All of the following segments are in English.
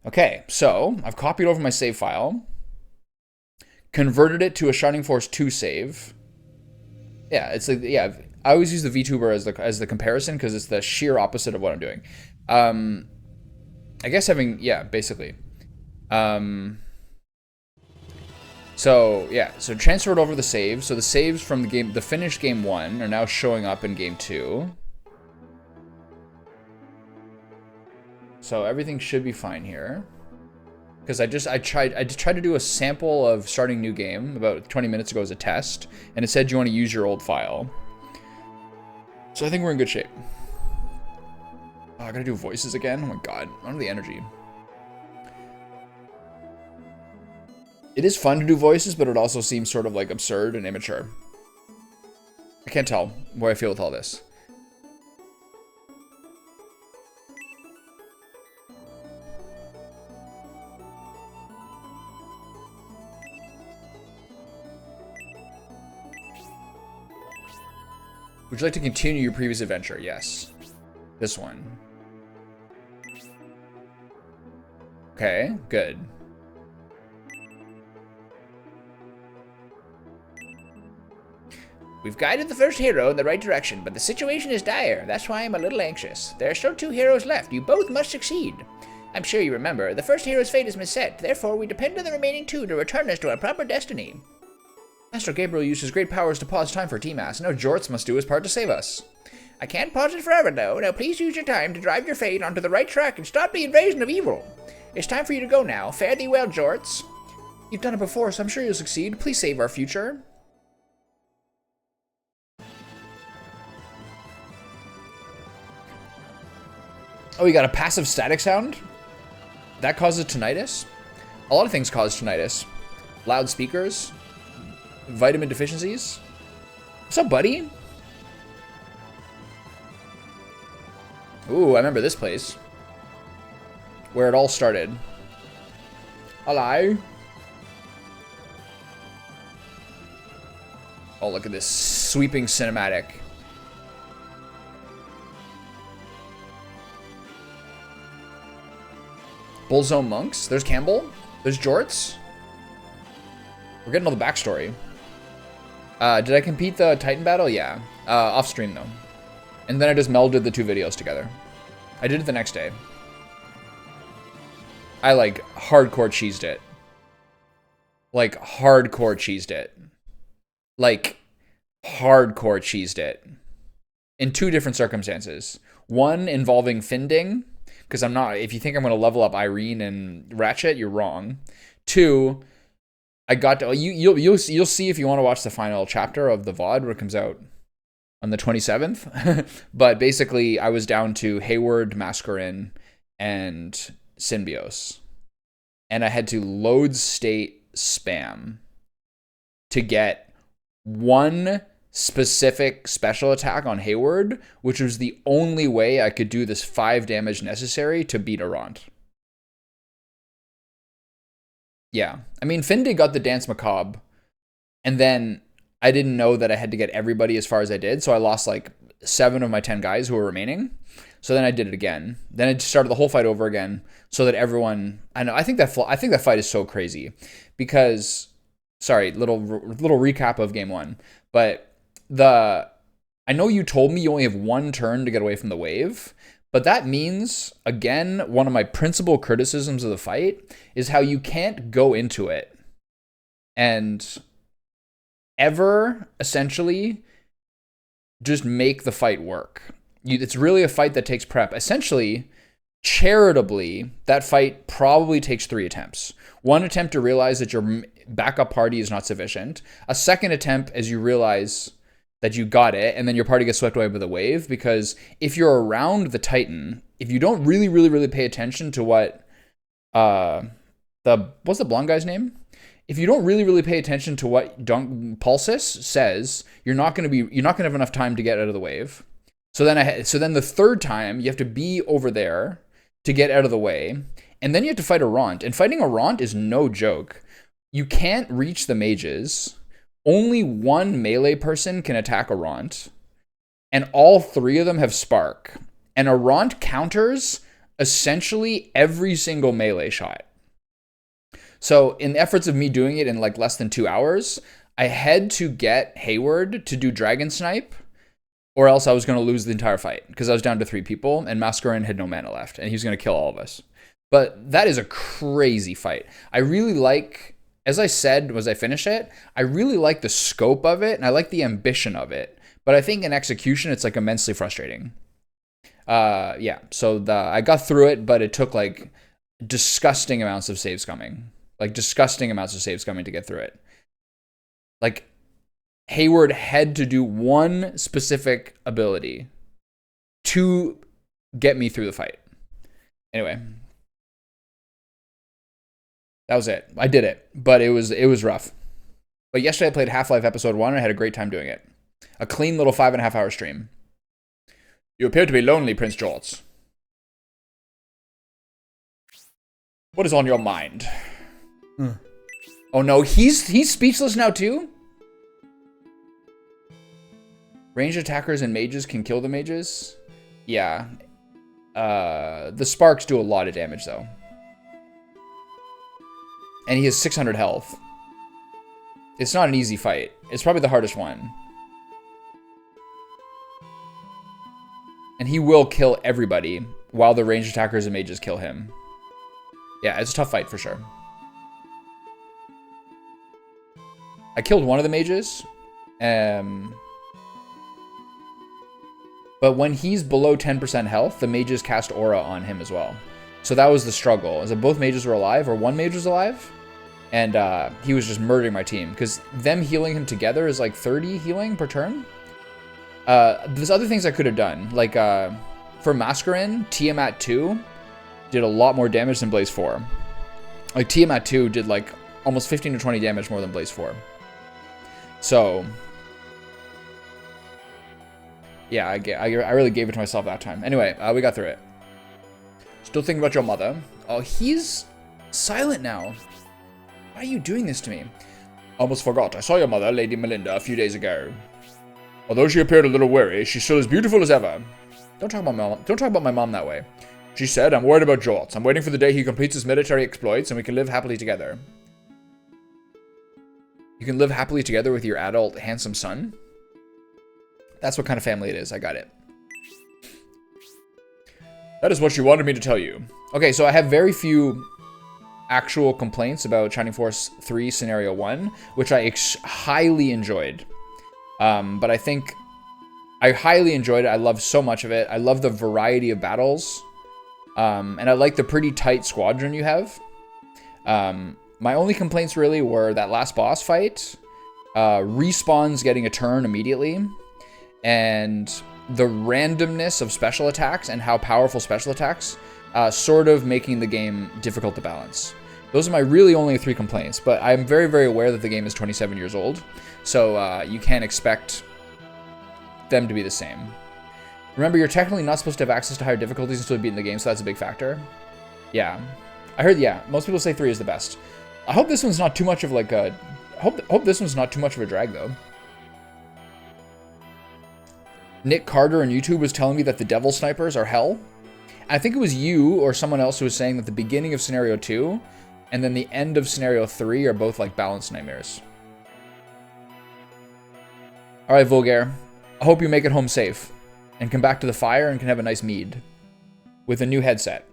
Okay, so I've copied over my save file, converted it to a Shining Force 2 save. Yeah, it's like, yeah, I always use the VTuber as the comparison because it's the sheer opposite of what I'm doing. Um, I guess yeah, basically. Um, so transferred over the saves. So the saves from the finished game 1 are now showing up in game 2. So everything should be fine here. Because I tried to do a sample of starting new game about 20 minutes ago as a test, and it said you want to use your old file. So I think we're in good shape. Oh, I gotta do voices again? Oh my god, I don't have the energy. It is fun to do voices, but it also seems sort of like absurd and immature. I can't tell where I feel with all this. Would you like to continue your previous adventure? Yes. This one. Okay, good. We've guided the first hero in the right direction, but the situation is dire. That's why I'm a little anxious. There are still 2 heroes left. You both must succeed. I'm sure you remember, the first hero's fate is misset. Therefore, we depend on the remaining 2 to return us to our proper destiny. Master Gabriel used his great powers to pause time for Timas. Now Jorts must do his part to save us. I can't pause it forever, though. Now please use your time to drive your fate onto the right track and stop the invasion of evil. It's time for you to go now. Fare thee well, Jorts. You've done it before, so I'm sure you'll succeed. Please save our future. Oh, you got a passive static sound? That causes tinnitus? A lot of things cause tinnitus. Loud speakers. Vitamin deficiencies. What's up, buddy? Ooh, I remember this place. Where it all started. Hello. Oh, look at this sweeping cinematic. Bullzone monks. There's Campbell. There's Jorts. We're getting all the backstory. Did I compete the Titan battle? Yeah. Off stream though. And then I just melded the 2 videos together. I did it the next day. I like hardcore cheesed it. Like hardcore cheesed it. Like hardcore cheesed it. In 2 different circumstances. One involving Finding, because I'm not, if you think I'm going to level up Irene and Ratchet, you're wrong. 2, I got to, you'll see if you want to watch the final chapter of the VOD when it comes out on the 27th. But basically, I was down to Hayward, Mascarin, and Symbios. And I had to load state spam to get one specific special attack on Hayward, which was the only way I could do this 5 damage necessary to beat Arant. Yeah. I mean, Findy got the Dance Macabre, and then I didn't know that I had to get everybody as far as I did, so I lost like 7 of my 10 guys who were remaining. So then I did it again. Then I started the whole fight over again, so that everyone. I think that fight is so crazy, because, sorry, little recap of game 1, but I know you told me you only have 1 turn to get away from the wave. But that means, again, one of my principal criticisms of the fight is how you can't go into it and ever, essentially, just make the fight work. It's really a fight that takes prep. Essentially, charitably, that fight probably takes 3 attempts. 1 attempt to realize that your backup party is not sufficient. A second attempt as you realize that you got it, and then your party gets swept away by the wave, because if you're around the Titan, if you don't really pay attention to what what's the blonde guy's name? If you don't really pay attention to what Pulsis says, you're not gonna have enough time to get out of the wave. So then the third time you have to be over there to get out of the way, and then you have to fight Arant. And fighting Arant is no joke. You can't reach the mages. Only 1 melee person can attack Arant, and all 3 of them have Spark. And Arant counters essentially every single melee shot. So in the efforts of me doing it in like less than 2 hours, I had to get Hayward to do Dragon Snipe, or else I was going to lose the entire fight because I was down to 3 people and Mascarin had no mana left and he was going to kill all of us. But that is a crazy fight. I really like, as I said, as I finish it, I really like the scope of it and I like the ambition of it. But I think in execution, it's like immensely frustrating. Yeah, so I got through it, but it took like disgusting amounts of save scumming. Like disgusting amounts of save scumming to get through it. Like Hayward had to do one specific ability to get me through the fight. Anyway, that was it. I did it, but it was rough. But yesterday I played Half-Life Episode 1 and I had a great time doing it. A clean little 5.5 hour stream. You appear to be lonely, Prince George. What is on your mind? Oh no, he's speechless now too? Ranged attackers and mages can kill the mages? Yeah. The sparks do a lot of damage though. And he has 600 health. It's not an easy fight. It's probably the hardest one. And he will kill everybody while the ranged attackers and mages kill him. Yeah, it's a tough fight for sure. I killed one of the mages. But when he's below 10% health, the mages cast aura on him as well. So that was the struggle. Is that both mages were alive, or one mage was alive? And he was just murdering my team. Because them healing him together is like 30 healing per turn. There's other things I could have done. Like, for Mascarin, Tiamat 2 did a lot more damage than Blaze 4. Like, Tiamat 2 did like almost 15 to 20 damage more than Blaze 4. So, yeah, I really gave it to myself that time. Anyway, we got through it. Still thinking about your mother. Oh, he's silent now. Why are you doing this to me? Almost forgot. I saw your mother, Lady Melinda, a few days ago. Although she appeared a little weary, she's still as beautiful as ever. Don't talk about my mom that way. She said, I'm worried about Jorts. I'm waiting for the day he completes his military exploits and we can live happily together. You can live happily together with your adult, handsome son? That's what kind of family it is. I got it. That is what you wanted me to tell you. Okay, so I have very few actual complaints about Shining Force 3 Scenario 1, which I highly enjoyed. But I think I highly enjoyed it. I love so much of it. I love the variety of battles. And I like the pretty tight squadron you have. My only complaints really were that last boss fight, respawns getting a turn immediately, and the randomness of special attacks and how powerful special attacks, sort of making the game difficult to balance. Those are my really only 3 complaints, but I'm very, very aware that the game is 27 years old, so you can't expect them to be the same. Remember, you're technically not supposed to have access to higher difficulties until you've beaten the game, so that's a big factor. Yeah. I heard, yeah, most people say 3 is the best. I hope this one's not too much of like a... Hope this one's not too much of a drag, though. Nick Carter on YouTube was telling me that the Devil Snipers are hell. I think it was you or someone else who was saying that the beginning of Scenario 2 and then the end of Scenario 3 are both like balanced nightmares. Alright, Vulgaire. I hope you make it home safe and come back to the fire and can have a nice mead with a new headset.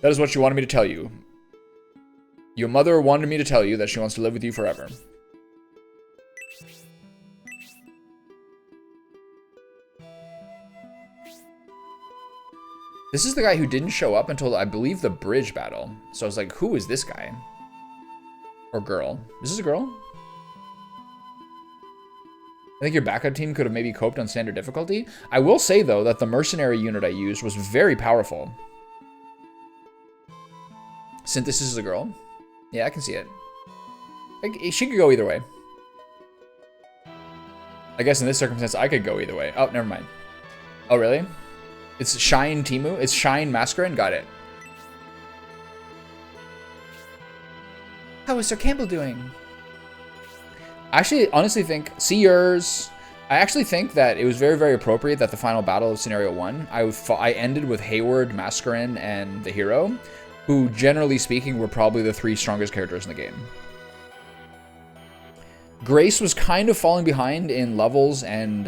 That is what you wanted me to tell you. Your mother wanted me to tell you that she wants to live with you forever. This is the guy who didn't show up until, I believe, the bridge battle. So I was like, who is this guy? Or girl. Is this a girl? I think your backup team could have maybe coped on standard difficulty. I will say, though, that the mercenary unit I used was very powerful. Synthesis is a girl. Yeah, I can see it. She could go either way. I guess in this circumstance, I could go either way. Oh, never mind. Oh, really? It's Shine Timu? It's Shine Mascarin? Got it. How is Sir Campbell doing? I actually honestly think, see yours. I actually think that it was very, very appropriate that the final battle of Scenario 1, I ended with Hayward, Mascarin, and the hero, who, generally speaking, were probably the 3 strongest characters in the game. Grace was kind of falling behind in levels and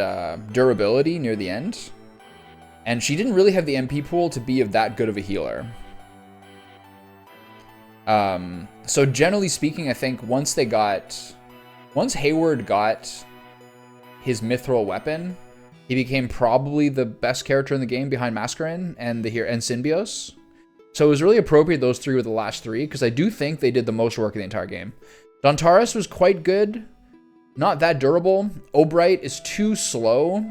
durability near the end, and she didn't really have the MP pool to be of that good of a healer. So generally speaking, I think once Hayward got his mithril weapon, he became probably the best character in the game behind Mascarin and Synbios. So it was really appropriate those 3 were the last 3, because I do think they did the most work in the entire game. Dontaris was quite good, not that durable. Obright is too slow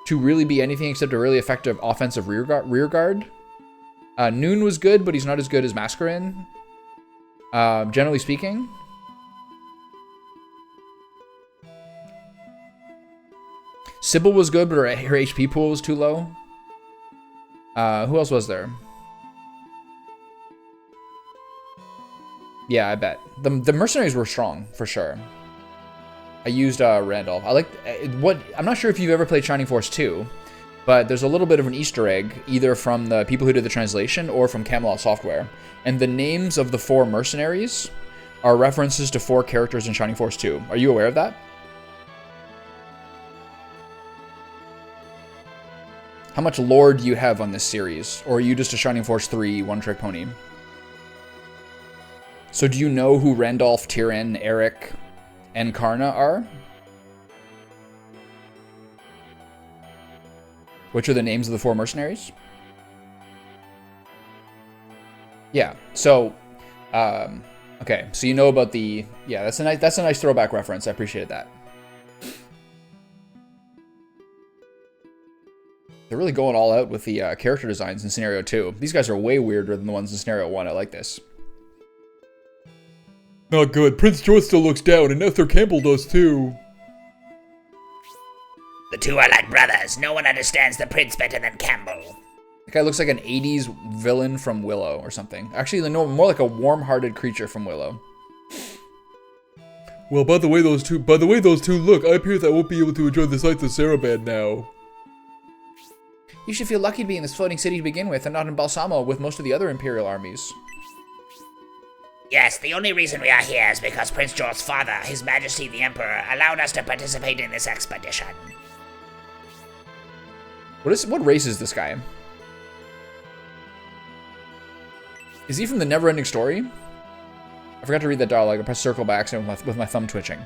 to really be anything except a really effective offensive rear guard. Noon was good, but he's not as good as Mascarin, generally speaking. Sybil was good, but her HP pool was too low. Who else was there? Yeah, I bet. The mercenaries were strong, for sure. I used Randolph. I'm not sure if you've ever played Shining Force 2, but there's a little bit of an Easter egg, either from the people who did the translation or from Camelot Software. And the names of the 4 mercenaries are references to 4 characters in Shining Force 2. Are you aware of that? How much lore do you have on this series? Or are you just a Shining Force 3 one-trick pony? So do you know who Randolph, Tyrion, Eric, and Karna are? Which are the names of the 4 mercenaries? Yeah, so, okay, so you know about the, yeah, that's a nice throwback reference. I appreciate that. They're really going all out with the character designs in Scenario 2. These guys are way weirder than the ones in Scenario 1. I like this. Not good. Prince George still looks down, and Ether Campbell does too. The 2 are like brothers. No one understands the prince better than Campbell. That guy looks like an 80s villain from Willow or something. Actually, no, more like a warm-hearted creature from Willow. Well, by the way those two look, I appear that I won't be able to enjoy the sights of Sarabad now. You should feel lucky to be in this floating city to begin with, and not in Balsamo with most of the other Imperial armies. Yes, the only reason we are here is because Prince George's father, His Majesty the Emperor, allowed us to participate in this expedition. What race is this guy? Is he from the Neverending Story? I forgot to read that dialogue. I pressed circle by accident with my thumb twitching.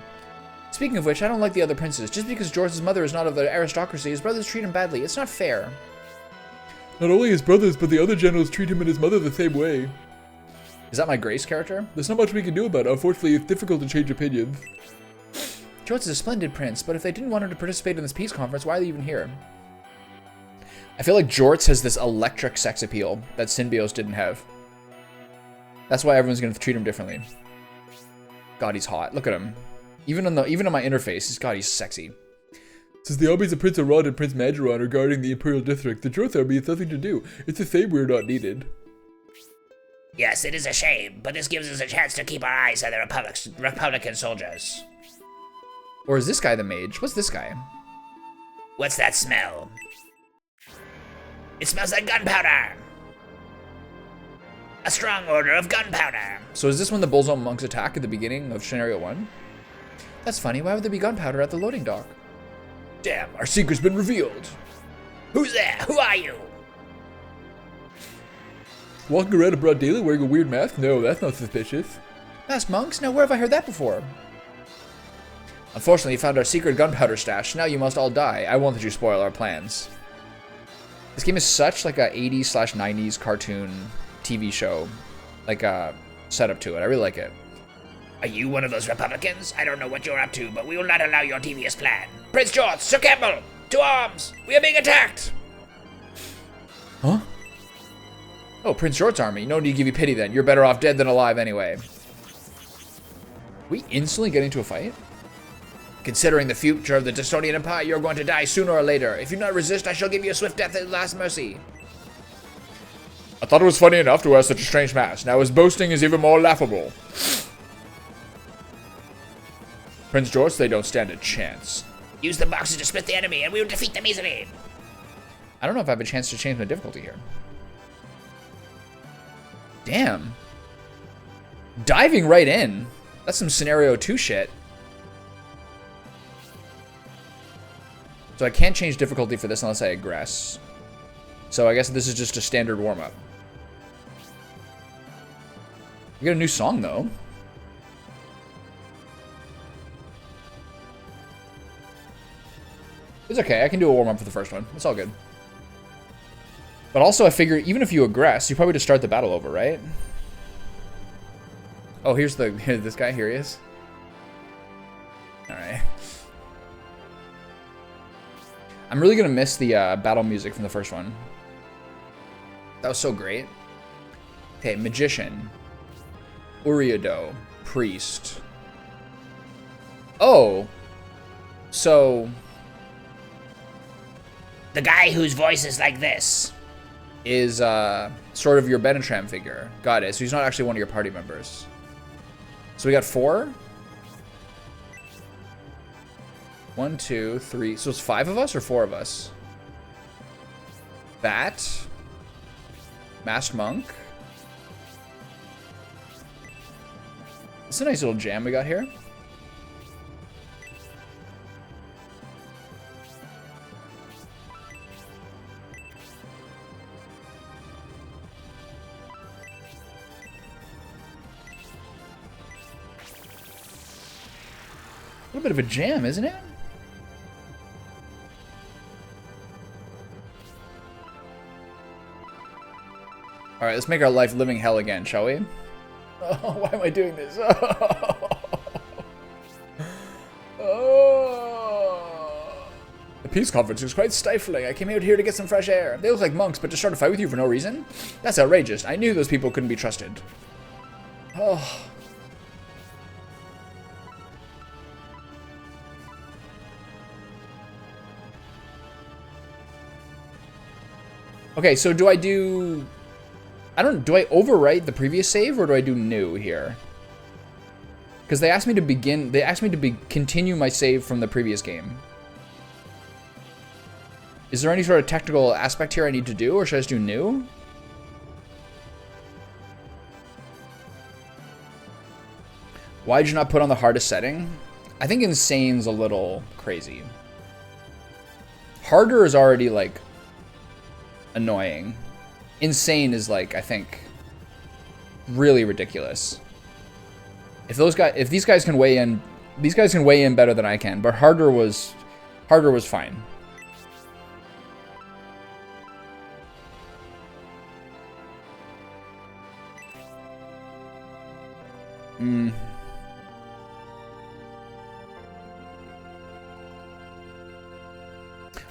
Speaking of which, I don't like the other princes. Just because George's mother is not of the aristocracy, his brothers treat him badly. It's not fair. Not only his brothers, but the other generals treat him and his mother the same way. Is that my Grace character? There's not much we can do about it. Unfortunately, it's difficult to change opinions. George is a splendid prince, but if they didn't want him to participate in this peace conference, why are they even here? I feel like Jorts has this electric sex appeal that Synbios didn't have. That's why everyone's gonna treat him differently. God, he's hot. Look at him. Even on my interface, he's sexy. Since the armies of Prince Arad and Prince Majoran are guarding the Imperial District, the Jorth army has nothing to do. It's a shame we're not needed. Yes, it is a shame, but this gives us a chance to keep our eyes on the Republican soldiers. Or is this guy the mage? What's this guy? What's that smell? It smells like gunpowder! A strong order of gunpowder! So is this when the Bullzone monks attack at the beginning of Scenario 1? That's funny, why would there be gunpowder at the loading dock? Damn, our secret's been revealed! Who's there? Who are you? Walking around in broad daylight wearing a weird mask? No, that's not suspicious. Masked monks? Now where have I heard that before? Unfortunately, you found our secret gunpowder stash. Now you must all die. I won't let you spoil our plans. This game is such like a 80s/90s cartoon TV show, like a setup to it. I really like it. Are you one of those Republicans? I don't know what you're up to, but we will not allow your devious plan. Prince George, Sir Campbell, to arms! We are being attacked! Huh? Oh, Prince George's army. No need to give you pity then. You're better off dead than alive anyway. We instantly get into a fight? Considering the future of the Destonian Empire, you're going to die sooner or later. If you do not resist, I shall give you a swift death at last mercy. I thought it was funny enough to wear such a strange mask. Now his boasting is even more laughable. Prince George, they don't stand a chance. Use the boxes to split the enemy, and we will defeat them easily. I don't know if I have a chance to change my difficulty here. Damn. Diving right in. That's some scenario 2 shit. So I can't change difficulty for this unless I aggress. So I guess this is just a standard warm-up. We got a new song, though. It's okay. I can do a warm-up for the first one. It's all good. But also, I figure, even if you aggress, you probably just start the battle over, right? Oh, here's this guy. Here he is. All right. I'm really going to miss the battle music from the first one. That was so great. Okay, Magician. Uriado. Priest. Oh. So... The guy whose voice is like this is sort of your Benetram figure. Got it. So he's not actually one of your party members. So we got 4. 1, 2, 3. So it's 5 of us or 4 of us? That. Masked Monk. It's a nice little jam we got here. A little bit of a jam, isn't it? All right, let's make our life living hell again, shall we? Oh, why am I doing this? Oh. The peace conference was quite stifling. I came out here to get some fresh air. They look like monks, but to start a fight with you for no reason? That's outrageous. I knew those people couldn't be trusted. Oh. Okay, so do I do... do I overwrite the previous save or do I do new here? Because they asked me to continue my save from the previous game. Is there any sort of technical aspect here I need to do, or should I just do new? Why did you not put on the hardest setting? I think Insane's a little crazy. Harder is already, like, annoying. Insane is, like, I think, really ridiculous. If these guys can weigh in, these guys can weigh in better than I can. But harder was fine.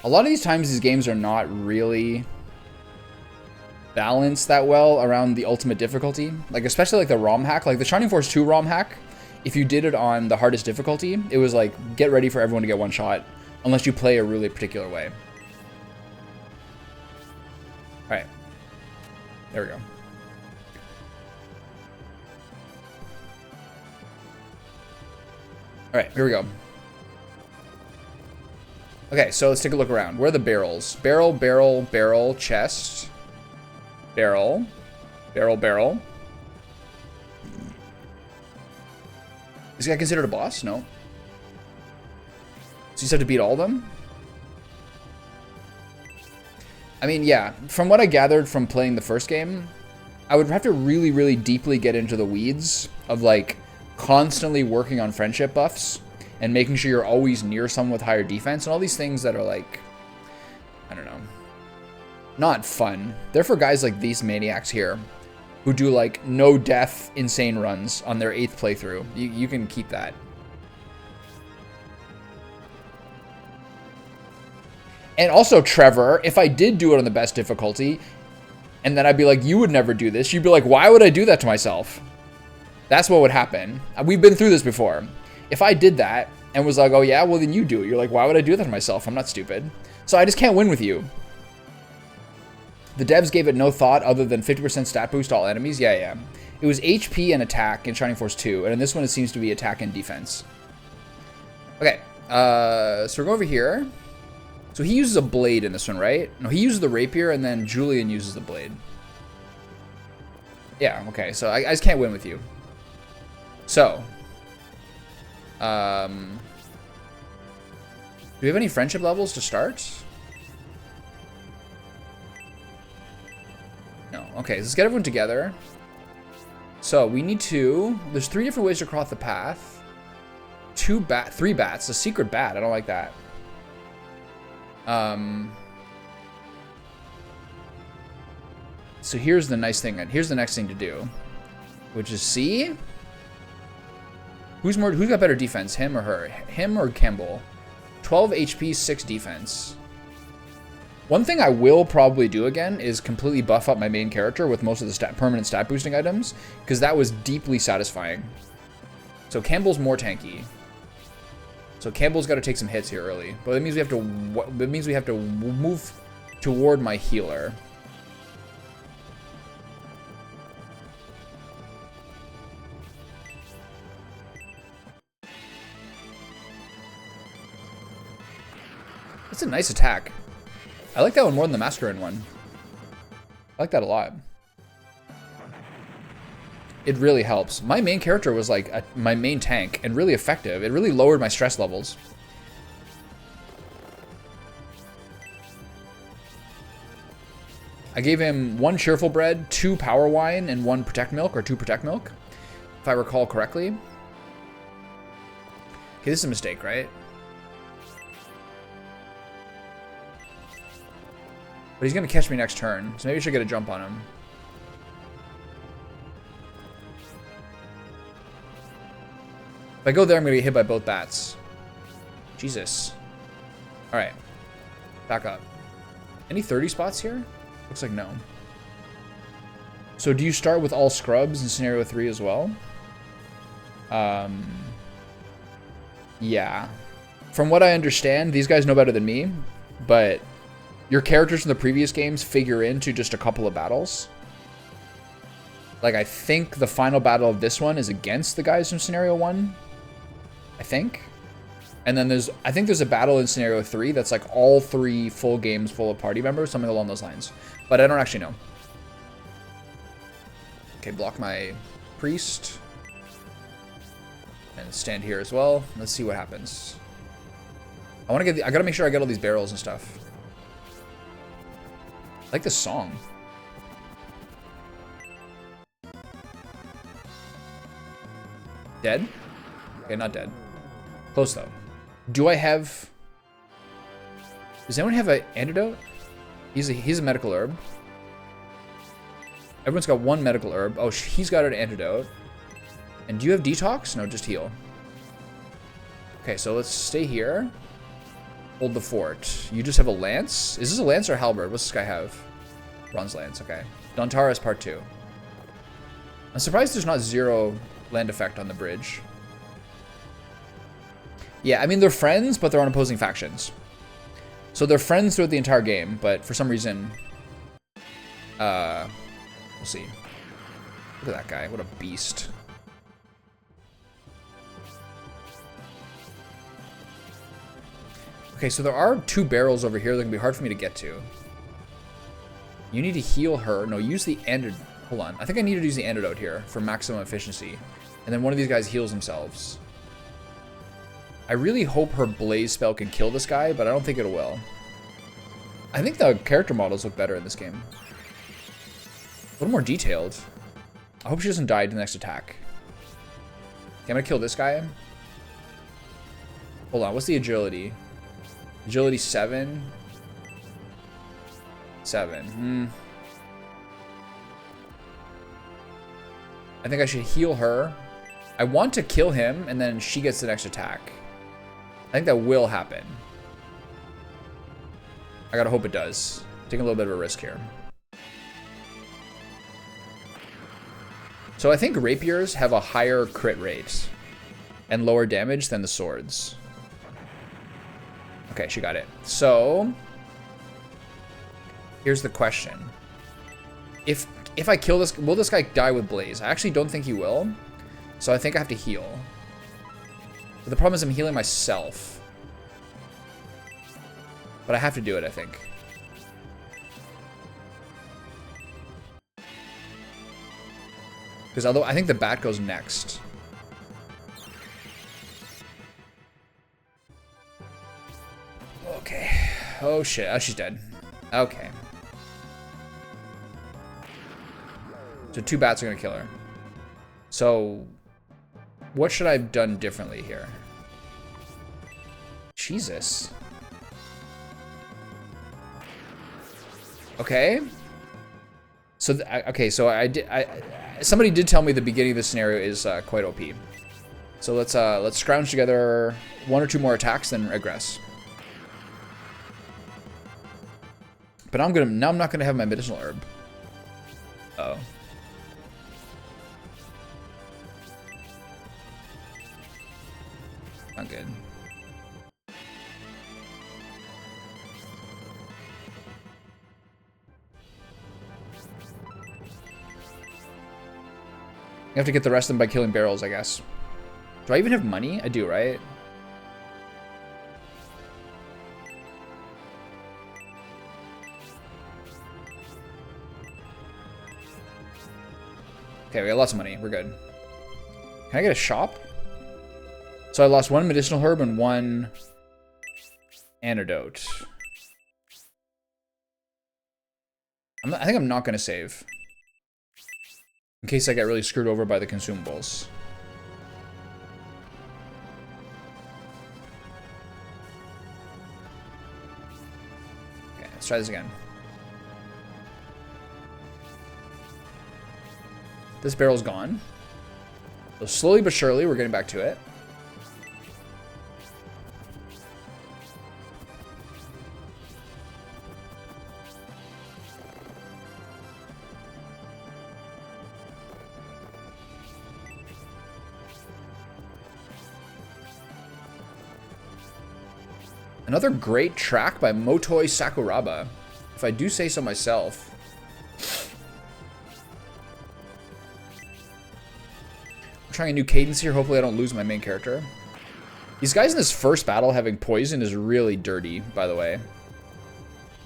A lot of these times, these games are not really balanced that well around the ultimate difficulty. Like, especially like the ROM hack, like the Shining Force 2 ROM hack. If you did it on the hardest difficulty, it was like, get ready for everyone to get one shot, unless you play a really particular way. All right, there we go. All right, here we go. Okay, so let's take a look around. Where are the barrels? Barrel, barrel, barrel, chest. Barrel. Barrel, barrel. Is this guy considered a boss? No. So you just have to beat all of them? I mean, yeah. From what I gathered from playing the first game, I would have to really, really deeply get into the weeds of, like, constantly working on friendship buffs and making sure you're always near someone with higher defense and all these things that are, like, I don't know, not fun. They're for guys like these maniacs here who do, like, no death insane runs on their 8th playthrough. You can keep that. And also, Trevor, if I did do it on the best difficulty, and then I'd be like, you would never do this, you'd be like, why would I do that to myself? That's what would happen. We've been through this before. If I did that and was like, oh yeah, well then you do it. You're like, why would I do that to myself? I'm not stupid. So I just can't win with you. The devs gave it no thought other than 50% stat boost to all enemies. Yeah. It was HP and attack in Shining Force 2. And in this one, it seems to be attack and defense. Okay. So we're going over here. So he uses a blade in this one, right? No, he uses the rapier, and then Julian uses the blade. Yeah, okay. So I just can't win with you. So. Do we have any friendship levels to start? No. Okay, let's get everyone together. So we need to... There's 3 different ways to cross the path. 3 bats. A secret bat. I don't like that. So here's the nice thing. Here's the next thing to do, which is see who's got better defense, him or her, him or Campbell. 12 HP, 6 defense. One thing I will probably do again is completely buff up my main character with most of the permanent stat boosting items, because that was deeply satisfying. So Campbell's more tanky. So Campbell's got to take some hits here early, but that means we have to move toward my healer. That's a nice attack. I like that one more than the Masquerade one. I like that a lot. It really helps. My main character was like my main tank and really effective. It really lowered my stress levels. I gave him 1 cheerful bread, 2 power wine, and 1 protect milk, or 2 protect milk, if I recall correctly. Okay, this is a mistake, right? But he's gonna catch me next turn, so maybe I should get a jump on him. If I go there, I'm gonna get hit by both bats. Jesus. Alright. Back up. Any 30 spots here? Looks like no. So do you start with all scrubs in scenario 3 as well? Yeah. From what I understand, these guys know better than me, but your characters from the previous games figure into just a couple of battles. Like, I think the final battle of this one is against the guys from scenario 1. I think. And then I think there's a battle in scenario 3 that's like all 3 full games full of party members, something along those lines. But I don't actually know. Okay, block my priest. And stand here as well. Let's see what happens. I gotta make sure I get all these barrels and stuff. I like this song. Dead? Okay, not dead. Close though. Do I have... Does anyone have an antidote? He's a medical herb. Everyone's got 1 medical herb. Oh, he's got an antidote. And do you have detox? No, just heal. Okay, so let's stay here. Hold the fort. You just have a lance? Is this a lance or a halberd? What's this guy have? Bronze lance, okay. Dontaris part 2. I'm surprised there's not 0 land effect on the bridge. Yeah, I mean, they're friends, but they're on opposing factions. So they're friends throughout the entire game, but for some reason... we'll see. Look at that guy. What a beast. Okay, so there are 2 barrels over here that can be hard for me to get to. You need to heal her. No, use the antidote. Hold on. I think I need to use the antidote here for maximum efficiency. And then one of these guys heals themselves. I really hope her blaze spell can kill this guy, but I don't think it will. I think the character models look better in this game. A little more detailed. I hope she doesn't die to the next attack. Okay, I'm gonna kill this guy. Hold on, what's the agility? Agility 7. 7. I think I should heal her. I want to kill him, and then she gets the next attack. I think that will happen. I gotta hope it does. Taking a little bit of a risk here. So I think rapiers have a higher crit rate and lower damage than the swords. Okay, she got it. So here's the question. If I kill this, will this guy die with blaze? I actually don't think he will. So I think I have to heal. But the problem is I'm healing myself. But I have to do it, I think. Because although I think the bat goes next. Okay. Oh shit. Oh, she's dead. Okay. So 2 bats are gonna kill her. So what should I have done differently here? Jesus. Okay. So okay, so somebody did tell me the beginning of the scenario is quite OP. So let's scrounge together 1 or 2 more attacks, then regress. But now I'm not gonna have my medicinal herb. Uh-oh. Not good. You have to get the rest of them by killing barrels, I guess. Do I even have money? I do, right? Okay, we got lots of money. We're good. Can I get a shop? So I lost 1 medicinal herb and 1 antidote. I think I'm not going to save. In case I get really screwed over by the consumables. Okay, let's try this again. This barrel's gone. So slowly but surely, we're getting back to it. Another great track by Motoi Sakuraba, if I do say so myself. I'm trying a new cadence here. Hopefully I don't lose my main character. These guys in this first battle having poison is really dirty, by the way.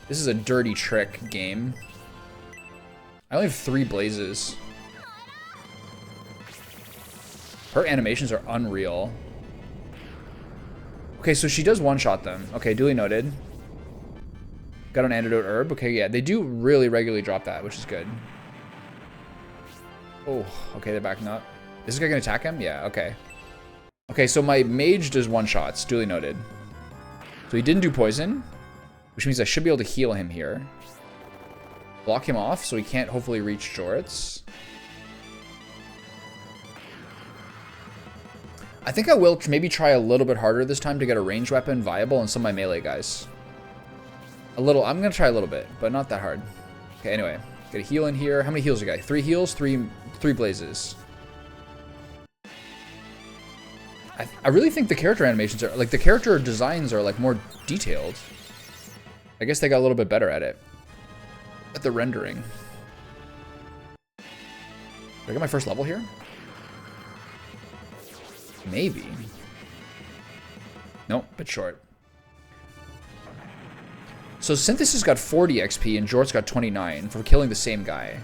This is a dirty trick game. I only have 3 blazes. Her animations are unreal. Okay, so she does one-shot them. Okay, duly noted. Got an antidote herb. Okay, yeah, they do really regularly drop that, which is good. Oh, okay, they're backing up. Is this guy gonna attack him? Yeah, okay. Okay, so my mage does one-shots. Duly noted. So he didn't do poison, which means I should be able to heal him here. Block him off so he can't hopefully reach Jorts. I think I will maybe try a little bit harder this time to get a ranged weapon viable on some of my melee guys. I'm gonna try a little bit, but not that hard. Okay, anyway, get a heal in here. How many heals you got? 3 heals, 3 blazes. I really think the character animations are, like, the character designs are, like, more detailed. I guess they got a little bit better at it. At the rendering. Did I get my first level here? Maybe. Nope, bit short. So Synthesis got 40 XP and Jort's got 29 for killing the same guy.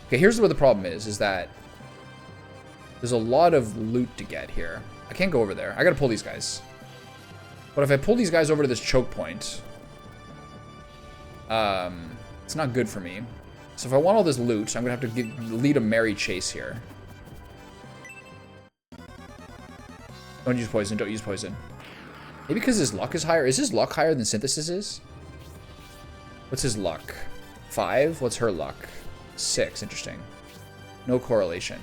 Okay, here's where the problem is that there's a lot of loot to get here. I can't go over there. I gotta pull these guys. But if I pull these guys over to this choke point, it's not good for me. So if I want all this loot, I'm gonna have to lead a merry chase here. Don't use poison. Don't use poison. Maybe because his luck is higher. Is his luck higher than Synthesis is? What's his luck? 5? What's her luck? 6. Interesting. No correlation.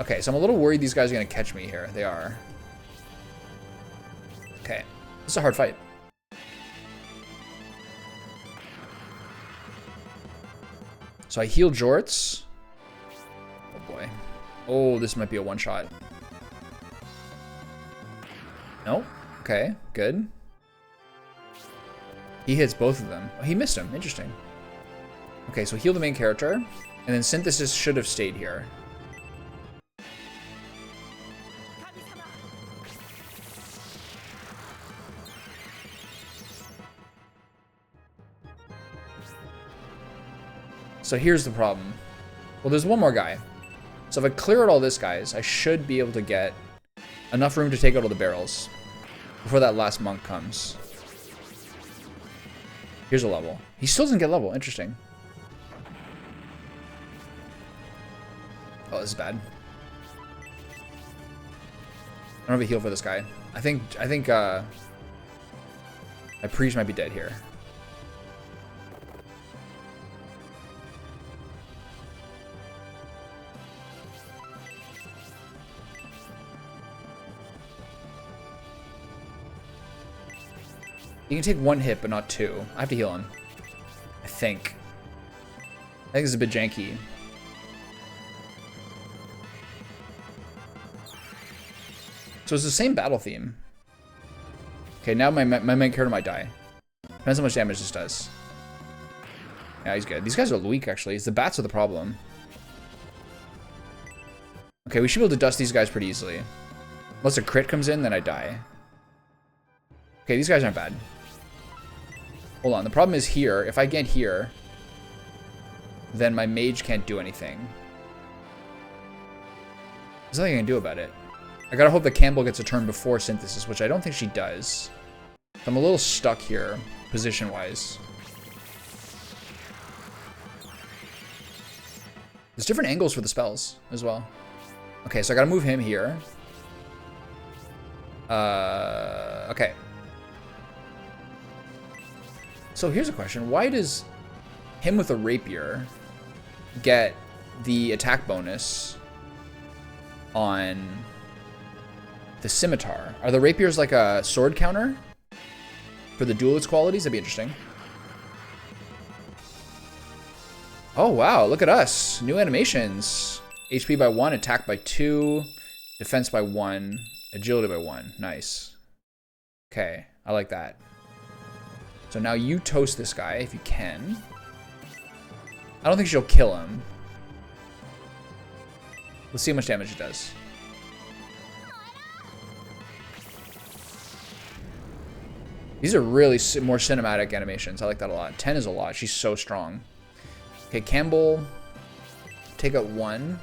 Okay, so I'm a little worried these guys are going to catch me here. They are. Okay. This is a hard fight. So I heal Jorts. Oh boy. Oh, this might be a one-shot. No? Okay, good. He hits both of them. Oh, he missed him. Interesting. Okay, so heal the main character. And then Synthesis should have stayed here. So here's the problem. Well, there's one more guy. So if I clear out all this, guys, I should be able to get enough room to take out all the barrels before that last monk comes. Here's a level. He still doesn't get level. Interesting. Oh, this is bad. I don't have a heal for this guy. I think my priest might be dead here. You can take one hit, but not two. I have to heal him. I think it's a bit janky. So it's the same battle theme. Okay, now my main character might die. Depends how much damage this does. Yeah, he's good. These guys are weak, actually. It's the bats are the problem. Okay, we should be able to dust these guys pretty easily. Unless a crit comes in, then I die. Okay, these guys aren't bad. Hold on, the problem is here. If I get here, then my mage can't do anything. There's nothing I can do about it. I gotta hope that Campbell gets a turn before Synthesis, which I don't think she does. I'm a little stuck here, position-wise. There's different angles for the spells as well. Okay, so I gotta move him here. Okay. So here's a question. Why does him with a rapier get the attack bonus on the scimitar? Are the rapiers like a sword counter for the duelist qualities? That'd be interesting. Oh, wow. Look at us. New animations. HP by 1, attack by 2, defense by 1, agility by 1. Nice. Okay, I like that. So now you toast this guy if you can. I don't think she'll kill him. Let's see how much damage it does. These are really more cinematic animations. I like that a lot. 10 is a lot. She's so strong. Okay, Campbell. Take out 1.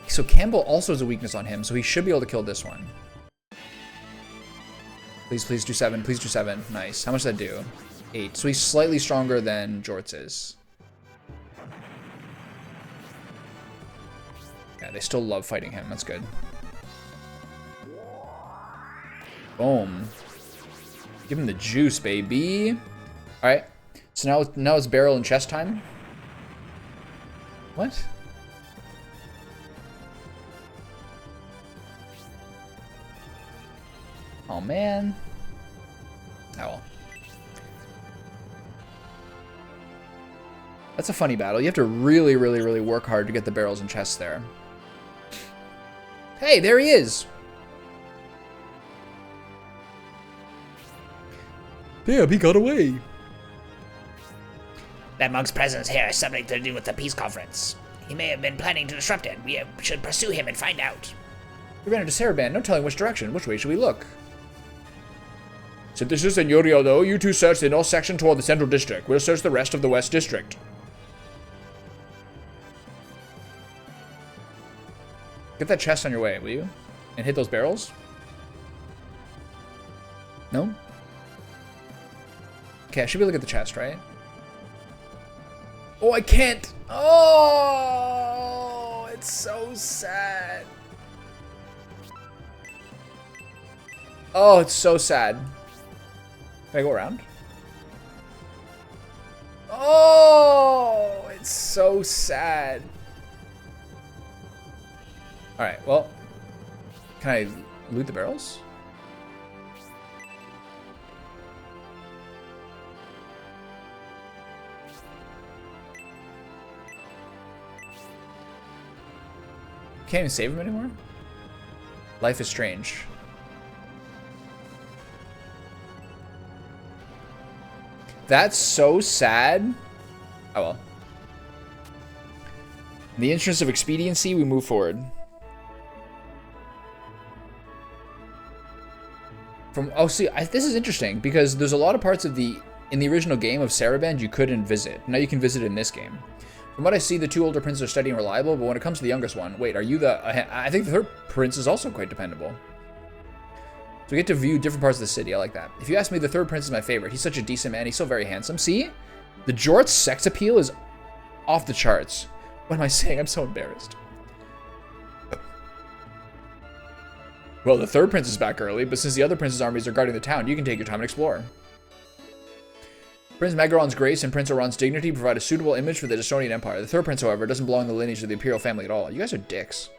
So Campbell also has a weakness on him, so he should be able to kill this one. Please, please do 7. Please do 7. Nice. How much does that do? 8. So he's slightly stronger than Jorts is. Yeah, they still love fighting him. That's good. Boom. Give him the juice, baby. All right. So now it's barrel and chest time. What? Oh, man. Oh, well. That's a funny battle. You have to really, really, really work hard to get the barrels and chests there. Hey, there he is. Damn, he got away. That monk's presence here has something to do with the peace conference. He may have been planning to disrupt it. We should pursue him and find out. We ran into Saraban. No telling which direction. Which way should we look? Synthesis and Yoriodo, you two search the north section toward the central district. We'll search the rest of the west district. Get that chest on your way, will you? And hit those barrels? No? Okay, I should be able to get the chest, right? Oh, I can't! Oh, it's so sad. Oh, it's so sad. Can I go around? Oh, it's so sad. All right, well, can I loot the barrels? Can't even save him anymore? Life is strange. That's so sad. Oh well. In the interest of expediency, we move forward. Oh, see, this is interesting because there's a lot of parts of the in the original game of Saraband, you couldn't visit. Now you can visit in this game. From what I see, the two older princes are steady and reliable, but when it comes to the youngest one, wait, are you the... I think the third prince is also quite dependable. So we get to view different parts of the city. I like that. If you ask me, the third prince is my favorite. He's such a decent man. He's so very handsome. See? The Jort's sex appeal is off the charts. What am I saying? I'm so embarrassed. Well, the third prince is back early, but since the other prince's armies are guarding the town, you can take your time and explore. Prince Magaron's grace and Prince Oran's dignity provide a suitable image for the Estonian Empire. The third prince, however, doesn't belong in the lineage of the imperial family at all. You guys are dicks.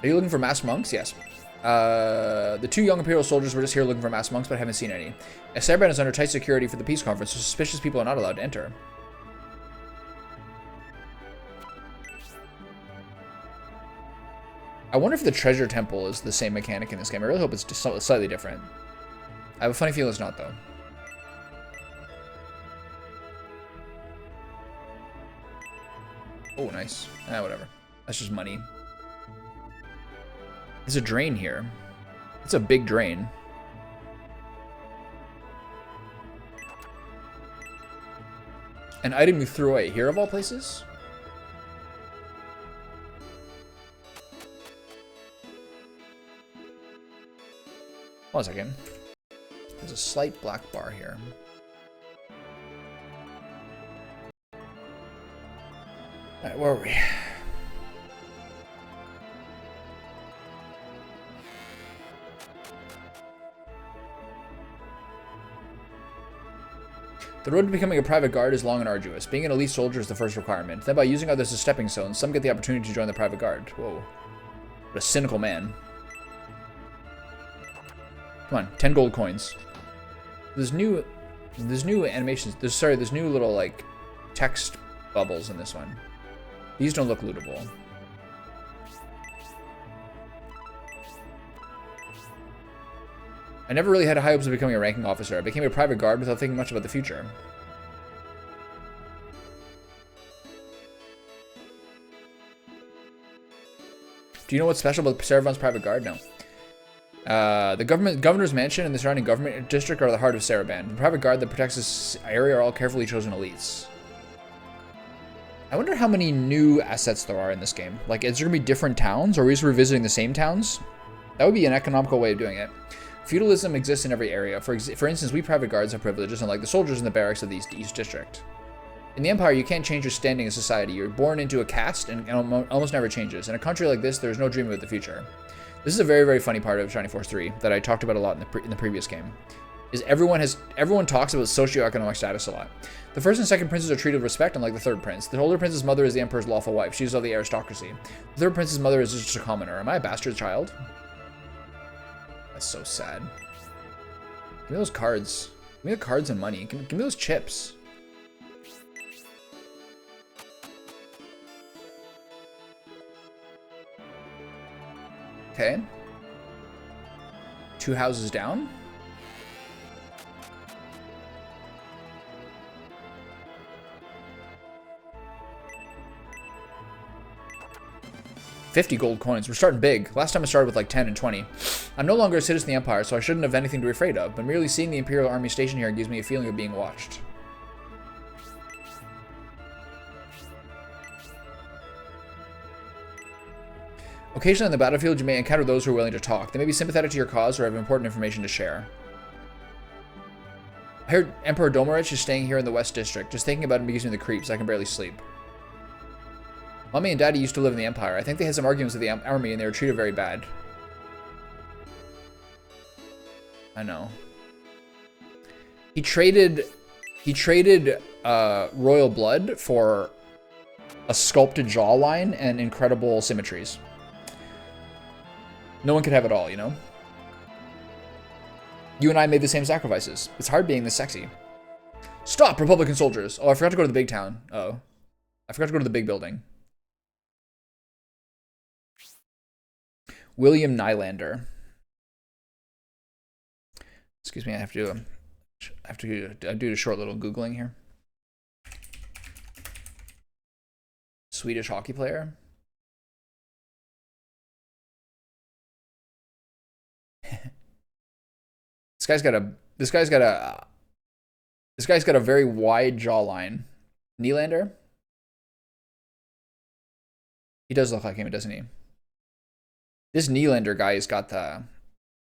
Are you looking for masked monks? Yes. The two young imperial soldiers were just here looking for masked monks, but I haven't seen any. Saraband is under tight security for the peace conference, so suspicious people are not allowed to enter. I wonder if the treasure temple is the same mechanic in this game. I really hope it's just slightly different. I have a funny feeling it's not, though. Oh, nice. Whatever. That's just money. There's a drain here. It's a big drain. An item you threw away here, of all places? Hold on a second. There's a slight black bar here. Alright, where are we? The road to becoming a private guard is long and arduous. Being an elite soldier is the first requirement. Then by using others as stepping stones, some get the opportunity to join the private guard. Whoa. What a cynical man. Come on, 10 gold coins. There's new animations. There's new little, like, text bubbles in this one. These don't look lootable. I never really had high hopes of becoming a ranking officer. I became a private guard without thinking much about the future. Do you know what's special about Saraband's private guard? No. The governor's mansion and the surrounding government district are the heart of Saraband. The private guard that protects this area are all carefully chosen elites. I wonder how many new assets there are in this game. Like, is there gonna be different towns, or are we just revisiting the same towns? That would be an economical way of doing it. Feudalism exists in every area. For instance, we private guards have privileges, unlike the soldiers in the barracks of the East District. In the Empire, you can't change your standing in society. You're born into a caste and almost never changes. In a country like this, there's no dream about the future. This is a very, very funny part of Shining Force 3 that I talked about a lot in the previous game. Is everyone talks about socioeconomic status a lot. The first and second princes are treated with respect, unlike the third prince. The older prince's mother is the emperor's lawful wife. She's of the aristocracy. The third prince's mother is just a commoner. Am I a bastard child? That's so sad. Give me those cards. Give me the cards and money. Give me those chips. Okay. 2 houses down. $50 gold coins. We're starting big. Last time I started with like 10 and 20. I'm no longer a citizen of the Empire, so I shouldn't have anything to be afraid of, but merely seeing the Imperial Army stationed here gives me a feeling of being watched. Occasionally on the battlefield, you may encounter those who are willing to talk. They may be sympathetic to your cause or have important information to share. I heard Emperor Domarich is staying here in the West District. Just thinking about him gives me the creeps. I can barely sleep. Mommy and Daddy used to live in the Empire. I think they had some arguments with the army and they were treated very bad. I know. He traded royal blood for a sculpted jawline and incredible symmetries. No one could have it all, you know? You and I made the same sacrifices. It's hard being this sexy. Stop, Republican soldiers! Oh, I forgot to go to the big town. Uh-oh. I forgot to go to the big building. William Nylander. Excuse me, I have to do a short little Googling here. Swedish hockey player. This guy's got a this guy's got a this guy's got a very wide jawline. Nylander? He does look like him, doesn't he? This Nylander guy has got the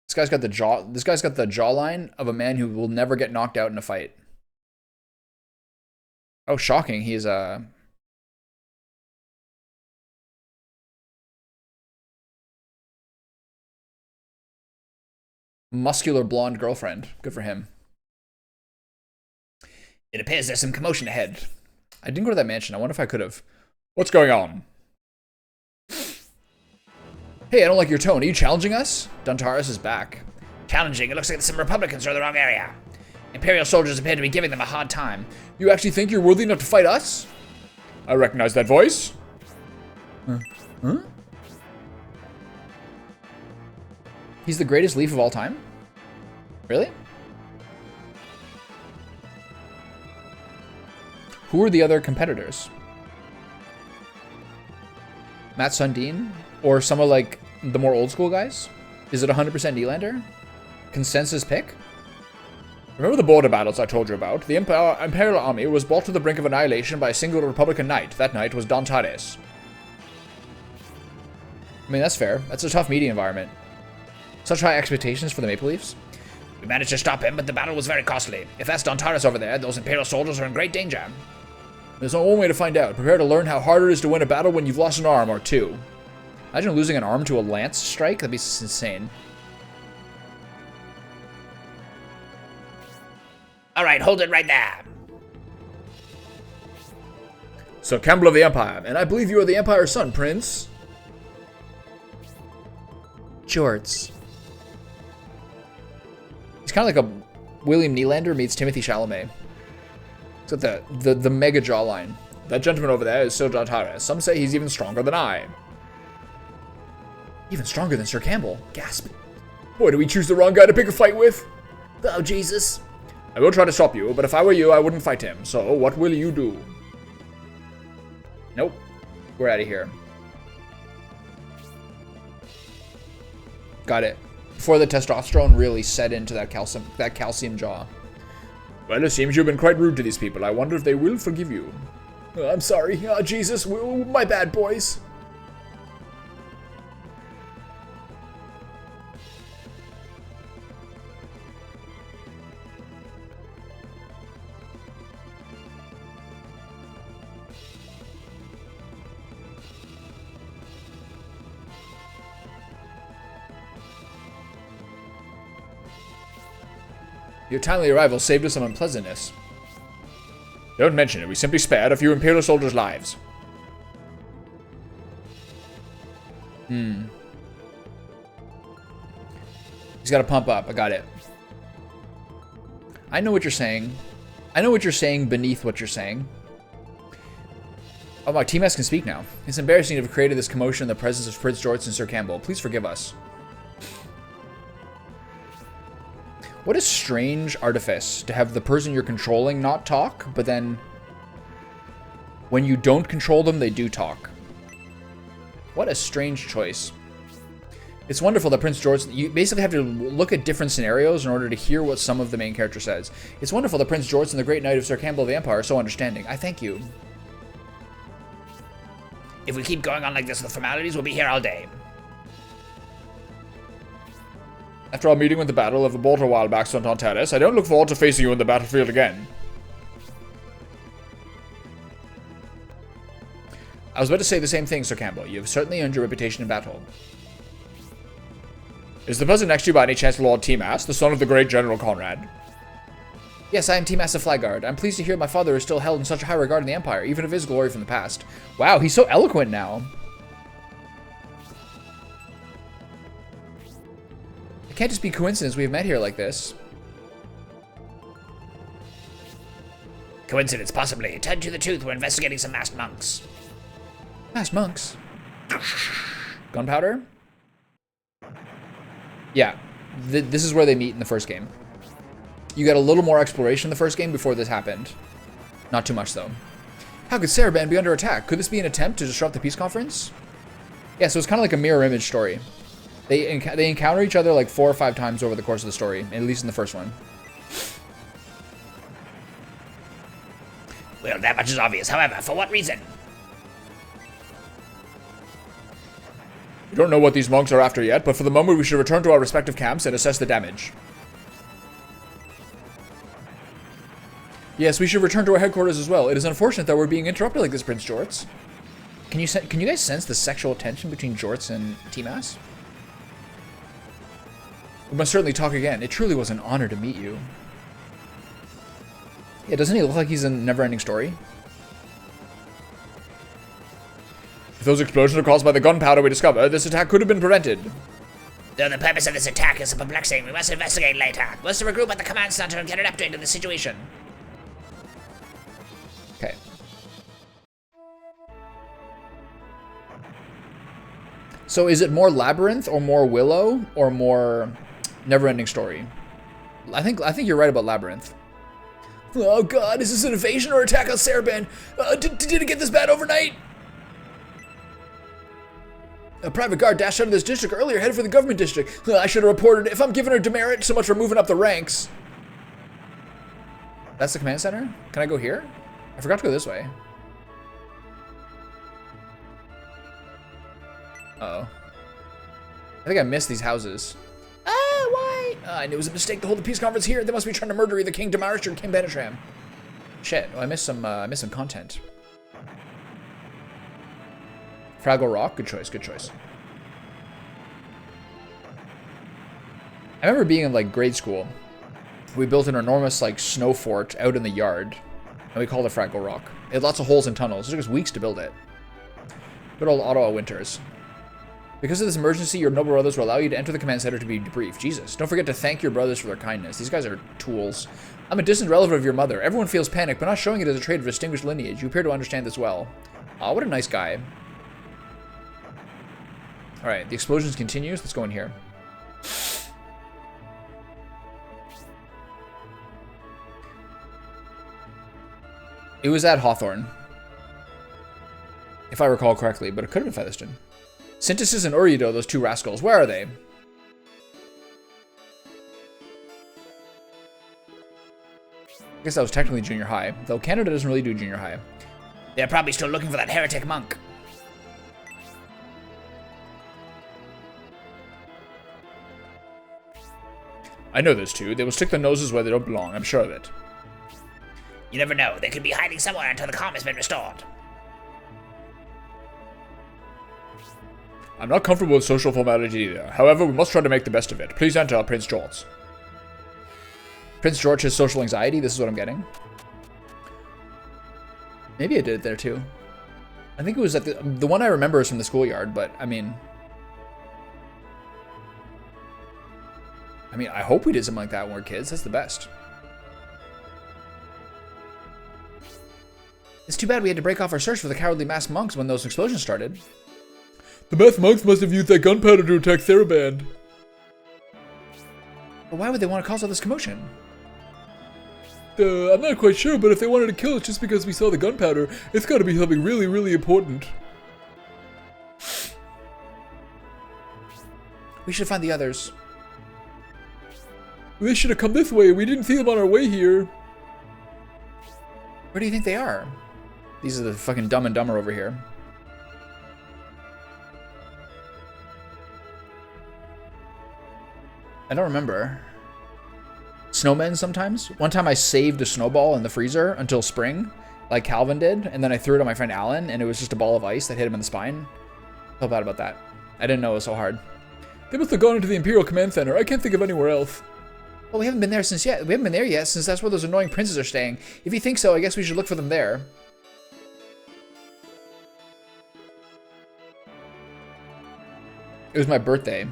this guy's got the jawline of a man who will never get knocked out in a fight. Oh, shocking. He is a muscular blonde girlfriend. Good for him. It appears there's some commotion ahead. I didn't go to that mansion. I wonder if I could have. What's going on? Hey, I don't like your tone. Are you challenging us? Dontaris is back. Challenging? It looks like some Republicans are in the wrong area. Imperial soldiers appear to be giving them a hard time. You actually think you're worthy enough to fight us? I recognize that voice. Huh? He's the greatest Leaf of all time? Really? Who are the other competitors? Matt Sundin? Or some of like the more old school guys? Is it 100% Nylander? Consensus pick? Remember the border battles I told you about? The Imperial Army was brought to the brink of annihilation by a single Republican knight. That knight was Dontares. I mean, that's fair. That's a tough media environment. Such high expectations for the Maple Leafs. We managed to stop him, but the battle was very costly. If that's Dontaris over there, those Imperial soldiers are in great danger. There's only one way to find out. Prepare to learn how hard it is to win a battle when you've lost an arm or two. Imagine losing an arm to a lance strike. That'd be insane. Alright, hold it right there. Sir Campbell of the Empire, and I believe you are the Empire's son, Prince. Jorts. He's kind of like a William Nylander meets Timothy Chalamet. He's got the mega jawline. That gentleman over there is Sir Dontaris. Some say he's even stronger than I. Even stronger than Sir Campbell. Gasp. Boy, do we choose the wrong guy to pick a fight with? Oh, Jesus. I will try to stop you, but if I were you, I wouldn't fight him. So, what will you do? Nope. We're out of here. Got it. Before the testosterone really set into that calcium jaw. Well, it seems you've been quite rude to these people. I wonder if they will forgive you. I'm sorry. Oh, Jesus. My bad, boys. Your timely arrival saved us some unpleasantness. Don't mention it. We simply spared a few Imperial soldiers' lives. He's got to pump up. I got it. I know what you're saying. I know what you're saying beneath what you're saying. Oh, my Team S can speak now. It's embarrassing to have created this commotion in the presence of Prince Jorts and Sir Campbell. Please forgive us. What a strange artifice to have the person you're controlling not talk, but then when you don't control them, they do talk. What a strange choice. It's wonderful that Prince Jorts, you basically have to look at different scenarios in order to hear what some of the main character says. It's wonderful that Prince Jorts and the Great Knight of Sir Campbell of the Empire are so understanding. I thank you. If we keep going on like this with the formalities, we'll be here all day. After our meeting with the Battle of the Border a while back, Sir Dontaris, I don't look forward to facing you in the battlefield again. I was about to say the same thing, Sir Campbell. You have certainly earned your reputation in battle. Is the person next to you by any chance Lord Timas, the son of the great General Conrad? Yes, I am Timas of Flygard. I'm pleased to hear my father is still held in such a high regard in the Empire, even of his glory from the past. Wow, he's so eloquent now. It can't just be coincidence we have met here like this. Coincidence, possibly. Tell you the truth, we're investigating some masked monks. Masked monks? Gunpowder? Yeah, this is where they meet in the first game. You got a little more exploration in the first game before this happened. Not too much, though. How could Saraban be under attack? Could this be an attempt to disrupt the peace conference? Yeah, so it's kind of like a mirror image story. They encounter each other like 4 or 5 times over the course of the story, at least in the first one. Well, that much is obvious. However, for what reason? We don't know what these monks are after yet, but for the moment we should return to our respective camps and assess the damage. Yes, we should return to our headquarters as well. It is unfortunate that we're being interrupted like this, Prince Jorts. Can you guys sense the sexual tension between Jorts and Timas? We must certainly talk again. It truly was an honor to meet you. Yeah, doesn't he look like he's in Neverending Story? If those explosions are caused by the gunpowder we discovered, this attack could have been prevented. Though the purpose of this attack is perplexing, we must investigate later. Let's regroup at the command center and get an update of the situation. Okay. So is it more Labyrinth or more Willow or more Neverending Story? I think you're right about Labyrinth. Oh god, is this an invasion or attack on Saraband? Did it get this bad overnight? A private guard dashed out of this district earlier, headed for the government district. I should have reported. If I'm giving her demerit, so much for moving up the ranks. That's the command center? Can I go here? I forgot to go this way. Uh-oh. I think I missed these houses. Why? I knew it was a mistake to hold the peace conference here. They must be trying to murder either King Damarish or King Benetram. Shit, well, I missed some content. Fraggle Rock, good choice, good choice. I remember being in like grade school. We built an enormous like snow fort out in the yard, and we called it Fraggle Rock. It had lots of holes and tunnels. It took us weeks to build it. Good old Ottawa winters. Because of this emergency, your noble brothers will allow you to enter the command center to be debriefed. Jesus, don't forget to thank your brothers for their kindness. These guys are tools. I'm a distant relative of your mother. Everyone feels panic, but not showing it as a trait of distinguished lineage. You appear to understand this well. Aw, what a nice guy. Alright, the explosions continues. Let's go in here. It was at Hawthorne, if I recall correctly, but it could have been Featherston. Synthesis and Urido, those two rascals. Where are they? I guess that was technically junior high, though Canada doesn't really do junior high. They're probably still looking for that heretic monk. I know those two. They will stick their noses where they don't belong, I'm sure of it. You never know. They could be hiding somewhere until the calm has been restored. I'm not comfortable with social formality either. However, we must try to make the best of it. Please enter, Prince George. Prince George has social anxiety. This is what I'm getting. Maybe I did it there too. I think it was at the one I remember is from the schoolyard, but I mean, I hope we did something like that when we were kids. That's the best. It's too bad we had to break off our search for the cowardly masked monks when those explosions started. The masked monks must have used that gunpowder to attack Saraband. But why would they want to cause all this commotion? I'm not quite sure, but if they wanted to kill us just because we saw the gunpowder, it's got to be something really, really important. We should find the others. They should have come this way. We didn't see them on our way here. Where do you think they are? These are the fucking Dumb and Dumber over here. I don't remember. Snowmen sometimes. One time I saved a snowball in the freezer until spring, like Calvin did, and then I threw it on my friend Alan, and it was just a ball of ice that hit him in the spine. Felt bad about that. I didn't know it was so hard. They must have gone into the Imperial Command Center. I can't think of anywhere else. Well, we haven't been there since yet. We haven't been there yet since that's where those annoying princes are staying. If you think so, I guess we should look for them there. It was my birthday.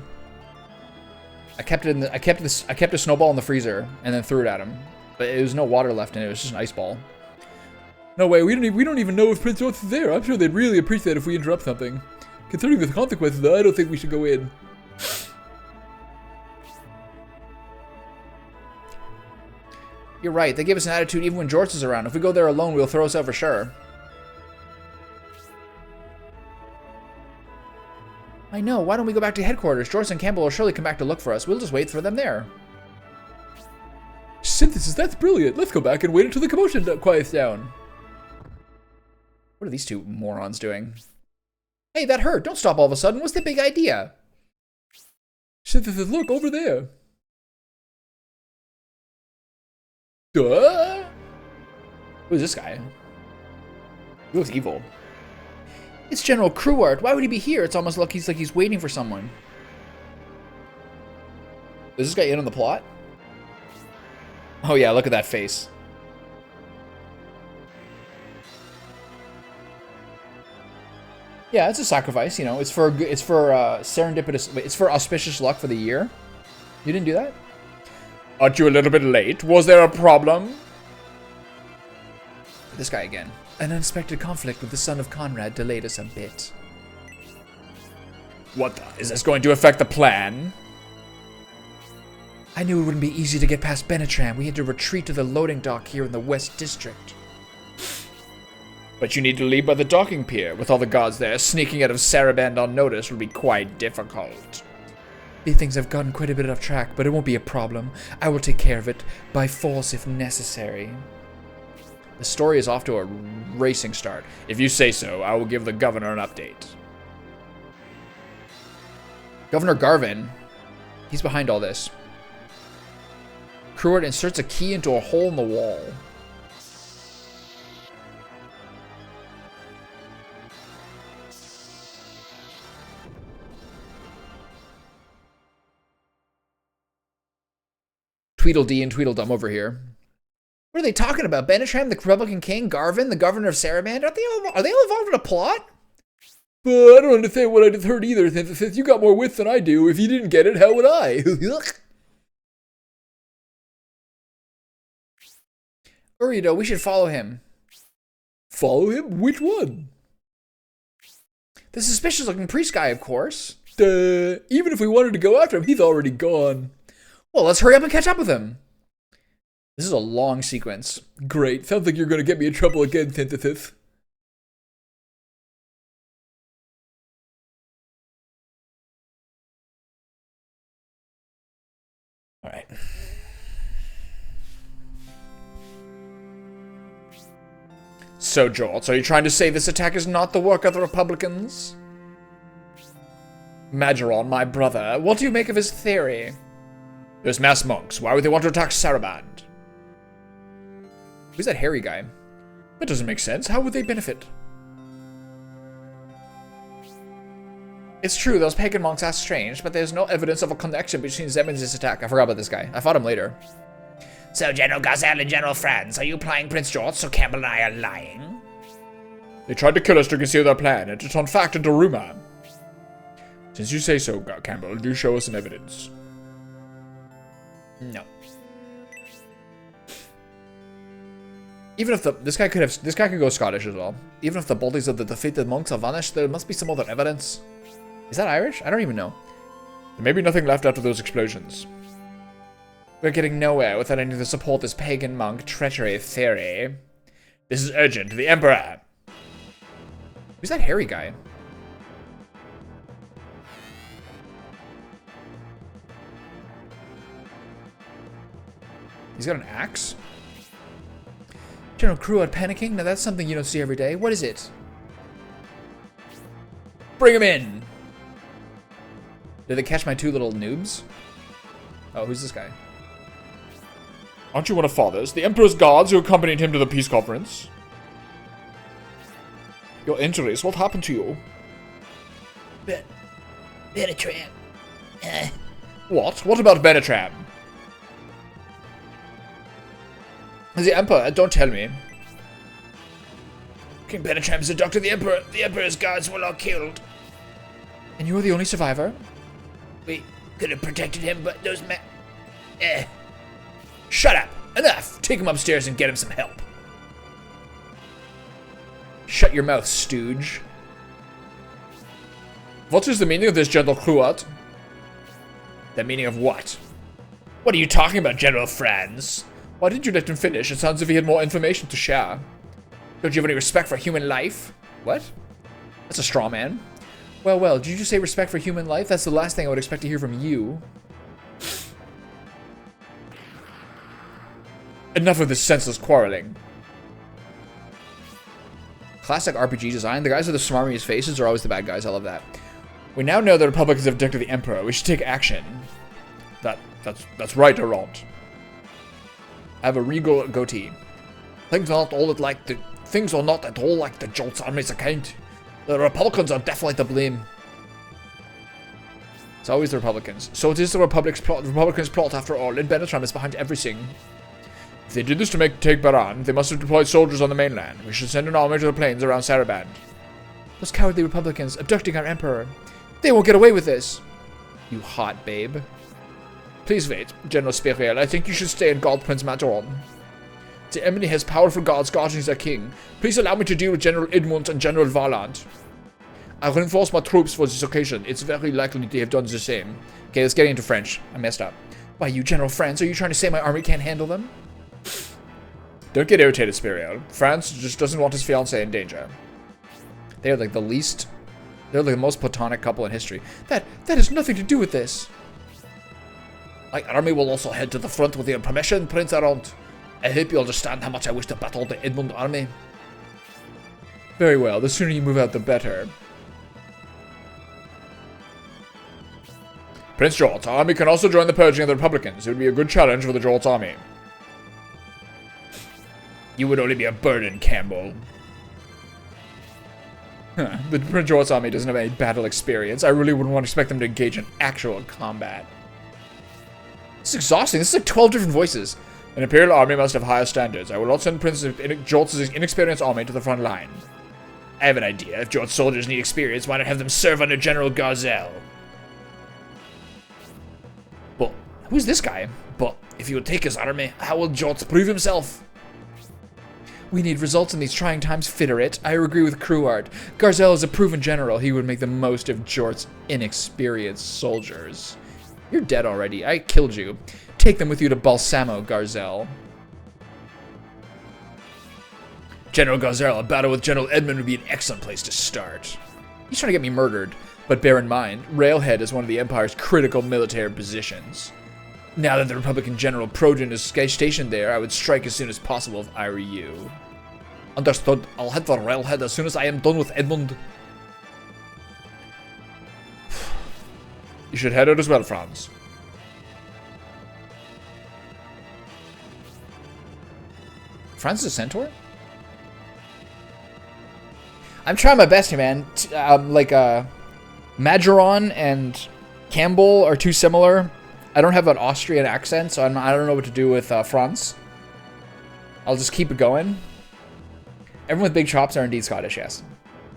I kept a snowball in the freezer and then threw it at him, but there was no water left in it. It was just an ice ball. No way. We don't even know if Prince Jorts is there. I'm sure they'd really appreciate it if we interrupt something. Considering the consequences, though, I don't think we should go in. You're right. They give us an attitude even when Jorts is around. If we go there alone, we'll throw us out for sure. I know. Why don't we go back to headquarters? Joyce and Campbell will surely come back to look for us. We'll just wait for them there. Synthesis, that's brilliant. Let's go back and wait until the commotion quiets down. What are these two morons doing? Hey, that hurt. Don't stop all of a sudden. What's the big idea? Synthesis, look, over there. Who's this guy? He looks evil. It's General Cruart. Why would he be here? It's almost like he's waiting for someone. Is this guy in on the plot? Oh yeah, look at that face. Yeah, it's a sacrifice. You know, it's for serendipitous. It's for auspicious luck for the year. You didn't do that? Aren't you a little bit late? Was there a problem? This guy again. An unexpected conflict with the son of Conrad delayed us a bit. What the? Is this going to affect the plan? I knew it wouldn't be easy to get past Benetram. We had to retreat to the loading dock here in the West District. But you need to leave by the docking pier. With all the guards there, sneaking out of Saraband on notice would be quite difficult. These things have gotten quite a bit off track, but it won't be a problem. I will take care of it, by force if necessary. The story is off to a racing start. If you say so, I will give the governor an update. Governor Garvin, he's behind all this. Cruart inserts a key into a hole in the wall. Tweedledee and Tweedledum over here. What are they talking about? Benetram, the Republican King, Garvin, the governor of Saraband? Are they all involved in a plot? But I don't understand what I just heard either. Since you got more wits than I do, if you didn't get it, how would I? Urido, we should follow him. Follow him? Which one? The suspicious looking priest guy, of course. Even if we wanted to go after him, he's already gone. Well, let's hurry up and catch up with him. This is a long sequence. Great. Sounds like you're going to get me in trouble again, Synthesis. All right. So, Jolt, are you trying to say this attack is not the work of the Republicans? Majoron, my brother, what do you make of his theory? There's mass monks. Why would they want to attack Saraband? Who's that hairy guy? That doesn't make sense. How would they benefit? It's true, those pagan monks are strange, but there's no evidence of a connection between them and this attack. I forgot about this guy. I fought him later. So, General Gazelle and General Franz, are you playing Prince George so Campbell and I are lying? They tried to kill us to conceal their plan, and to turn fact into rumor. Since you say so, Campbell, do show us some evidence. No. Even if this guy could go Scottish as well. Even if the bodies of the defeated monks have vanished, there must be some other evidence. Is that Irish? I don't even know. There may be nothing left after those explosions. We're getting nowhere without any to support this pagan monk treachery theory. This is urgent. The Emperor. Who's that hairy guy? He's got an axe? General Cruart panicking? Now that's something you don't see every day. What is it? Bring him in! Did they catch my two little noobs? Oh, who's this guy? Aren't you one of Father's? The Emperor's guards who accompanied him to the peace conference? Your injuries, what happened to you? Benetram. What? What about Benetram? The Emperor, don't tell me. King Benetram is a doctor. The Emperor's guards were all killed. And you were the only survivor? We could have protected him, but those men... Shut up! Enough! Take him upstairs and get him some help. Shut your mouth, stooge. What is the meaning of this, General Cruart? The meaning of what? What are you talking about, General Franz? Why didn't you let him finish? It sounds as if he had more information to share. Don't you have any respect for human life? What? That's a straw man. Well, well, did you just say respect for human life? That's the last thing I would expect to hear from you. Enough of this senseless quarreling. Classic RPG design. The guys with the smarmiest faces are always the bad guys. I love that. We now know the Republicans have abducted the Emperor. We should take action. That's right, Arant. I have a regal goatee. Things are not at all like the Jolt's army's account. The Republicans are definitely to blame. It's always the Republicans. So it is the Republicans' plot after all, and Benetram is behind everything. If they did this to take Baran, they must have deployed soldiers on the mainland. We should send an army to the plains around Saraband. Those cowardly Republicans abducting our Emperor. They won't get away with this. You hot babe. Please wait, General Spiriel. I think you should stay and guard Prince Majoron. The Emily has powerful guards guarding their king. Please allow me to deal with General Edmund and General Varland. I'll reinforce my troops for this occasion. It's very likely they have done the same. Okay, let's get into French. I messed up. Why, you General France, are you trying to say my army can't handle them? Don't get irritated, Spiriel. France just doesn't want his fiancée in danger. They're like the least... They're like the most platonic couple in history. That has nothing to do with this. My army will also head to the front with your permission, Prince Arant. I hope you understand how much I wish to battle the Edmund army. Very well. The sooner you move out, the better. Prince Jort's army can also join the purging of the Republicans. It would be a good challenge for the Jort's army. You would only be a burden, Campbell. Huh. The Prince Jort's army doesn't have any battle experience. I really wouldn't want to expect them to engage in actual combat. This is exhausting. This is like 12 different voices. An Imperial army must have higher standards. I will not send Prince Jort's inexperienced army to the front line. I have an idea. If Jort's soldiers need experience, why not have them serve under General Garzel? But who's this guy? But if he would take his army, how will Jort's prove himself? We need results in these trying times, Fitterit. I agree with Cruard. Garzel is a proven general. He would make the most of Jort's inexperienced soldiers. You're dead already. I killed you. Take them with you to Balsamo, Garzel. General Garzel, a battle with General Edmund would be an excellent place to start. He's trying to get me murdered. But bear in mind, Railhead is one of the Empire's critical military positions. Now that the Republican General Progen is stationed there, I would strike as soon as possible if I were you. Understood. I'll head for Railhead as soon as I am done with Edmund. You should head out as well, Franz. Franz is a centaur? I'm trying my best here, man. Majoron and Campbell are too similar. I don't have an Austrian accent, so I don't know what to do with Franz. I'll just keep it going. Everyone with big chops are indeed Scottish, yes.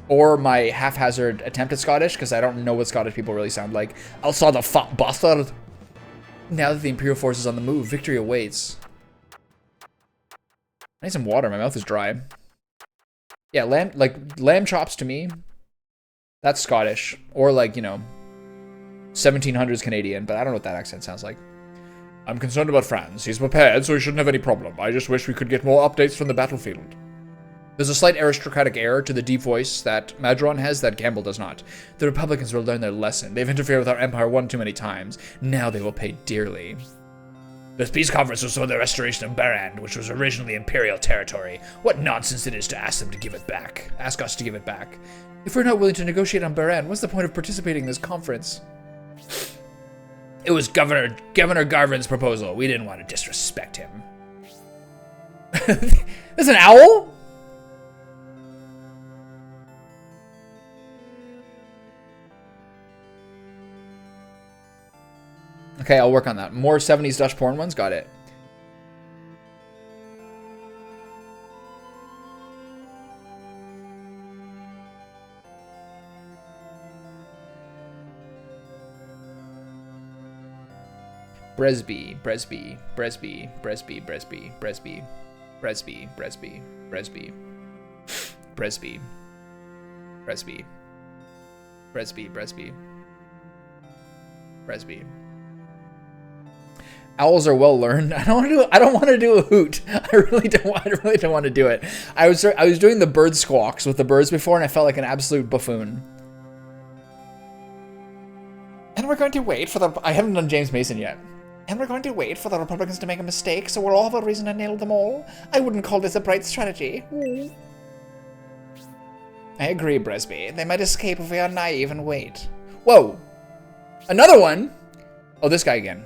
Or my haphazard attempt at Scottish, because I don't know what Scottish people really sound like. I saw the fat bastard. Now that the Imperial force is on the move, victory awaits. I need some water. My mouth is dry. Yeah, lamb chops to me. That's Scottish. Or 1700s Canadian, but I don't know what that accent sounds like. I'm concerned about Franz. He's prepared, so he shouldn't have any problem. I just wish we could get more updates from the battlefield. There's a slight aristocratic air to the deep voice that Majoron has that Campbell does not. The Republicans will learn their lesson. They've interfered with our empire one too many times. Now they will pay dearly. This peace conference was for the restoration of Barand, which was originally Imperial territory. What nonsense it is to ask them to give it back. Ask us to give it back. If we're not willing to negotiate on Barand, what's the point of participating in this conference? It was Governor Garvin's proposal. We didn't want to disrespect him. There's an owl? Okay, I'll work on that. More 70s Dutch porn ones? Got it. Bresby, Bresby, Bresby, Bresby, Bresby, Bresby, Bresby, Bresby, Bresby, Bresby, Bresby, Bresby, Bresby, Bresby. Owls are well learned. I don't want to do a hoot. I really don't want to do it. I was doing the bird squawks with the birds before, and I felt like an absolute buffoon. And we're going to wait for the... I haven't done James Mason yet. And we're going to wait for the Republicans to make a mistake, so we'll all have a reason to nail them all. I wouldn't call this a bright strategy. Ooh. I agree, Bresby. They might escape if we are naive and wait. Whoa! Another one? Oh, this guy again.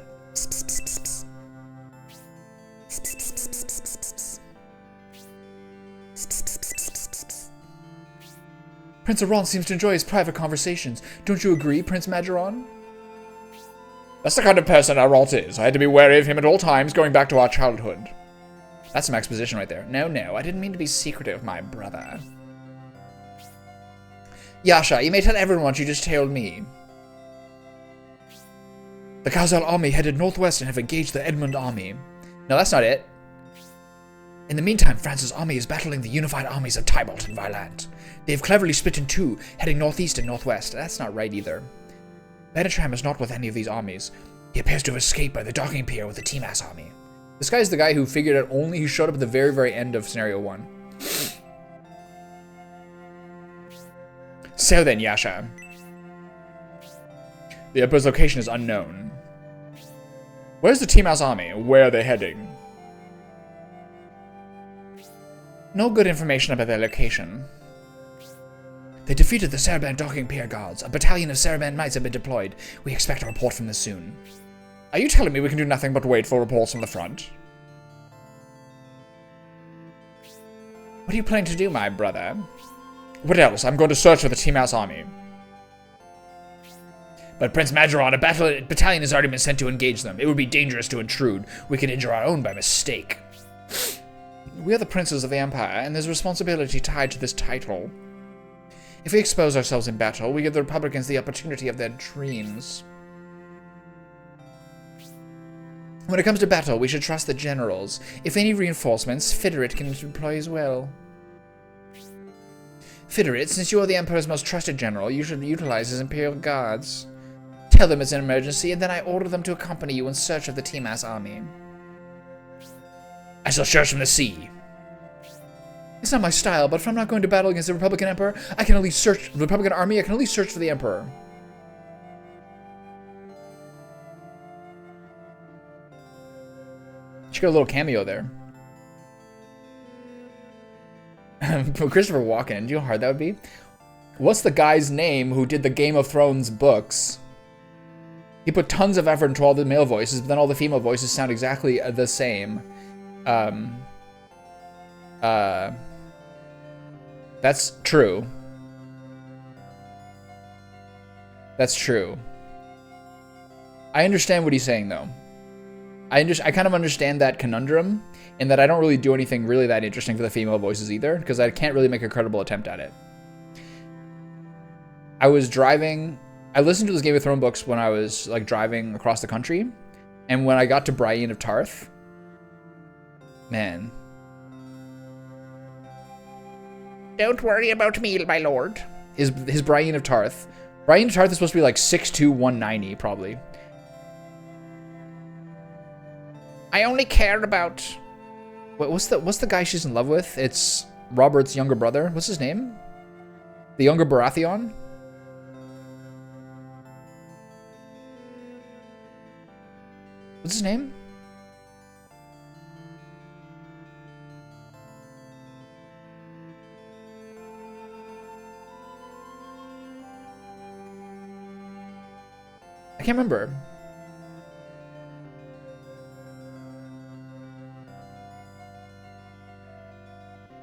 Prince Aron seems to enjoy his private conversations. Don't you agree, Prince Majoron? That's the kind of person Aralt is. I had to be wary of him at all times, going back to our childhood. That's some exposition right there. No, I didn't mean to be secretive, my brother. Yasha, you may tell everyone what you just told me. The Khazar army headed northwest and have engaged the Edmund army. No, that's not it. In the meantime, France's army is battling the unified armies of Tybalt and Violent. They have cleverly split in two, heading northeast and northwest. That's not right either. Benetram is not with any of these armies. He appears to have escaped by the docking pier with the Timas army. This guy's the guy who figured out only he showed up at the very, very end of Scenario 1. So then, Yasha. The Emperor's location is unknown. Where's the Timas army? Where are they heading? No good information about their location. They defeated the Saraban docking pier guards. A battalion of Saraban knights have been deployed. We expect a report from this soon. Are you telling me we can do nothing but wait for reports from the front? What are you planning to do, my brother? What else? I'm going to search for the Timas army. But Prince Majoron, a battalion has already been sent to engage them. It would be dangerous to intrude. We could injure our own by mistake. We are the princes of the Empire, and there's responsibility tied to this title. If we expose ourselves in battle, we give the Republicans the opportunity of their dreams. When it comes to battle, we should trust the generals. If any reinforcements, Fiderit can deploy as well. Fiderit, since you are the Emperor's most trusted general, you should utilize his Imperial Guards. Tell them it's an emergency, and then I order them to accompany you in search of the Timas army. I shall search from the sea. It's not my style, but if I'm not going to battle against the Republican Emperor, I can at least search the Republican army. I can at least search for the Emperor. She got a little cameo there. Christopher Walken. Do you know how hard that would be? What's the guy's name who did the Game of Thrones books? He put tons of effort into all the male voices, but then all the female voices sound exactly the same. That's true. That's true. I understand what he's saying, though. I kind of understand that conundrum, in that I don't really do anything really that interesting for the female voices either, because I can't really make a credible attempt at it. I was driving... I listened to those Game of Thrones books when I was, like, driving across the country, and when I got to Brienne of Tarth... Man... Don't worry about me, my lord. His Brienne of Tarth. Brienne of Tarth is supposed to be like 6'2", 190, probably. I only care about... Wait, what's the guy she's in love with? It's Robert's younger brother. What's his name? The younger Baratheon? What's his name? I can't remember.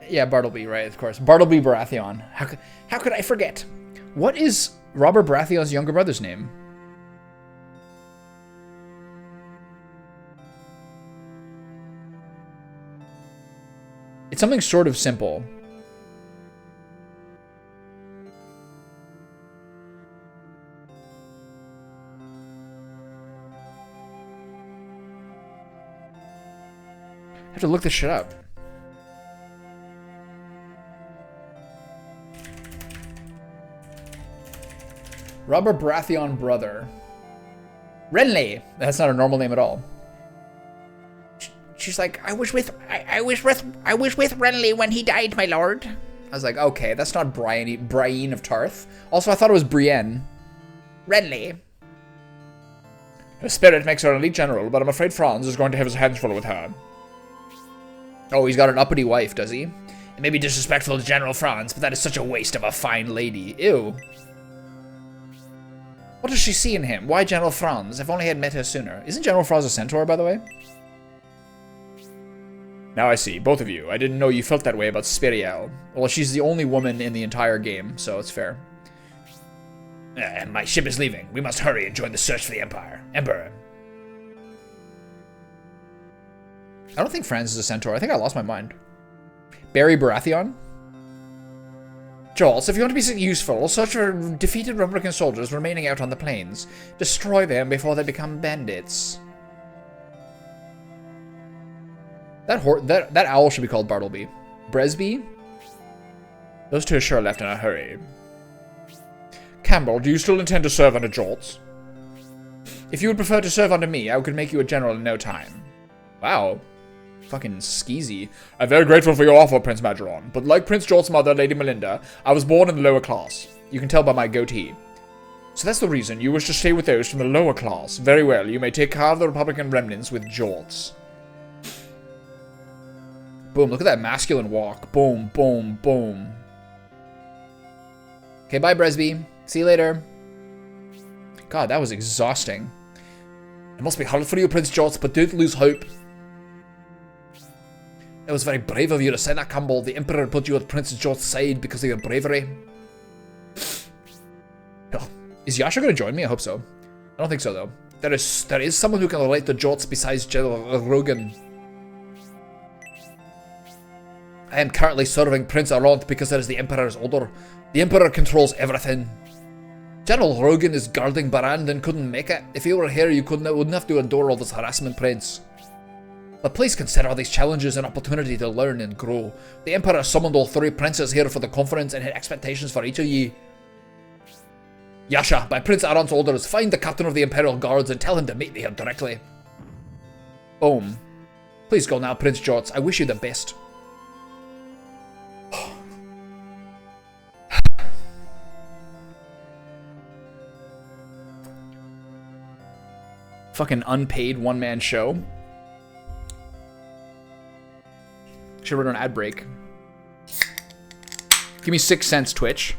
Yeah, Bartleby, right, of course. Bartleby Baratheon. How could I forget? What is Robert Baratheon's younger brother's name? It's something sort of simple. I have to look this shit up. Robert Baratheon brother. Renly. That's not a normal name at all. She's like, I was with Renly when he died, my lord. I was like, okay, that's not Brienne of Tarth. Also, I thought it was Brienne. Renly. Her spirit makes her an elite general, but I'm afraid Franz is going to have his hands full with her. Oh, he's got an uppity wife, does he? It may be disrespectful to General Franz, but that is such a waste of a fine lady. Ew. What does she see in him? Why General Franz? If only I had met her sooner. Isn't General Franz a centaur, by the way? Now I see. Both of you. I didn't know you felt that way about Spiriel. Well, she's the only woman in the entire game, so it's fair. My ship is leaving. We must hurry and join the search for the Emperor. I don't think Franz is a centaur. I think I lost my mind. Barry Baratheon? Jolts, if you want to be useful, search for defeated Republican soldiers remaining out on the plains. Destroy them before they become bandits. That owl should be called Bartleby. Bresby? Those two are sure left in a hurry. Campbell, do you still intend to serve under Jolts? If you would prefer to serve under me, I could make you a general in no time. Wow. Fucking skeezy. I'm very grateful for your offer, Prince Majoron, but like Prince Jolt's mother, Lady Melinda, I was born in the lower class. You can tell by my goatee. So that's the reason you wish to stay with those from the lower class. Very well, you may take care of the Republican remnants with Jolts. Boom, look at that masculine walk. Boom, boom, boom. Okay, bye, Bresby. See you later. God, that was exhausting. It must be hard for you, Prince Jolts, but don't lose hope. It was very brave of you to say that, Campbell. The Emperor put you at Prince Jolt's side because of your bravery. Oh, is Yasha going to join me? I hope so. I don't think so, though. There is someone who can relate to Jolts besides General Rogan. I am currently serving Prince Aront because that is the Emperor's order. The Emperor controls everything. General Rogan is guarding Barand and couldn't make it. If he were here, you wouldn't have to endure all this harassment, Prince. But please consider these challenges an opportunity to learn and grow. The Emperor summoned all three princes here for the conference and had expectations for each of ye. Yasha, by Prince Aront's orders, find the captain of the Imperial Guards and tell him to meet me here directly. Boom. Please go now, Prince Jolts. I wish you the best. Fucking unpaid one-man show. Should run an ad break. Give me 6 cents, Twitch.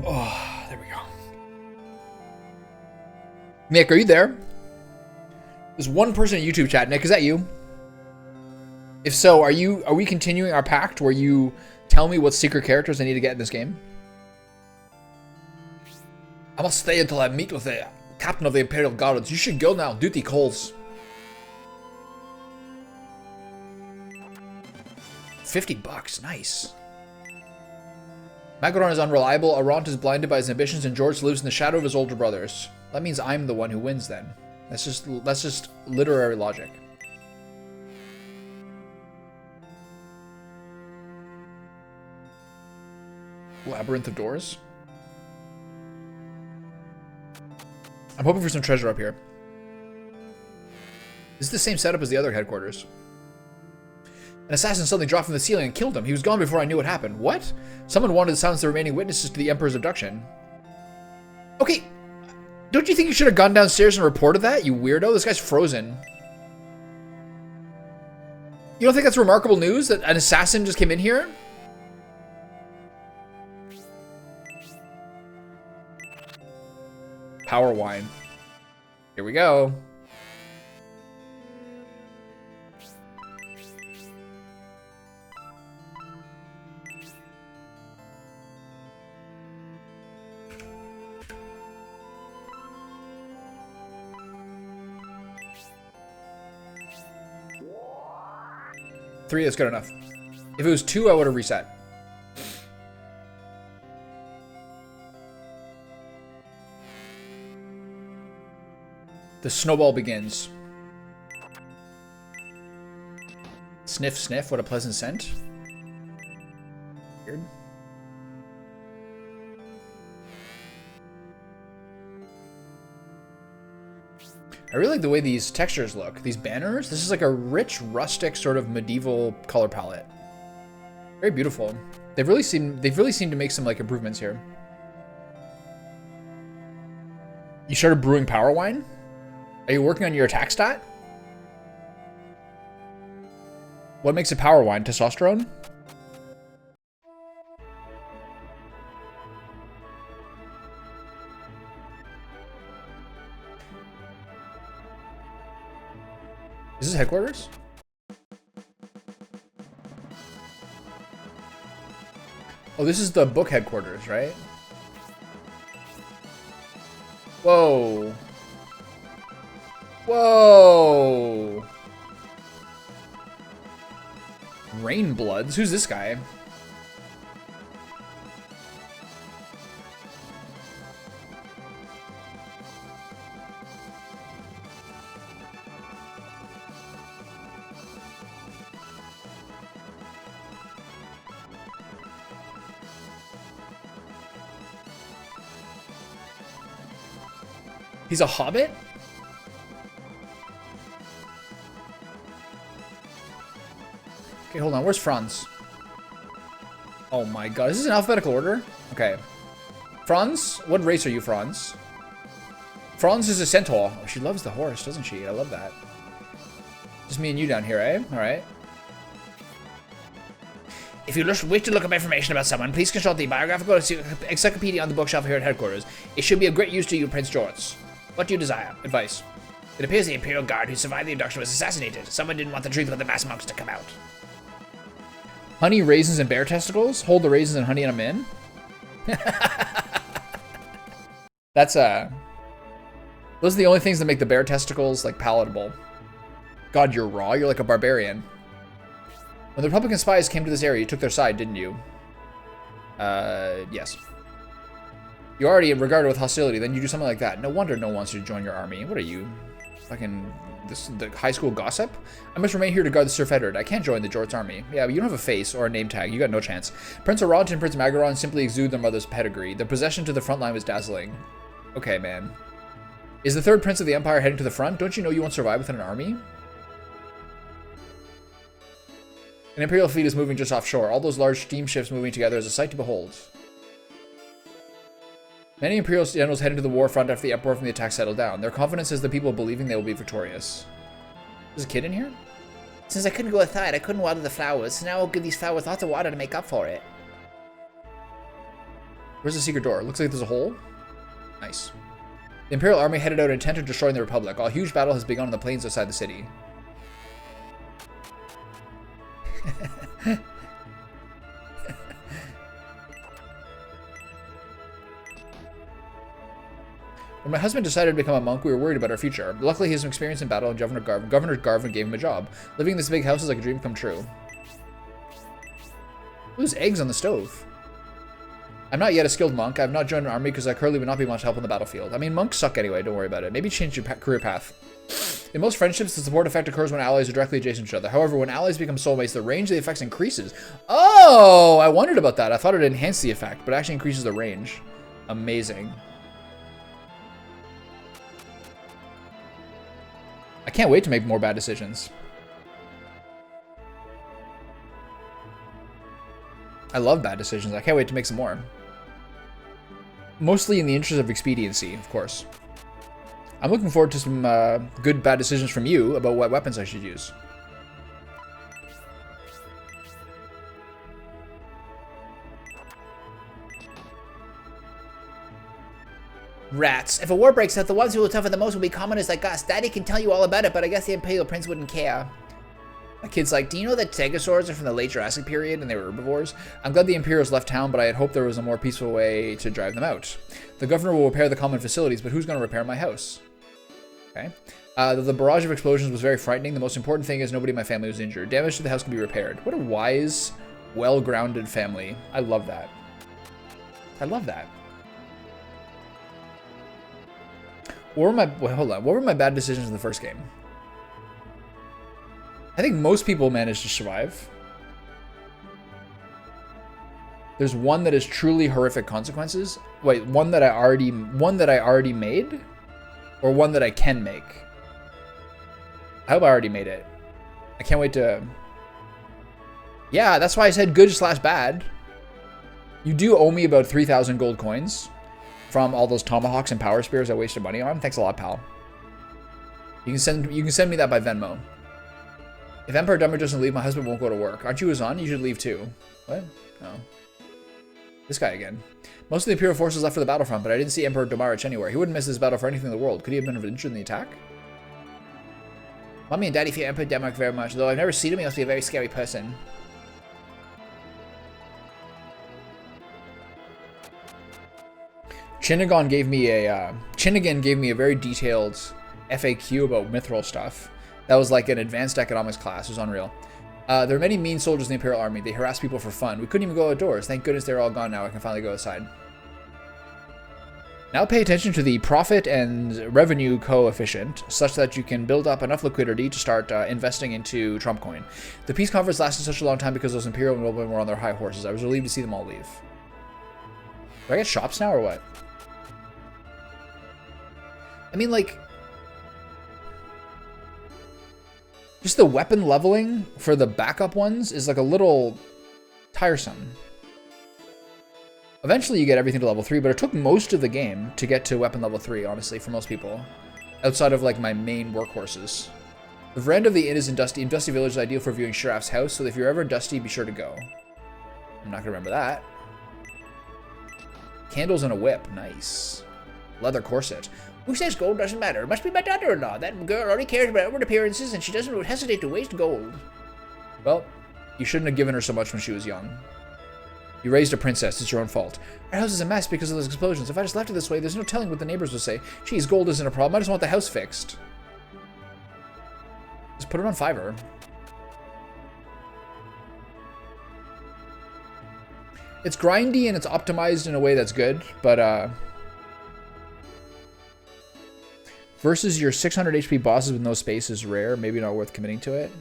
Oh, there we go. Nick, are you there? There's one person in YouTube chat. Nick, is that you? If so, are we continuing our pact where you tell me what secret characters I need to get in this game? I must stay until I meet with the captain of the Imperial Guards. You should go now. Duty calls. 50 bucks. Nice. Magoron is unreliable, Aront is blinded by his ambitions, and George lives in the shadow of his older brothers. That means I'm the one who wins then. That's just literary logic. Labyrinth of doors? I'm hoping for some treasure up here. This is the same setup as the other headquarters. An assassin suddenly dropped from the ceiling and killed him. He was gone before I knew what happened. What? Someone wanted to silence the remaining witnesses to the Emperor's abduction. Okay, don't you think you should have gone downstairs and reported that, you weirdo? This guy's frozen. You don't think that's remarkable news that an assassin just came in here? Power wine. Here we go. Three is good enough. If it was 2, I would have reset. The snowball begins. Sniff, sniff. What a pleasant scent. Weird. I really like the way these textures look. These banners. This is like a rich, rustic sort of medieval color palette. Very beautiful. They've really seemed to make some like improvements here. You started brewing power wine? Are you working on your attack stat? What makes a power wine? Testosterone? Is this headquarters? Oh, this is the book headquarters, right? Whoa. Whoa. Rainbloods? Who's this guy? He's a hobbit? Okay, hold on. Where's Franz? Oh my god. Is this in alphabetical order? Okay. Franz? What race are you, Franz? Franz is a centaur. Oh, she loves the horse, doesn't she? I love that. Just me and you down here, eh? Alright. If you wish to look up information about someone, please consult the biographical encyclopedia on the bookshelf here at headquarters. It should be of great use to you, Prince George. What do you desire? Advice. It appears the Imperial Guard who survived the abduction was assassinated. Someone didn't want the truth about the mass monks to come out. Honey, raisins, and bear testicles? Hold the raisins and honey and I'm in? That's, those are the only things that make the bear testicles, like, palatable. God, you're raw. You're like a barbarian. When the Republican spies came to this area, you took their side, didn't you? Yes. You already regarded with hostility, then you do something like that. No wonder no one wants you to join your army. What are you? Fucking the high school gossip? I must remain here to guard the Sir Fedard. I can't join the Jort's army. Yeah, but you don't have a face or a name tag. You got no chance. Prince Arant and Prince Magaron simply exude their mother's pedigree. Their possession to the front line was dazzling. Okay, man. Is the third prince of the Empire heading to the front? Don't you know you won't survive within an army? An Imperial fleet is moving just offshore. All those large steamships moving together is a sight to behold. Many Imperial generals headed to the war front after the uproar from the attack settled down. Their confidence is the people believing they will be victorious. There's a kid in here? Since I couldn't go outside, I couldn't water the flowers, so now I'll give these flowers lots of water to make up for it. Where's the secret door? Looks like there's a hole. Nice. The Imperial army headed out intent on destroying the Republic. A huge battle has begun on the plains outside the city. When my husband decided to become a monk, we were worried about our future. Luckily, he has some experience in battle, and Governor Garvin gave him a job. Living in this big house is like a dream come true. There's eggs on the stove. I'm not yet a skilled monk. I have not joined an army because I currently would not be much help on the battlefield. I mean, monks suck anyway, don't worry about it. Maybe change your career path. In most friendships, the support effect occurs when allies are directly adjacent to each other. However, when allies become soulmates, the range of the effects increases. Oh, I wondered about that. I thought it enhanced the effect, but it actually increases the range. Amazing. I can't wait to make more bad decisions. I love bad decisions. I can't wait to make some more. Mostly in the interest of expediency, of course. I'm looking forward to some good bad decisions from you about what weapons I should use. Rats. If a war breaks out, the ones who will suffer the most will be commoners like us. Daddy can tell you all about it, but I guess the Imperial Prince wouldn't care. My kid's like, do you know that stegosaurs are from the late Jurassic period and they were herbivores? I'm glad the Imperials left town, but I had hoped there was a more peaceful way to drive them out. The governor will repair the common facilities, but who's going to repair my house? Okay. The barrage of explosions was very frightening. The most important thing is nobody in my family was injured. Damage to the house can be repaired. What a wise, well-grounded family. I love that. I love that. What were my, wait, hold on. What were my bad decisions in the first game? I think most people manage to survive. There's one that is truly horrific consequences. Wait, one that I already made, or one that I can make. I hope I already made it. I can't wait to. Yeah, that's why I said good/bad. You do owe me about 3,000 gold coins from all those tomahawks and power spears I wasted money on. Thanks a lot, pal. You can send me that by Venmo. If Emperor Dumber doesn't leave, my husband won't go to work. Aren't you Azan? You should leave too. What? No. This guy again. Most of the Imperial forces left for the battlefront, but I didn't see Emperor Domarich anywhere. He wouldn't miss this battle for anything in the world. Could he have been injured in the attack? Mommy and Daddy fear Emperor Denmark very much. Though I've never seen him, he must be a very scary person. Chinnagan gave me a very detailed FAQ about Mithril stuff. That was like an advanced economics class. It was unreal. There are many mean soldiers in the Imperial Army. They harass people for fun. We couldn't even go outdoors. Thank goodness they're all gone now. I can finally go outside. Now pay attention to the profit and revenue coefficient, such that you can build up enough liquidity to start investing into Trump coin. The peace conference lasted such a long time because those Imperial noblemen were on their high horses. I was relieved to see them all leave. Do I get shops now or what? I mean, like, just the weapon leveling for the backup ones is like a little tiresome. Eventually you get everything to level 3, but it took most of the game to get to weapon level 3, honestly, for most people. Outside of like my main workhorses. The veranda of the inn is in Dusty. In Dusty Village is ideal for viewing Sheriff's house, so if you're ever Dusty, be sure to go. I'm not gonna remember that. Candles and a whip, nice. Leather corset. Who says gold doesn't matter? It must be my daughter-in-law. That girl only cares about outward appearances, and she doesn't hesitate to waste gold. Well, you shouldn't have given her so much when she was young. You raised a princess. It's your own fault. Our house is a mess because of those explosions. If I just left it this way, there's no telling what the neighbors would say. Geez, gold isn't a problem. I just want the house fixed. Just put it on Fiverr. It's grindy and it's optimized in a way that's good, but versus your 600 HP bosses with no space is rare. Maybe not worth committing to it.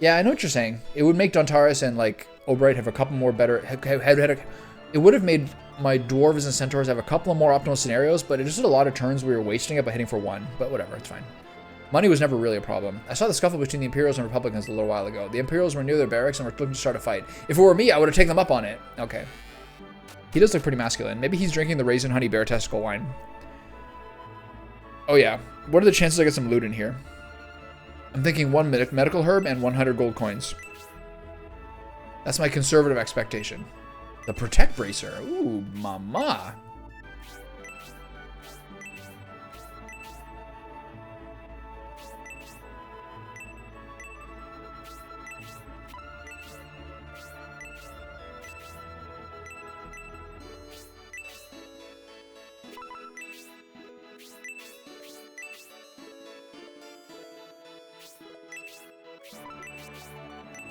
Yeah, I know what you're saying. It would make Dontaris and like Oberite have a couple more better. It would have made my dwarves and centaurs have a couple of more optimal scenarios, but it just did a lot of turns we were wasting it by hitting for 1. But whatever, it's fine. Money was never really a problem. I saw the scuffle between the Imperials and Republicans a little while ago. The Imperials were near their barracks and were looking to start a fight. If it were me, I would have taken them up on it. Okay. He does look pretty masculine. Maybe he's drinking the Raisin Honey Bear Testicle wine. Oh yeah. What are the chances I get some loot in here? I'm thinking 1 medical herb and 100 gold coins. That's my conservative expectation. The Protect Bracer. Ooh, mama.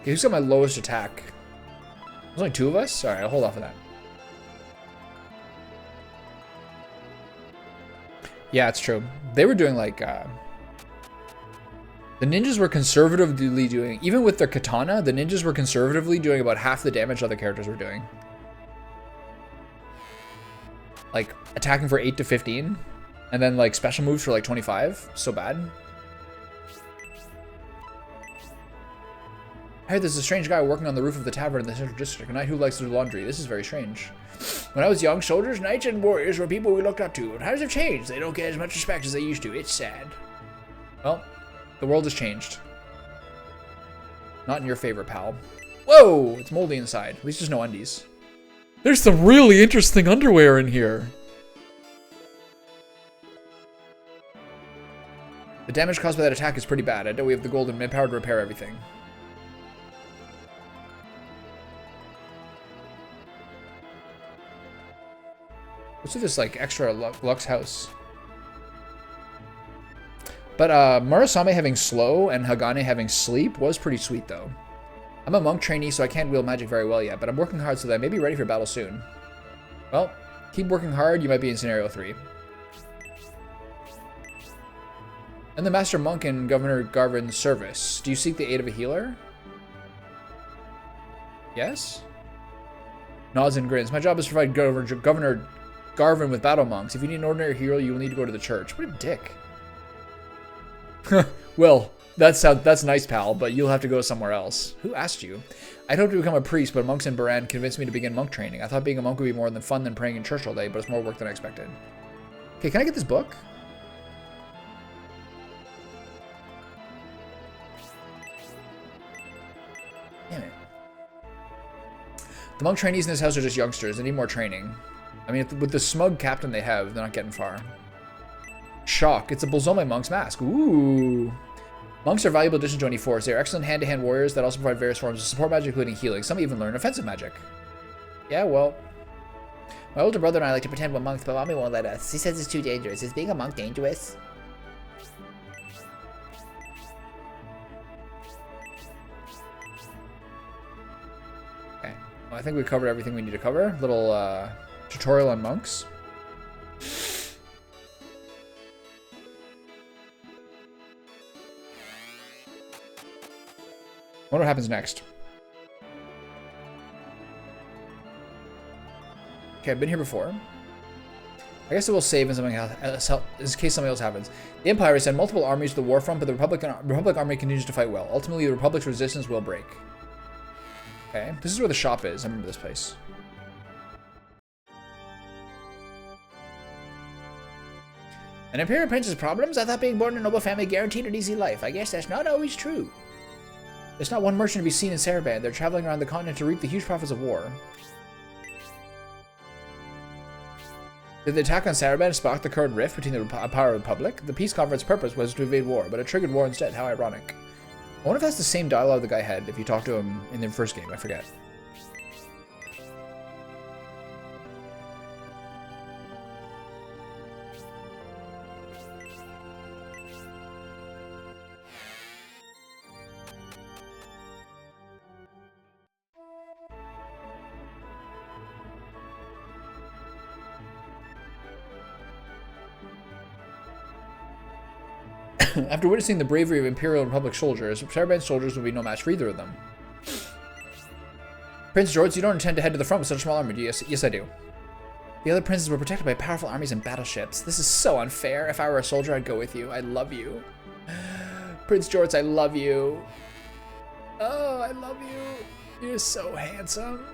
Okay, who's got my lowest attack? There's only 2 of us? Alright, I'll hold off of that. Yeah, it's true. They were doing like, the ninjas were conservatively doing, even with their katana, the ninjas were conservatively doing about half the damage other characters were doing. Like, attacking for 8 to 15, and then like special moves for like 25. So bad. I heard there's a strange guy working on the roof of the tavern in the central district, a knight who likes to do laundry. This is very strange. When I was young, soldiers, knights, and warriors were people we looked up to. Times have changed. They don't get as much respect as they used to. It's sad. Well, the world has changed. Not in your favor, pal. Whoa! It's moldy inside. At least there's no undies. There's some really interesting underwear in here. The damage caused by that attack is pretty bad. I know we have the golden manpower to repair everything. What's with this, like, extra Lux house? But, Murasame having slow and Hagane having sleep was pretty sweet, though. I'm a monk trainee, so I can't wield magic very well yet, but I'm working hard so that I may be ready for battle soon. Well, keep working hard, you might be in scenario 3. And the Master Monk in Governor Garvin's service. Do you seek the aid of a healer? Yes? Nods and grins. My job is to provide Governor Garvin with battle monks. If you need an ordinary hero, you will need to go to the church. What a dick. Well, that's nice, pal, but you'll have to go somewhere else. Who asked you? I'd hoped to become a priest, but monks in Baran convinced me to begin monk training. I thought being a monk would be more fun than praying in church all day, but it's more work than I expected. Okay, can I get this book? Damn it. The monk trainees in this house are just youngsters. They need more training. I mean, with the smug captain they have, they're not getting far. Shock. It's a Bolzome monk's mask. Ooh. Monks are valuable addition to any force. They are excellent hand-to-hand warriors that also provide various forms of support magic, including healing. Some even learn offensive magic. Yeah, well. My older brother and I like to pretend we're monks, but Mommy won't let us. She says it's too dangerous. Is being a monk dangerous? Okay. Well, I think we covered everything we need to cover. Little tutorial on monks. I wonder what happens next. Okay, I've been here before. I guess it will save in something else, in case something else happens. The Empire has sent multiple armies to the war front, but the Republic army continues to fight well. Ultimately, the Republic's resistance will break. Okay, this is where the shop is. I remember this place. An Imperial Prince's problems? I thought being born in a noble family guaranteed an easy life. I guess that's not always true. There's not one merchant to be seen in Saraband. They're traveling around the continent to reap the huge profits of war. Did the attack on Saraband spark the current rift between the Empire and the Republic? The peace conference's purpose was to evade war, but it triggered war instead. How ironic. I wonder if that's the same dialogue the guy had if you talked to him in the first game. I forget. After witnessing the bravery of Imperial and Republic soldiers, Saraband's soldiers would be no match for either of them. Prince George, you don't intend to head to the front with such a small army, do you? Yes, I do. The other princes were protected by powerful armies and battleships. This is so unfair. If I were a soldier, I'd go with you. I love you. Prince George, I love you. Oh, I love you. You're so handsome.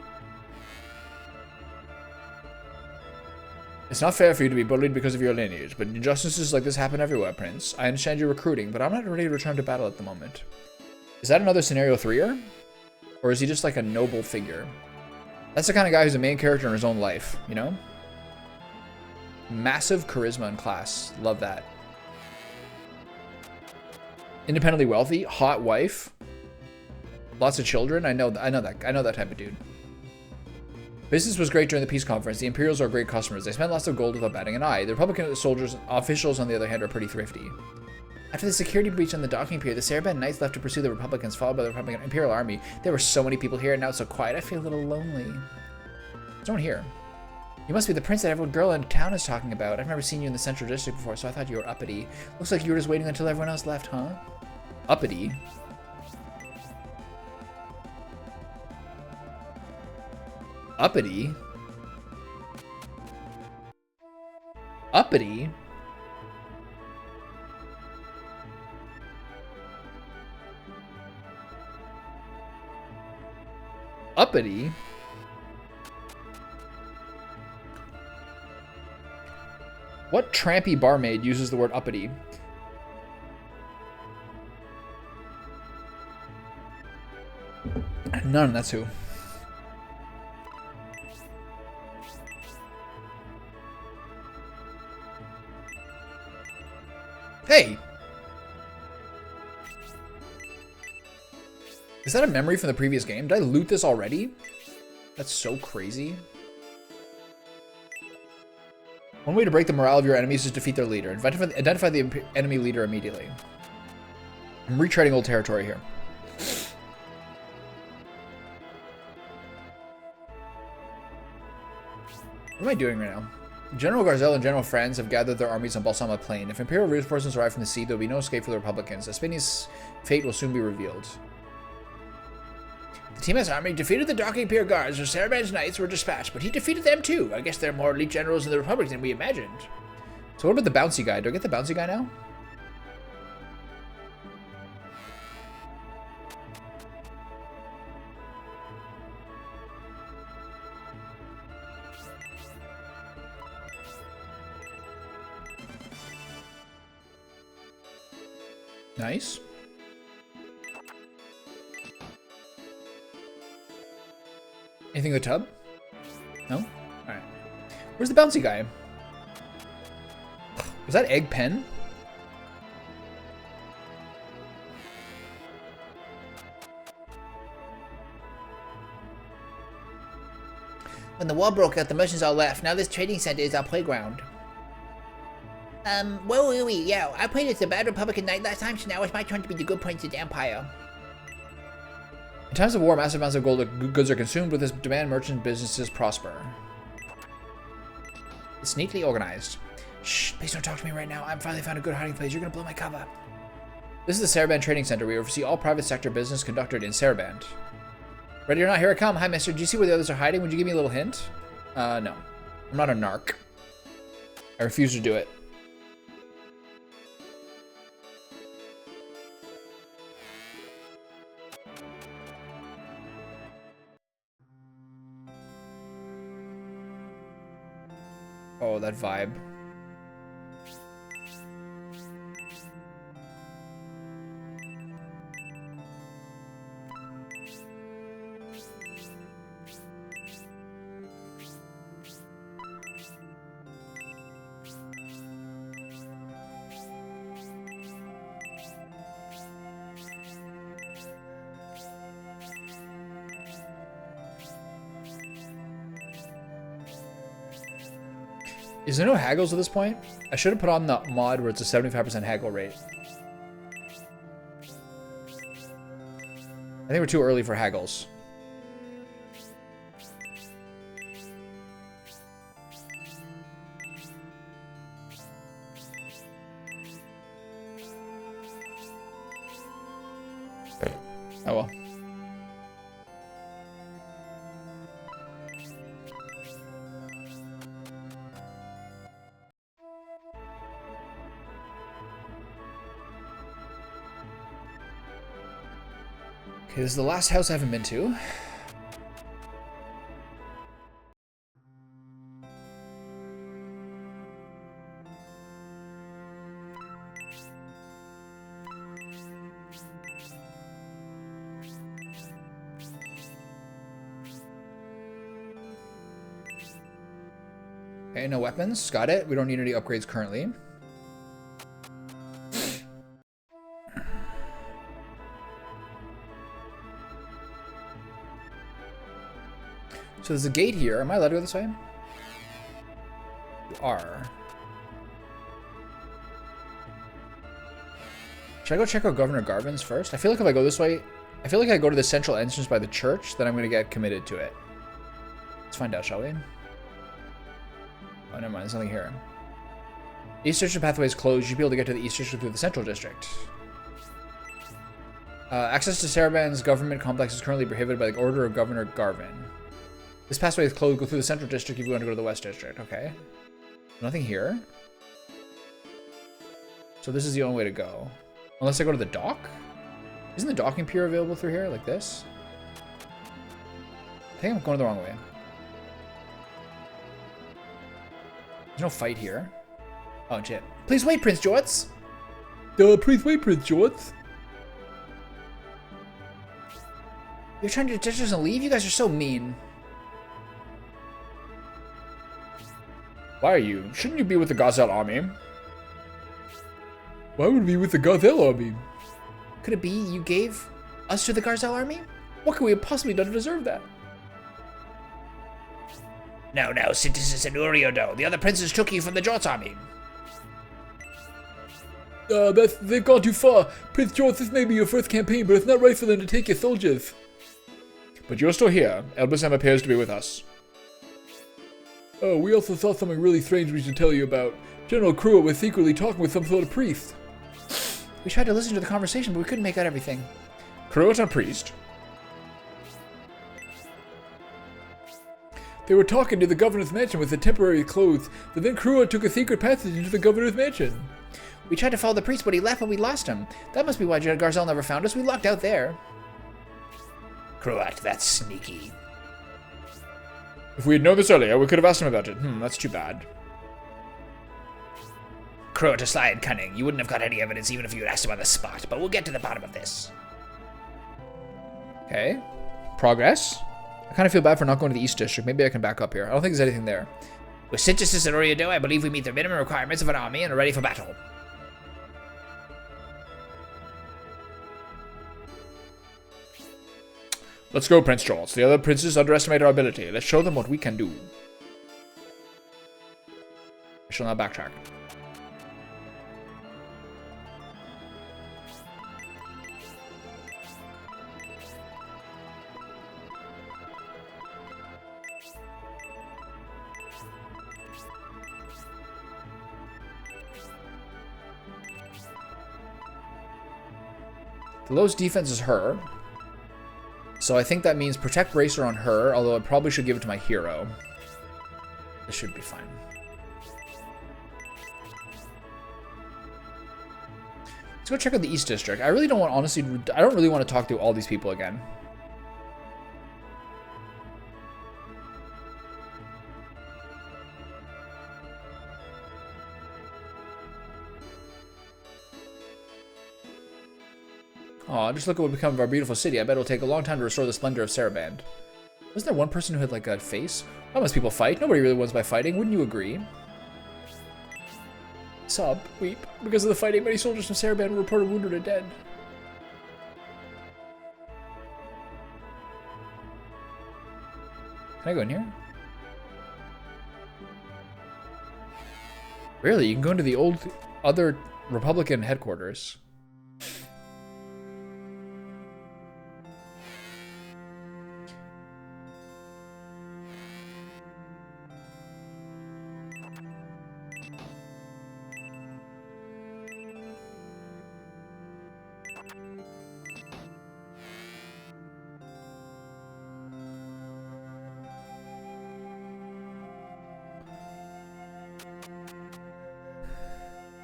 It's not fair for you to be bullied because of your lineage, but injustices like this happen everywhere, Prince. I understand you're recruiting, but I'm not ready to return to battle at the moment. Is that another scenario 3-er? Or is he just like a noble figure? That's the kind of guy who's a main character in his own life, you know? Massive charisma and class. Love that. Independently wealthy, hot wife, lots of children. I know that type of dude. Business was great during the peace conference. The Imperials are great customers. They spend lots of gold without batting an eye. The Republican soldiers, officials on the other hand, are pretty thrifty. After the security breach on the docking pier, the Saraband Knights left to pursue the Republicans, followed by the Republican Imperial Army. There were so many people here, and now it's so quiet. I feel a little lonely. There's no one here. You must be the prince that every girl in town is talking about. I've never seen you in the Central District before, so I thought you were uppity. Looks like you were just waiting until everyone else left, huh? Uppity? Uppity? Uppity? Uppity? What trampy barmaid uses the word uppity? None, that's who. Hey! Is that a memory from the previous game? Did I loot this already? That's so crazy. One way to break the morale of your enemies is to defeat their leader. Identify the enemy leader immediately. I'm retreading old territory here. What am I doing right now? General Garzel and General Franz have gathered their armies on Balsama Plain. If Imperial reinforcements arrive from the sea, there will be no escape for the Republicans. Espini's fate will soon be revealed. The Timas army defeated the Docking Pier Guards, where Saraban's knights were dispatched, but he defeated them too. I guess they're more elite generals in the Republic than we imagined. So what about the bouncy guy? Do I get the bouncy guy now? Nice. Anything in the tub? No? Alright. Where's the bouncy guy? Was that egg pen? When the war broke out, the merchants all left. Now this trading center is our playground. Where were we? Yeah, I played as the bad Republican knight last time, so now it's my turn to be the good prince of the Empire. In times of war, massive amounts of goods are consumed. With this demand, merchant businesses prosper. It's neatly organized. Shh, please don't talk to me right now. I've finally found a good hiding place. You're gonna blow my cover. This is the Saraband Trading Center. We oversee all private sector business conducted in Saraband. Ready or not, here I come. Hi, mister. Do you see where the others are hiding? Would you give me a little hint? No. I'm not a narc. I refuse to do it. Oh, that vibe. Is there no haggles at this point? I should have put on the mod where it's a 75% haggle rate. I think we're too early for haggles. Oh well. Okay, this is the last house I haven't been to. Okay, no weapons. Got it. We don't need any upgrades currently. So there's a gate here. Am I allowed to go this way? You are. Should I go check out Governor Garvin's first? I feel like if I go this way, I feel like I go to the central entrance by the church, then I'm going to get committed to it. Let's find out, shall we? Oh, never mind. There's nothing here. East District pathway is closed. You should be able to get to the East District through the Central District. Access to Saraband's government complex is currently prohibited by the order of Governor Garvin. This pathway is closed. Go through the Central District if you want to go to the West District. Okay. Nothing here. So this is the only way to go. Unless I go to the dock? Isn't the docking pier available through here? Like this? I think I'm going the wrong way. There's no fight here. Oh, shit. Please wait, Prince Jorts. Please wait, Prince Jorts. You're trying to ditch us and leave? You guys are so mean. Why are you? Shouldn't you be with the Gazelle army? Why would we be with the Gazelle army? Could it be you gave us to the Garzel army? What could we have possibly done to deserve that? No, citizens Uriodo. The other princes took you from the Jorts army. They've gone too far. Prince Jorts, this may be your first campaign, but it's not right for them to take your soldiers. But you're still here. Elbasem appears to be with us. Oh, we also saw something really strange we should tell you about. General Krua was secretly talking with some sort of priest. We tried to listen to the conversation, but we couldn't make out everything. Krua's a priest? They were talking to the governor's mansion with the temporary clothes, but then Krua took a secret passage into the governor's mansion. We tried to follow the priest, but he left and we lost him. That must be why Garzel never found us. We locked out there. Kruat, that's sneaky. If we had known this earlier, we could have asked him about it. That's too bad. Kruat is sly and cunning. You wouldn't have got any evidence even if you had asked him on the spot, but we'll get to the bottom of this. Okay. Progress. I kind of feel bad for not going to the East District. Maybe I can back up here. I don't think there's anything there. With synthesis and Oriado, I believe we meet the minimum requirements of an army and are ready for battle. Let's go, Prince Charles. The other princes underestimate our ability. Let's show them what we can do. I shall not backtrack. The lowest defense is her. So I think that means protect bracer on her, although I probably should give it to my hero. This should be fine. Let's go check out the East District. I really don't want, honestly, I don't really want to talk to all these people again. Aw, just look at what become of our beautiful city. I bet it'll take a long time to restore the splendor of Saraband. Wasn't there one person who had, like, a face? Why must people fight? Nobody really wins by fighting. Wouldn't you agree? Sob, weep. Because of the fighting, many soldiers from Saraband were reported wounded or dead. Can I go in here? Really? You can go into the old, other Republican headquarters.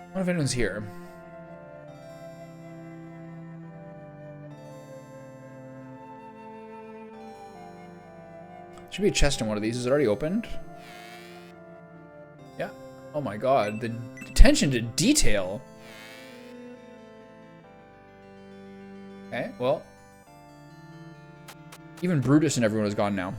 I wonder if anyone's here. Should be a chest in one of these. Is it already opened? Yeah. Oh my god. The attention to detail. Okay, well. Even Brutus and everyone is gone now.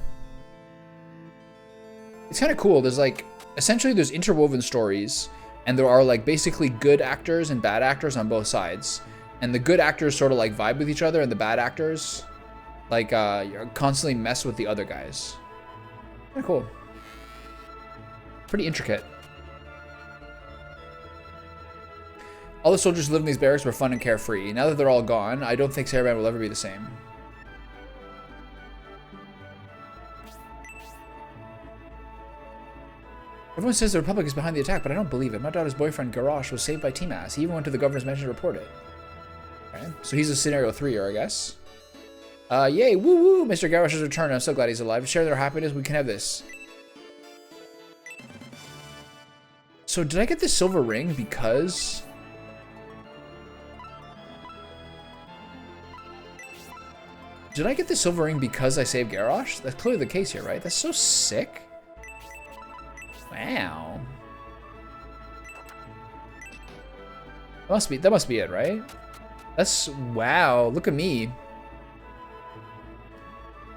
It's kind of cool. There's like, essentially there's interwoven stories. And there are like basically good actors and bad actors on both sides. And the good actors sort of like vibe with each other, and the bad actors like constantly mess with the other guys. Kind of cool. Pretty intricate. All the soldiers who lived in these barracks were fun and carefree. Now that they're all gone, I don't think Saraband will ever be the same. Everyone says the Republic is behind the attack, but I don't believe it. My daughter's boyfriend, Garrosh, was saved by Timas. He even went to the governor's mansion to report it. Okay, so he's a scenario 3-er, I guess. Yay, woo woo! Mr. Garrosh has returned. I'm so glad he's alive. To share their happiness, we can have this. So did I get this silver ring because... Did I get the silver ring because I saved Garrosh? That's clearly the case here, right? That's so sick. Wow. That must be it, right? That's, wow, look at me.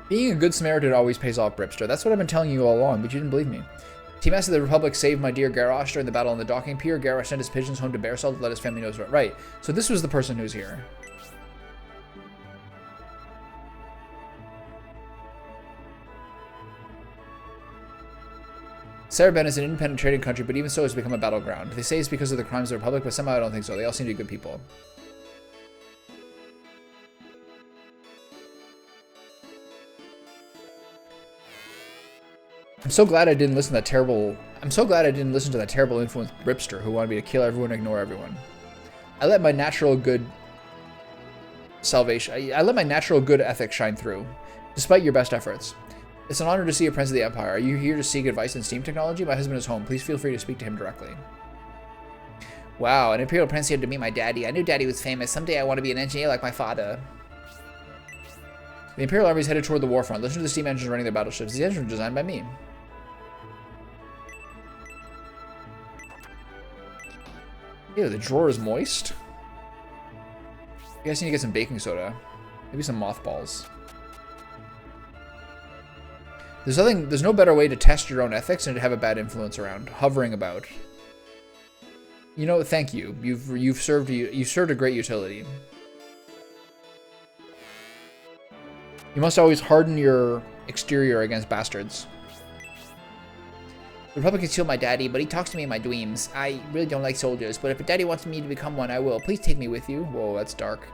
Being a good Samaritan always pays off, Bripster. That's what I've been telling you all along, but you didn't believe me. Timas of the Republic saved my dear Garrosh during the battle on the docking pier. Garrosh sent his pigeons home to Bearsalt to let his family know what. Right, so this was the person who's here. Saraband is an independent trading country, but even so it's become a battleground. They say it's because of the crimes of the Republic, but somehow I don't think so. They all seem to be good people. I'm so glad I didn't listen to that terrible... I'm so glad I didn't listen to that terrible influence Ripster who wanted me to kill everyone and ignore everyone. I let my natural good salvation... I let my natural good ethics shine through, despite your best efforts. It's an honor to see a Prince of the Empire. Are you here to seek advice in steam technology? My husband is home. Please feel free to speak to him directly. Wow, an Imperial Prince here to meet my daddy. I knew daddy was famous. Someday I want to be an engineer like my father. The Imperial Army is headed toward the warfront. Listen to the steam engines running their battleships. These engines were designed by me. Ew, the drawer is moist. You guys need to get some baking soda. Maybe some mothballs. There's no better way to test your own ethics than to have a bad influence around, hovering about. You know, thank you. You've served a great utility. You must always harden your exterior against bastards. The Republic can steal my daddy, but he talks to me in my dreams. I really don't like soldiers, but if a daddy wants me to become one, I will. Please take me with you. Whoa, that's dark.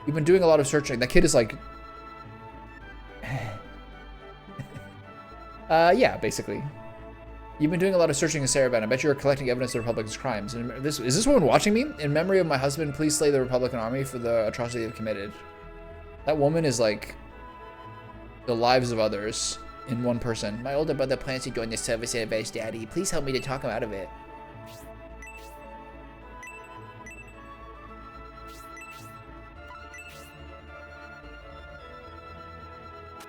You've been doing a lot of searching. That kid is like... yeah, basically. You've been doing a lot of searching in Saravan. I bet you're collecting evidence of the Republic's crimes. And is this woman watching me? In memory of my husband, please slay the Republican army for the atrocity they've committed. That woman is like the lives of others in one person. My older brother plans to join the service and avenge daddy. Please help me to talk him out of it.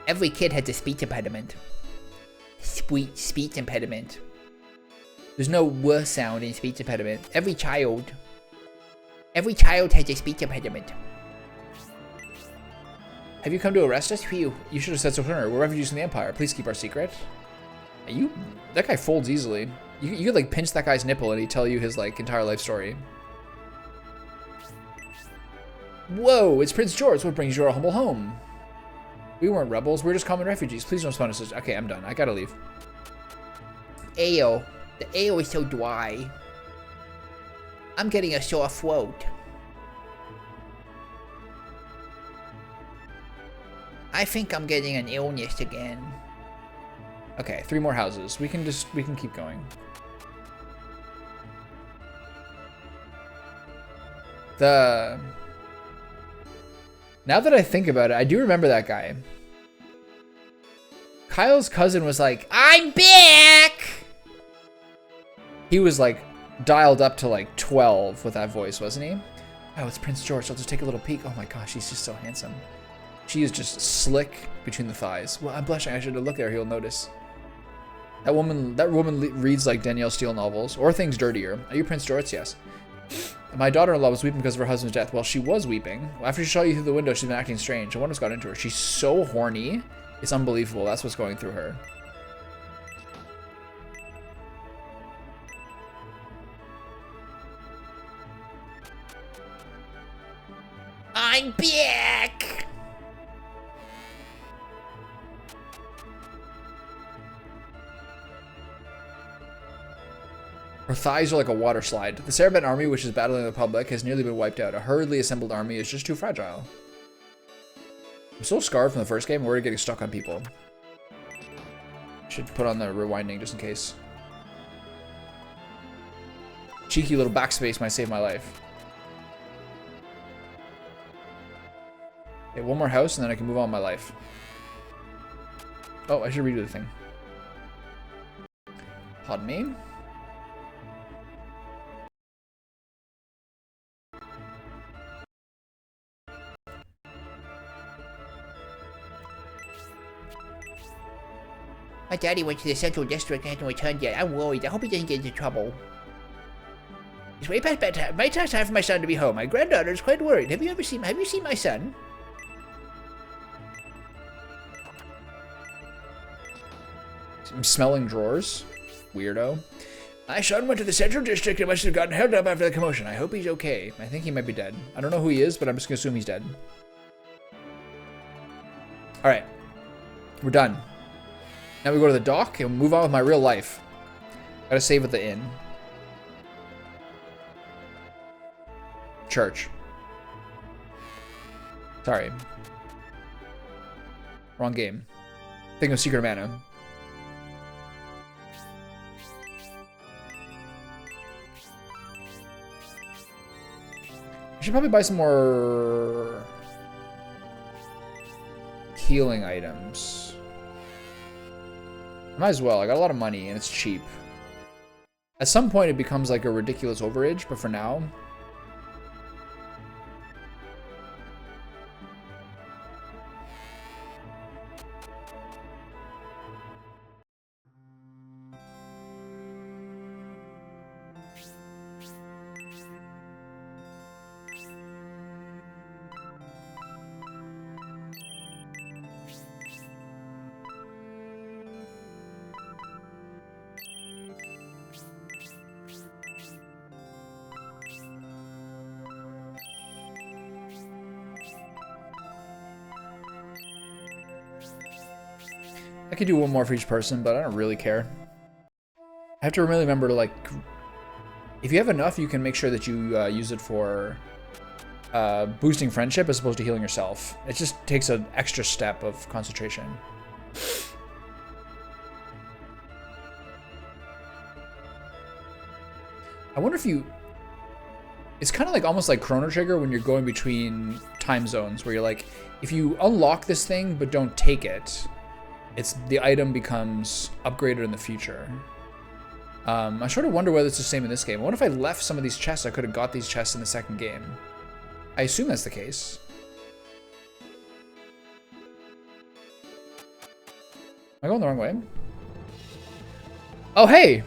Every kid has a speech impediment. Speech impediment. There's no worse sound in speech impediment. Every child has a speech impediment. Have you come to arrest us? Phew, you should have said so sooner. We're refugees from the Empire. Please keep our secret. That guy folds easily. You could like pinch that guy's nipple and he'd tell you his like entire life story. Whoa, it's Prince George. What brings you to our humble home? We weren't rebels. We're just common refugees. Please don't spawn us. Okay, I'm done. I gotta leave. Ale. The ale is so dry. I'm getting a sore throat. I think I'm getting an illness again. Okay, 3 more houses. We can keep going. Now that I think about it, I do remember that guy. Kyle's cousin was like, I'm back! He was like dialed up to like 12 with that voice, wasn't he? Oh, it's Prince George. I'll just take a little peek. Oh my gosh, he's just so handsome. She is just slick between the thighs. Well, I'm blushing. I should have looked at her. He'll notice. That woman reads like Danielle Steele novels or things dirtier. Are you Prince George? Yes. My daughter-in-law was weeping because of her husband's death. Well, she was weeping. After she saw you through the window, she's been acting strange. I wonder what's got into her. She's so horny. It's unbelievable. That's what's going through her. I'm back! Her thighs are like a water slide. The Saraban army, which is battling the Republic, has nearly been wiped out. A hurriedly assembled army is just too fragile. I'm still scarred from the first game. I'm worried getting stuck on people. Should put on the rewinding just in case. Cheeky little backspace might save my life. Okay, 1 more house and then I can move on with my life. Oh, I should redo the thing. Pardon me. My daddy went to the Central District and hasn't returned yet. I'm worried. I hope he doesn't get into trouble. It's way past bedtime. Right time for my son to be home. My granddaughter is quite worried. Have you seen my son? I'm smelling drawers. Weirdo. My son went to the Central District and must have gotten held up after the commotion. I hope he's okay. I think he might be dead. I don't know who he is, but I'm just gonna assume he's dead. Alright. We're done. Now we go to the dock and move on with my real life. Gotta save at the inn. Church. Sorry. Wrong game. Think of Secret of Mana. should probably buy some more healing items. Might as well. I got a lot of money and it's cheap. At some point it becomes like a ridiculous overage, but for now... I could do one more for each person, but I don't really care. I have to really remember to, like, if you have enough, you can make sure that you use it for boosting friendship as opposed to healing yourself. It just takes an extra step of concentration. I wonder if you... It's kind of like almost like Chrono Trigger when you're going between time zones, where you're like, if you unlock this thing but don't take it, the item becomes upgraded in the future. I sort of wonder whether it's the same in this game. I wonder if I left some of these chests, I could have got these chests in the second game. I assume that's the case. Am I going the wrong way? Oh, hey!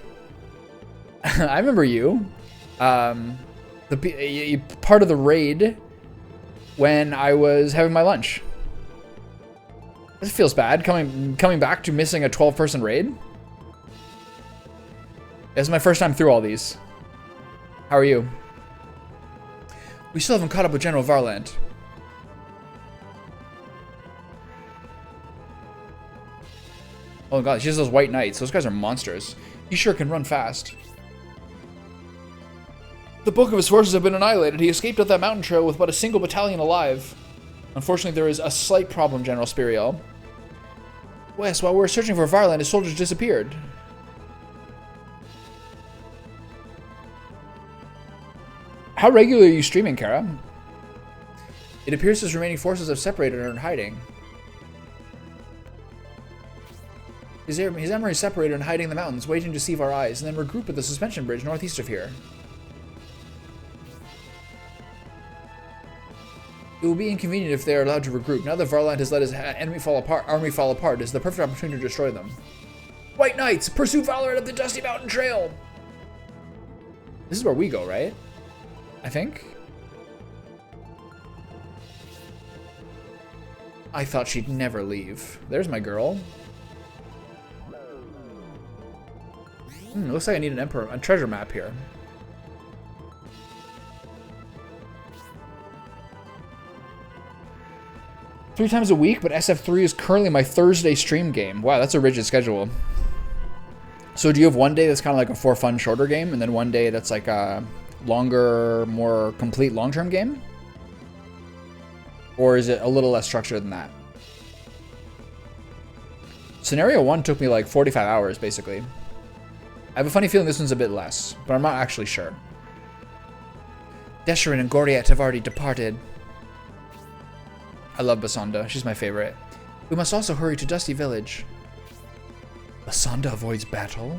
I remember you. Part of the raid when I was having my lunch. This feels bad, coming back to missing a 12-person raid. This is my first time through all these. How are you? We still haven't caught up with General Varland. Oh god, she has those white knights. Those guys are monsters. He sure can run fast. The bulk of his forces have been annihilated. He escaped up that mountain trail with but a single battalion alive. Unfortunately, there is a slight problem, General Spiriel. Wes, while we were searching for Varland, his soldiers disappeared. How regularly are you streaming, Kara? It appears his remaining forces have separated and are in hiding. His army is separated and hiding in the mountains, waiting to deceive our eyes, and then regroup at the suspension bridge northeast of here. It will be inconvenient if they are allowed to regroup. Now that Varland has let his army fall apart, it is the perfect opportunity to destroy them. White Knights, pursue Valorant up the Dusty Mountain Trail! This is where we go, right? I think? I thought she'd never leave. There's my girl. Looks like I need a treasure map here. Three times a week, but SF3 is currently my Thursday stream game. Wow, that's a rigid schedule. So do you have one day that's kind of like a for fun shorter game, and then one day that's like a longer, more complete long-term game? Or is it a little less structured than that? Scenario 1 took me like 45 hours, basically. I have a funny feeling this one's a bit less, but I'm not actually sure. Desherin and Goriet have already departed. I love Basanda. She's my favorite. We must also hurry to Dusty Village. Basanda avoids battle?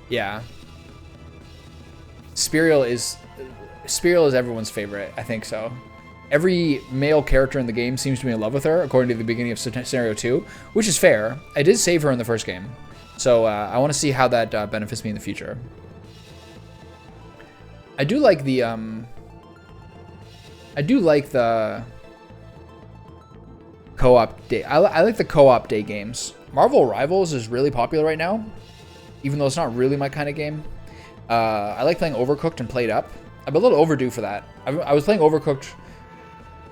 Yeah. Spiriel is everyone's favorite. I think so. Every male character in the game seems to be in love with her, according to the beginning of Scenario 2, which is fair. I did save her in the first game, so I want to see how that benefits me in the future. I do like the co-op day. I like the co-op day games. Marvel Rivals is really popular right now, even though it's not really my kind of game. I like playing Overcooked and Played Up. I'm a little overdue for that. I was playing Overcooked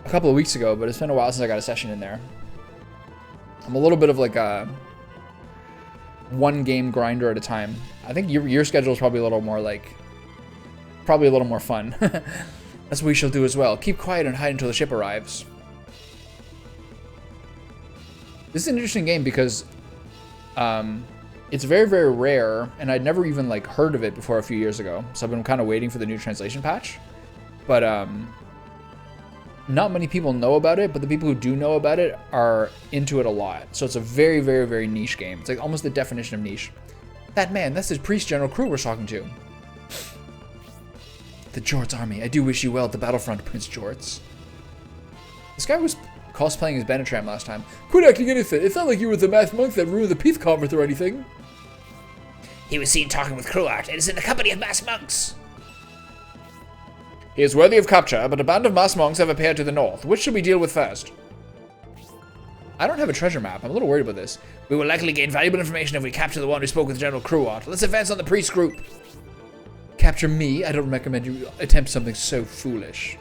a couple of weeks ago, but it's been a while since I got a session in there. I'm a little bit of like a one game grinder at a time. I think your schedule is probably a little more like, probably a little more fun. That's what we shall do as well. Keep quiet and hide until the ship arrives. This is an interesting game because It's very, very rare, and I'd never even like heard of it before a few years ago. So I've been kind of waiting for the new translation patch. But not many people know about it, but the people who do know about it are into it a lot. So it's a very, very, very niche game. It's like almost the definition of niche. That man, that's the Priest General Crew we're talking to. The Jort's army. I do wish you well at the battlefront, Prince Jorts. This guy was cosplaying as Benetram last time. Quit acting innocent. It's not like you were the masked monk that ruined the Peace Conference or anything. He was seen talking with Cruart and is in the company of masked monks. He is worthy of capture, but a band of masked monks have appeared to the north. Which should we deal with first? I don't have a treasure map. I'm a little worried about this. We will likely gain valuable information if we capture the one who spoke with General Cruart. Let's advance on the priest group. Capture me? I don't recommend you attempt something so foolish.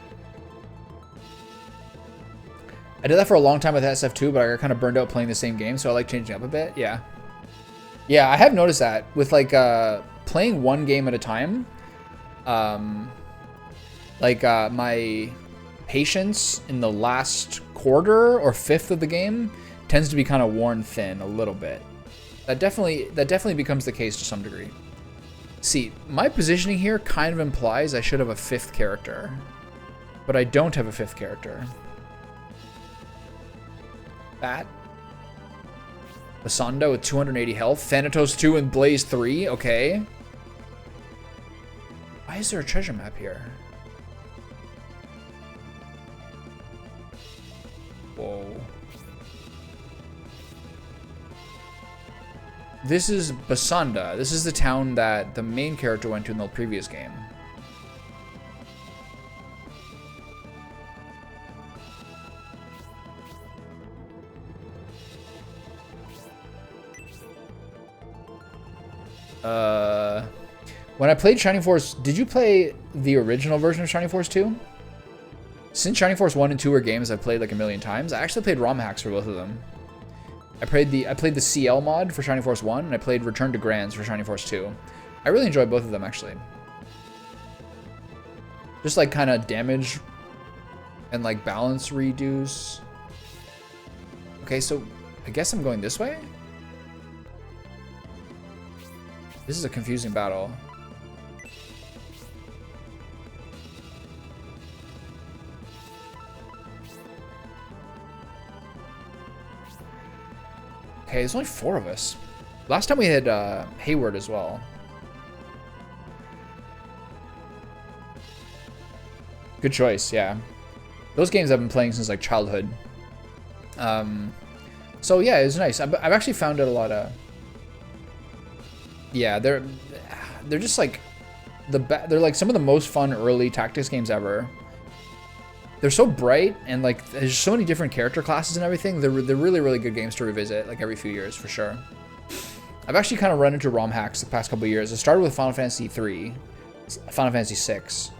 I did that for a long time with SF2, but I got kind of burned out playing the same game, so I like changing up a bit. Yeah. Yeah, I have noticed that with like playing one game at a time. My patience in the last quarter or fifth of the game tends to be kind of worn thin a little bit. That definitely becomes the case to some degree. See, my positioning here kind of implies I should have a fifth character, but I don't have a fifth character. Bat. Basanda with 280 health. Thanatos 2 and Blaze 3. Okay. Why is there a treasure map here? Whoa. This is Basanda. This is the town that the main character went to in the previous game. When I played Shining Force, did you play the original version of Shining Force 2? Since Shining Force 1 and 2 are games I've played like a million times, I actually played ROM hacks for both of them. I played the CL mod for Shining Force 1, and I played Return to Grands for Shining Force 2. I really enjoyed both of them, actually. Just like kind of damage and like balance reduce. Okay, so I guess I'm going this way? This is a confusing battle. Okay, there's only 4 of us. Last time we had Hayward as well. Good choice, yeah. Those games I've been playing since like childhood. So yeah, it was nice. I've actually found out a lot of. Yeah, they're just like they're like some of the most fun early tactics games ever. They're so bright, and like there's so many different character classes and everything. They're really, really good games to revisit like every few years for sure. I've actually kind of run into ROM hacks the past couple of years. I started with Final Fantasy 3, Final Fantasy 6,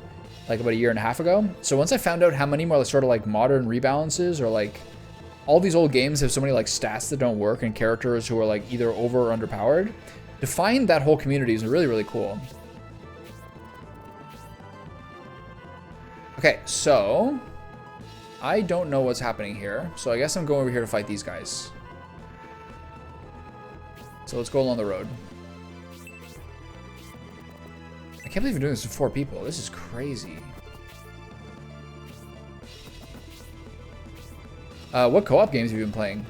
like about a year and a half ago. So once I found out how many more sort of like modern rebalances or like all these old games have so many like stats that don't work and characters who are like either over or underpowered, to find that whole community is really, really cool. Okay, so I don't know what's happening here, so I guess I'm going over here to fight these guys. So let's go along the road. I can't believe we're doing this with 4 people. This is crazy. What co-op games have you been playing?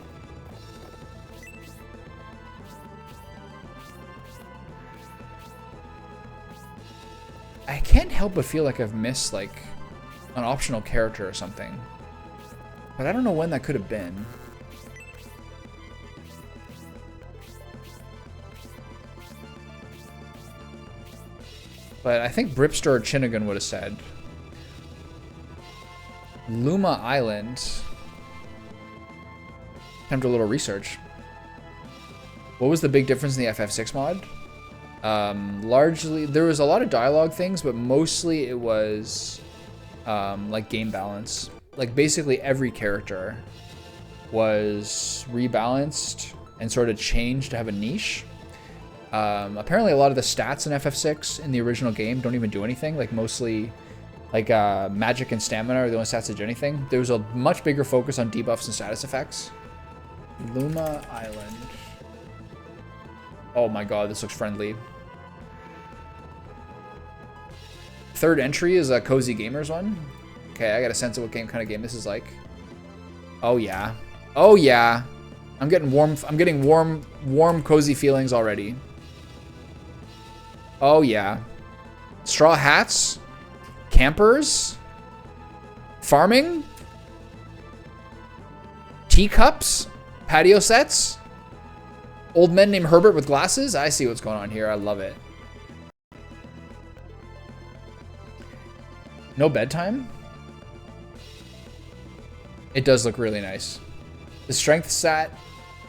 I can't help but feel like I've missed like an optional character or something, but I don't know when that could have been. But I think Bripster or Chinnagun would have said. Luma Island. Time to do a little research. What was the big difference in the FF6 mod? Largely, there was a lot of dialogue things, but mostly it was like game balance. Like basically every character was rebalanced and sort of changed to have a niche. Apparently a lot of the stats in FF6 in the original game don't even do anything. Like mostly like magic and stamina are the only stats that do anything. There was a much bigger focus on debuffs and status effects. Luma Island. Oh my god, this looks friendly. Third entry is a Cozy Gamers one. Okay, I got a sense of what kind of game this is like. Oh yeah. Oh yeah. I'm getting warm, cozy feelings already. Oh yeah. Straw hats? Campers? Farming? Teacups? Patio sets? Old men named Herbert with glasses? I see what's going on here. I love it. No bedtime? It does look really nice. The strength stat.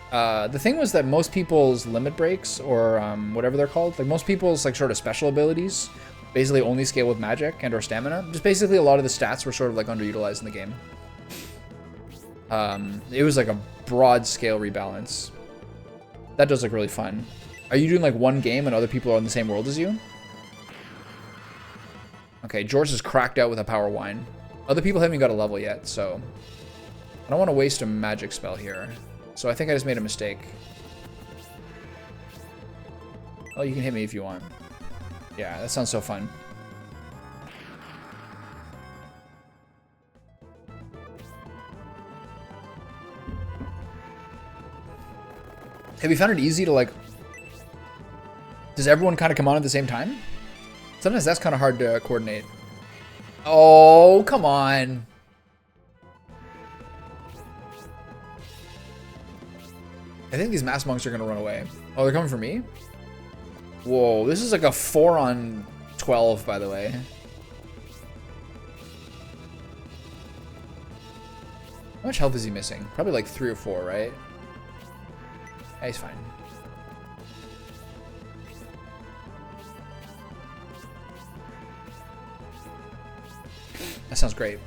The thing was that most people's limit breaks, or whatever they're called, like most people's like sort of special abilities, basically only scale with magic and or stamina. Just basically a lot of the stats were sort of like underutilized in the game. It was like a broad scale rebalance. That does look really fun. Are you doing like one game and other people are in the same world as you? Okay, George is cracked out with a power wine. Other people haven't even got a level yet, so I don't want to waste a magic spell here. So I think I just made a mistake. Oh, you can hit me if you want. Yeah, that sounds so fun. Have you found it easy to like... Does everyone kind of come on at the same time? Sometimes that's kind of hard to coordinate. Oh, come on. I think these mass monks are going to run away. Oh, they're coming for me? Whoa, this is like a 4 on 12, by the way. How much health is he missing? Probably like 3 or 4, right? Yeah, he's fine. That sounds great.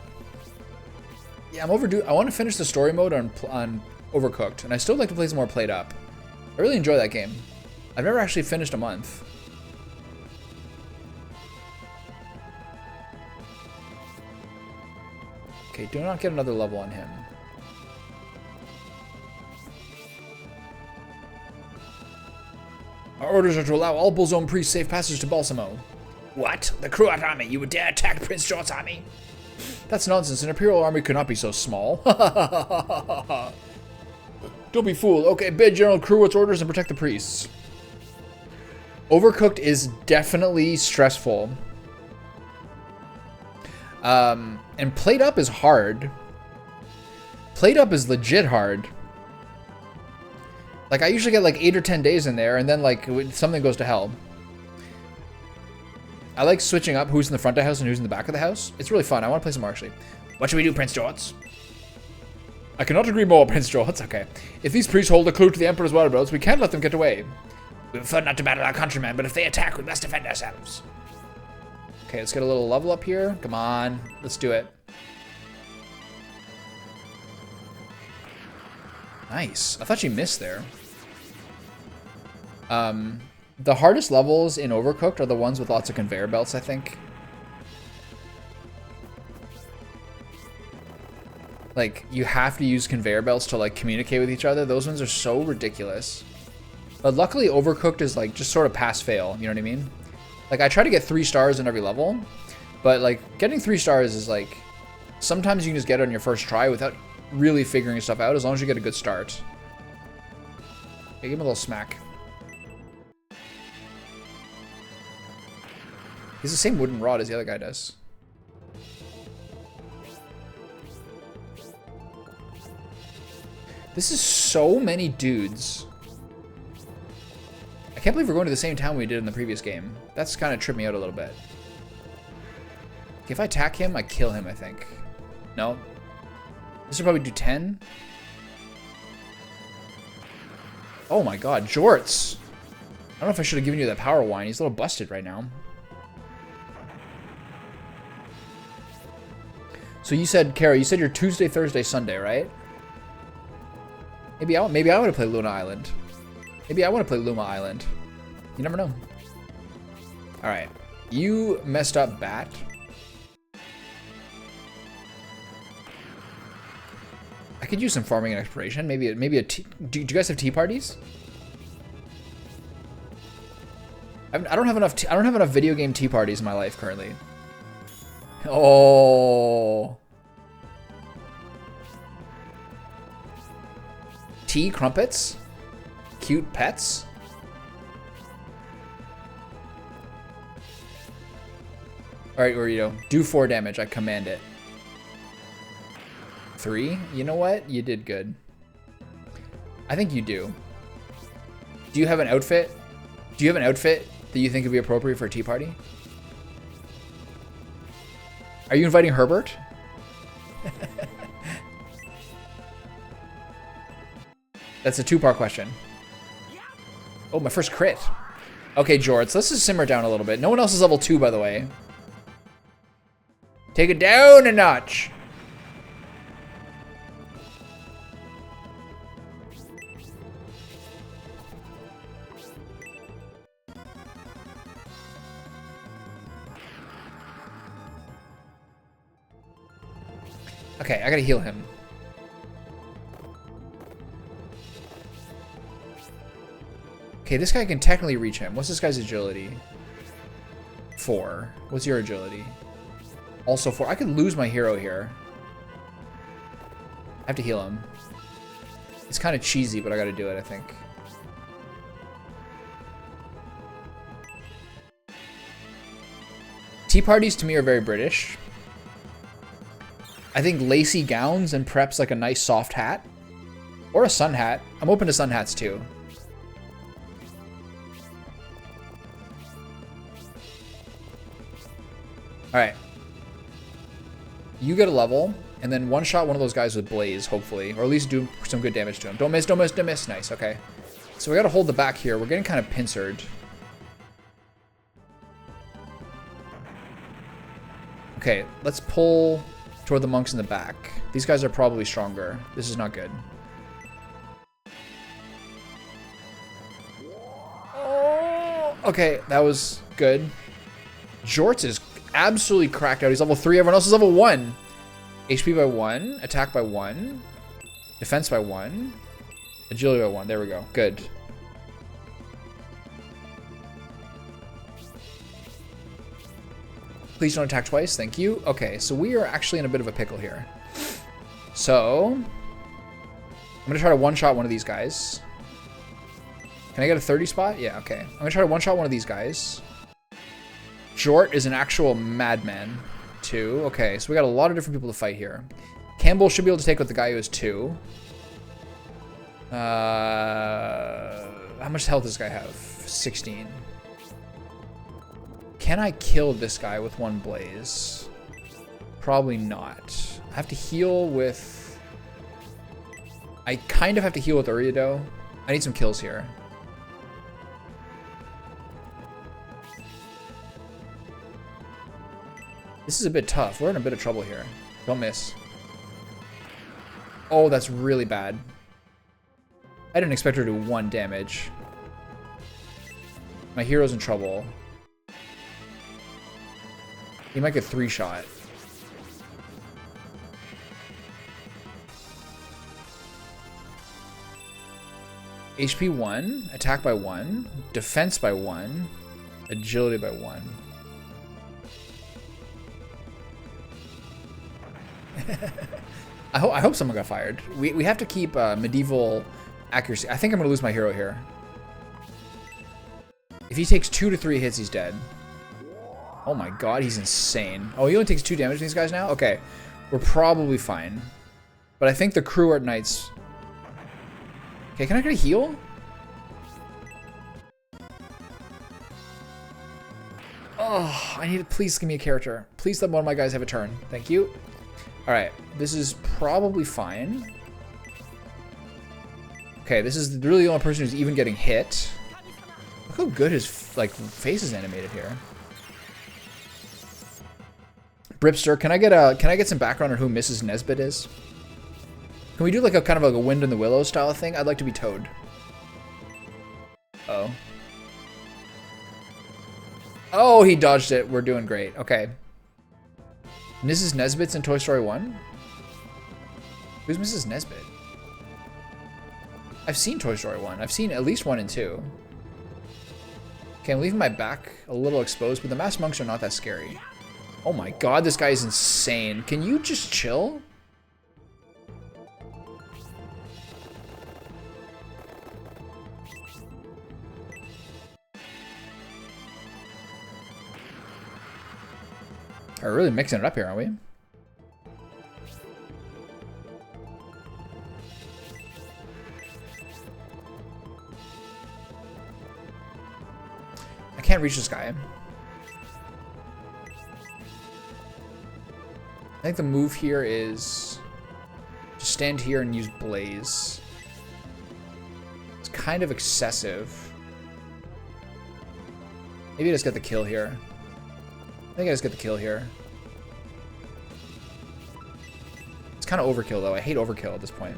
Yeah, I'm overdue. I want to finish the story mode on Overcooked, and I still like to play some more Played Up. I really enjoy that game. I've never actually finished a month. Okay, do not get another level on him. Our orders are to allow all Bullzone priests safe passage to Balsamo. What? The Kruat army? You would dare attack Prince George's army? That's nonsense. An Imperial army could not be so small. Don't be fooled. Okay, bid General Kruat's orders and protect the priests. Overcooked is definitely stressful. And Played Up is hard. Played Up is legit hard. Like, I usually get like 8 or 10 days in there, and then like something goes to hell. I like switching up who's in the front of the house and who's in the back of the house. It's really fun. I want to play some more, actually. What should we do, Prince George? I cannot agree more, Prince George. Okay. If these priests hold a clue to the Emperor's whereabouts, we can't let them get away. We prefer not to battle our countrymen, but if they attack, we must defend ourselves. Okay, let's get a little level up here. Come on. Let's do it. Nice. I thought you missed there. The hardest levels in Overcooked are the ones with lots of conveyor belts, I think. Like, you have to use conveyor belts to, like, communicate with each other. Those ones are so ridiculous. But luckily, Overcooked is, like, just sort of pass-fail. You know what I mean? Like, I try to get 3 stars in every level. But, like, getting 3 stars is, like... Sometimes you can just get it on your first try without really figuring stuff out, as long as you get a good start. Okay, give him a little smack. He's the same wooden rod as the other guy does. This is so many dudes. I can't believe we're going to the same town we did in the previous game. That's kind of tripped me out a little bit. Okay, if I attack him, I kill him, I think. No. This would probably do 10. Oh my god, Jorts. I don't know if I should have given you that power wine. He's a little busted right now. So you said, Kara, you said you're Tuesday, Thursday, Sunday, right? Maybe I want to play Luna Island. Maybe I want to play Luma Island. You never know. All right, you messed up, Bat. I could use some farming and exploration. Maybe a tea. Do you guys have tea parties? I don't have enough. I don't have enough video game tea parties in my life currently. Oh. Tea crumpets? Cute pets? Alright, Orito. Do 4 damage. I command it. 3? You know what? You did good. I think you do. Do you have an outfit? Do you have an outfit that you think would be appropriate for a tea party? Are you inviting Herbert? That's a 2-part question. Oh, my first crit. Okay, Jorts, let's just simmer down a little bit. No one else is level 2, by the way. Take it down a notch. Okay, I gotta heal him. Okay, this guy can technically reach him. What's this guy's agility? 4. What's your agility? Also 4. I could lose my hero here. I have to heal him. It's kind of cheesy, but I gotta do it, I think. Tea parties to me are very British. I think lacy gowns and preps like a nice soft hat. Or a sun hat. I'm open to sun hats too. Alright. You get a level, and then one-shot one of those guys with Blaze, hopefully. Or at least do some good damage to him. Don't miss, don't miss, don't miss. Nice, okay. So we gotta hold the back here. We're getting kind of pincered. Okay, let's pull toward the monks in the back. These guys are probably stronger. This is not good. Oh, okay, that was good. Jorts is absolutely cracked out. He's level 3. Everyone else is level 1. HP by 1. Attack by 1. Defense by 1. Agility by 1. There we go. Good. Please don't attack twice. Thank you. Okay, so we are actually in a bit of a pickle here. So, I'm going to try to one-shot one of these guys. Can I get a 30 spot? Yeah, okay. I'm going to try to one-shot one of these guys. Jort is an actual madman, too. Okay, so we got a lot of different people to fight here. Campbell should be able to take out the guy who has 2. How much health does this guy have? 16. Can I kill this guy with 1 blaze? Probably not. I have to heal with... I kind of have to heal with Uriado. I need some kills here. This is a bit tough. We're in a bit of trouble here. Don't miss. Oh, that's really bad. I didn't expect her to do 1 damage. My hero's in trouble. He might get 3-shot. HP 1, attack by 1, defense by 1, agility by 1. I hope someone got fired. We have to keep medieval accuracy. I think I'm gonna lose my hero here. If he takes 2 to 3 hits, he's dead. Oh my god, he's insane. Oh, he only takes 2 damage to these guys now? Okay. We're probably fine. But I think the crew are knights. Okay, can I get a heal? Oh, I need to please give me a character. Please let one of my guys have a turn. Thank you. Alright, this is probably fine. Okay, this is really the only person who's even getting hit. Look how good his like face is animated here. Bripster, can I get some background on who Mrs. Nesbit is? Can we do like a kind of like a Wind in the Willows style thing? I'd like to be Toad. Oh. Oh, he dodged it. We're doing great. Okay. Mrs. Nesbit's in Toy Story 1? Who's Mrs. Nesbit? I've seen Toy Story 1. I've seen at least 1 and 2. Okay, I'm leaving my back a little exposed, but the masked monks are not that scary. Oh my god, this guy is insane. Can you just chill? We're really mixing it up here, aren't we? I can't reach this guy. I think the move here is just stand here and use Blaze. It's kind of excessive. Maybe I just get the kill here. I think I just get the kill here. It's kind of overkill, though. I hate overkill at this point.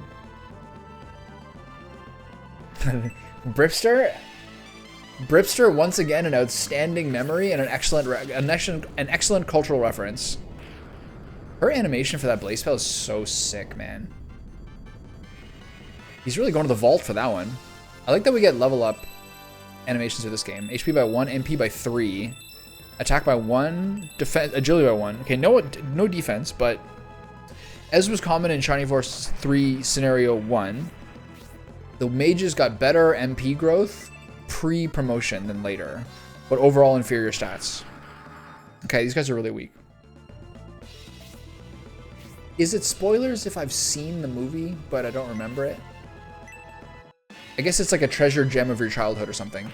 Bripster, once again, an outstanding memory and an excellent cultural reference. Her animation for that blaze spell is so sick, man. He's really going to the vault for that one. I like that we get level up animations for this game. HP by 1, MP by 3. Attack by 1, defense, agility by 1. Okay, no defense, but as was common in Shining Force 3 Scenario 1, the mages got better MP growth pre-promotion than later, but overall inferior stats. Okay, these guys are really weak. Is it spoilers if I've seen the movie, but I don't remember it? I guess it's like a treasure gem of your childhood or something.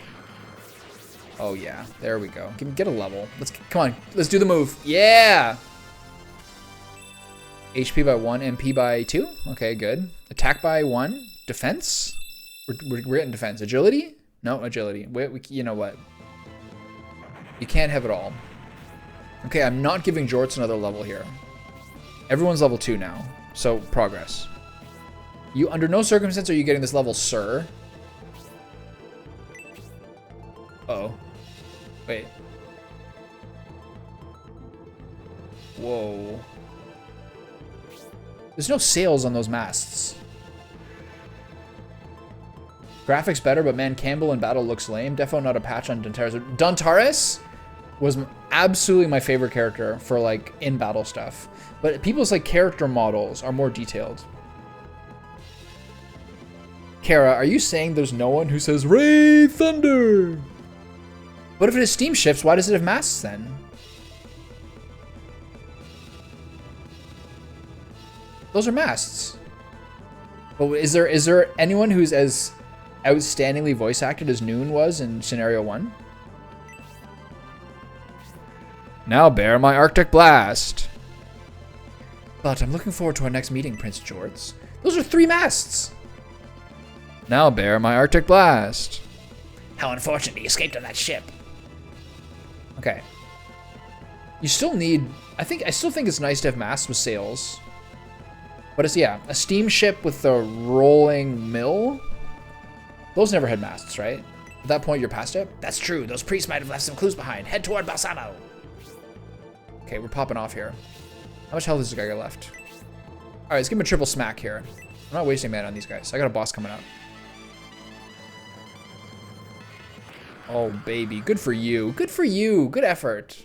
Oh yeah, there we go. Get a level. Come on, let's do the move. Yeah! HP by 1, MP by 2. Okay, good. Attack by 1. Defense? We're getting defense. Agility? No, agility. Wait, you know what? You can't have it all. Okay, I'm not giving Jorts another level here. Everyone's level 2 now, so progress. You, under no circumstance are you getting this level, sir. Uh-oh. Wait. Whoa. There's no sails on those masts. Graphics better, but man, Campbell in battle looks lame. Defo not a patch on Dontaris. Dontaris was absolutely my favorite character for like in battle stuff. But people's like character models are more detailed. Kara, are you saying there's no one who says Ray Thunder? But if it has steam ships, why does it have masks then? Those are masts. But is there anyone who's as outstandingly voice acted as Noon was in Scenario 1? Now bear my Arctic Blast. But I'm looking forward to our next meeting, Prince Jorts. Those are 3 masts. Now bear my Arctic Blast. How unfortunate he escaped on that ship. Okay. You still need... I still think it's nice to have masts with sails. But it's, yeah, a steamship with a rolling mill. Those never had masts, right? At that point, you're past it? That's true. Those priests might have left some clues behind. Head toward Balsamo. Okay, we're popping off here. How much health does this guy got left? Alright, let's give him a triple smack here. I'm not wasting mana on these guys. I got a boss coming up. Oh, baby. Good for you. Good for you. Good effort.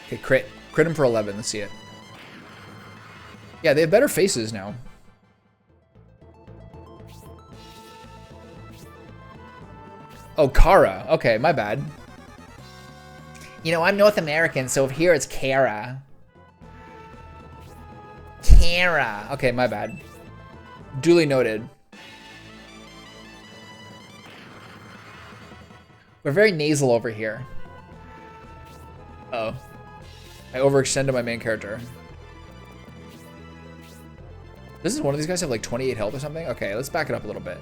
Okay, crit. Crit him for 11. Let's see it. Yeah, they have better faces now. Oh, Kara. Okay, my bad. You know, I'm North American, so here it's Kara. Kara. Okay, my bad. Duly noted. We're very nasal over here. Uh-oh. I overextended my main character. Doesn't one of these guys have like 28 health or something? Okay, let's back it up a little bit.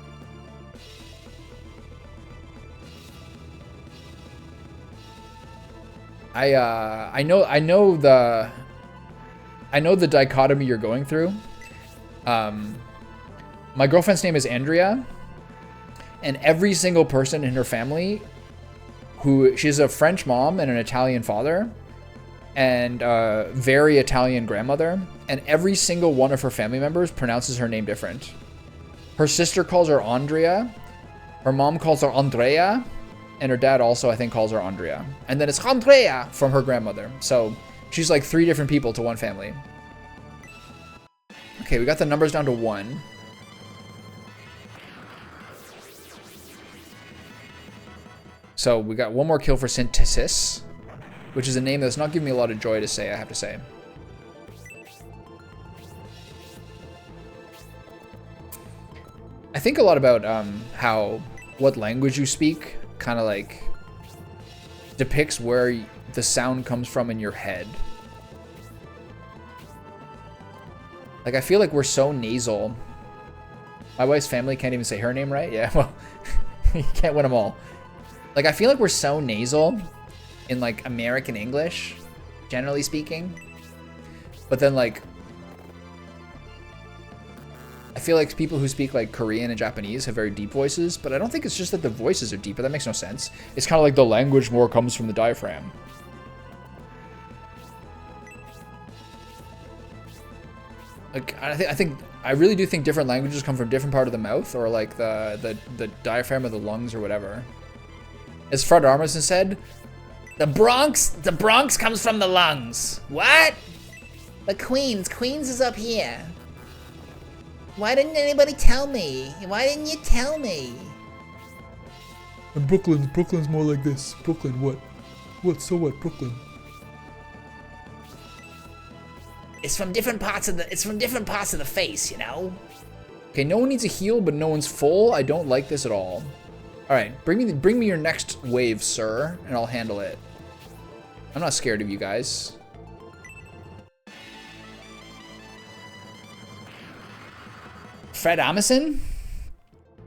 I know the dichotomy you're going through. My girlfriend's name is Andrea, and every single person in her family she's a French mom and an Italian father and a very Italian grandmother, and every single one of her family members pronounces her name different. Her sister calls her Andrea, Her mom calls her Andrea, and her dad also, I think, calls her Andrea. And then it's Andrea from her grandmother. So she's like 3 different people to one family. Okay, we got the numbers down to 1. So we got 1 more kill for Synthesis, which is a name that's not giving me a lot of joy to say, I have to say. I think a lot about how what language you speak kind of like depicts where the sound comes from in your head. Like, I feel like we're so nasal. My wife's family can't even say her name right. Yeah, well, you can't win them all. Like, I feel like we're so nasal in, like, American English, generally speaking. But then, like, I feel like people who speak, like, Korean and Japanese have very deep voices, but I don't think it's just that the voices are deeper. That makes no sense. It's kind of like the language more comes from the diaphragm. Like, I really do think different languages come from different part of the mouth, or like the diaphragm of the lungs or whatever. As Fred Armisen said, the Bronx comes from the lungs. What? But Queens is up here. Why didn't anybody tell me? Why didn't you tell me? And Brooklyn's more like this. Brooklyn, what? So what, Brooklyn? It's from different parts of the face, you know? Okay, no one needs a heal, but no one's full. I don't like this at all. All right, bring me your next wave, sir, and I'll handle it. I'm not scared of you guys. Fred Armisen?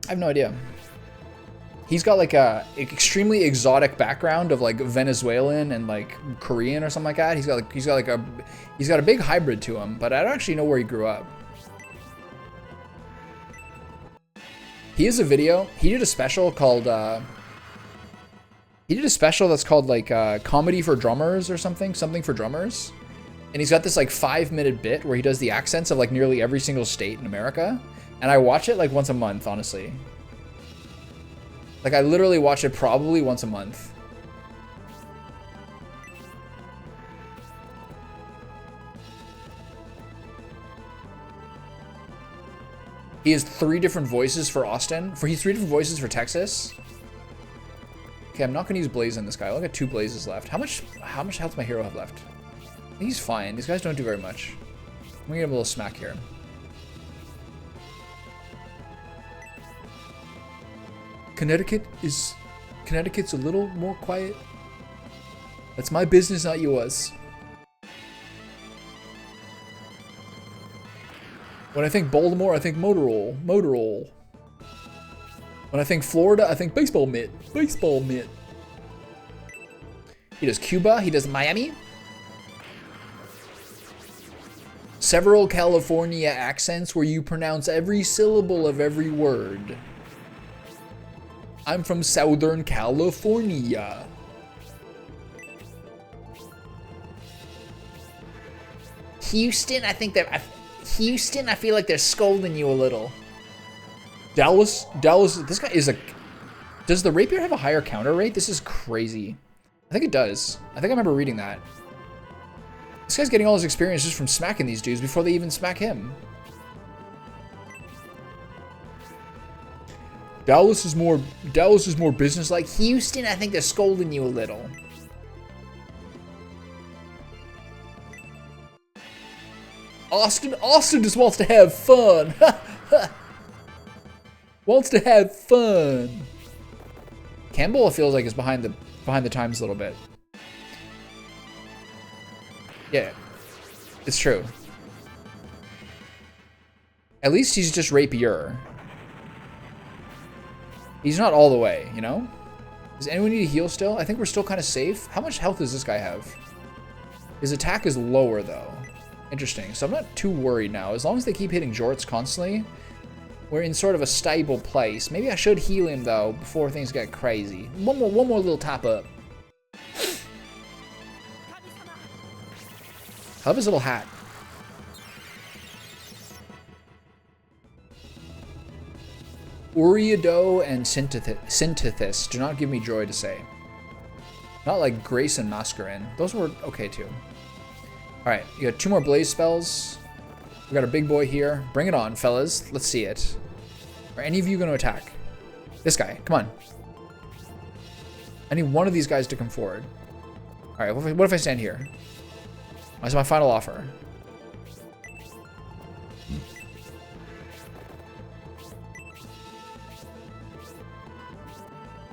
I have no idea. He's got like a extremely exotic background of like Venezuelan and like Korean or something like that. He's got a big hybrid to him, but I don't actually know where he grew up. He has a video. He did a special called that's called like Comedy for Drummers or something for drummers. And he's got this like 5-minute bit where he does the accents of like nearly every single state in America. And I watch it like once a month, honestly. Like, I literally watch it probably once a month. He has 3 different voices for Austin. He's 3 different voices for Texas. Okay, I'm not gonna use Blaze on this guy. I only got 2 Blazes left. How much health does my hero have left? I think he's fine. These guys don't do very much. I'm gonna give him a little smack here. Connecticut's a little more quiet. That's my business, not yours. When I think Baltimore, I think Motorola. When I think Florida, I think baseball mitt. He does Cuba, he does Miami. Several California accents where you pronounce every syllable of every word. I'm from Southern California. Houston, I feel like they're scolding you a little. Dallas, this guy is does the rapier have a higher counter rate? This is crazy. I think it does. I think I remember reading that. This guy's getting all his experience just from smacking these dudes before they even smack him. Dallas is more business-like. Houston, I think they're scolding you a little. Austin just wants to have fun. Wants to have fun. Campbell, it feels like, is behind the times a little bit. Yeah, it's true. At least he's just rapier. He's not all the way, you know? Does anyone need to heal still? I think we're still kind of safe. How much health does this guy have? His attack is lower, though. Interesting. So I'm not too worried now. As long as they keep hitting Jorts constantly, we're in sort of a stable place. Maybe I should heal him, though, before things get crazy. One more little top up. I love his little hat. Uriado and Synthethys do not give me joy to say. Not like Grace and Mascarin. Those were okay too. Alright, you got 2 more blaze spells. We got a big boy here. Bring it on, fellas. Let's see it. Are any of you going to attack? This guy. Come on. I need one of these guys to come forward. Alright, what if I stand here? That's my final offer.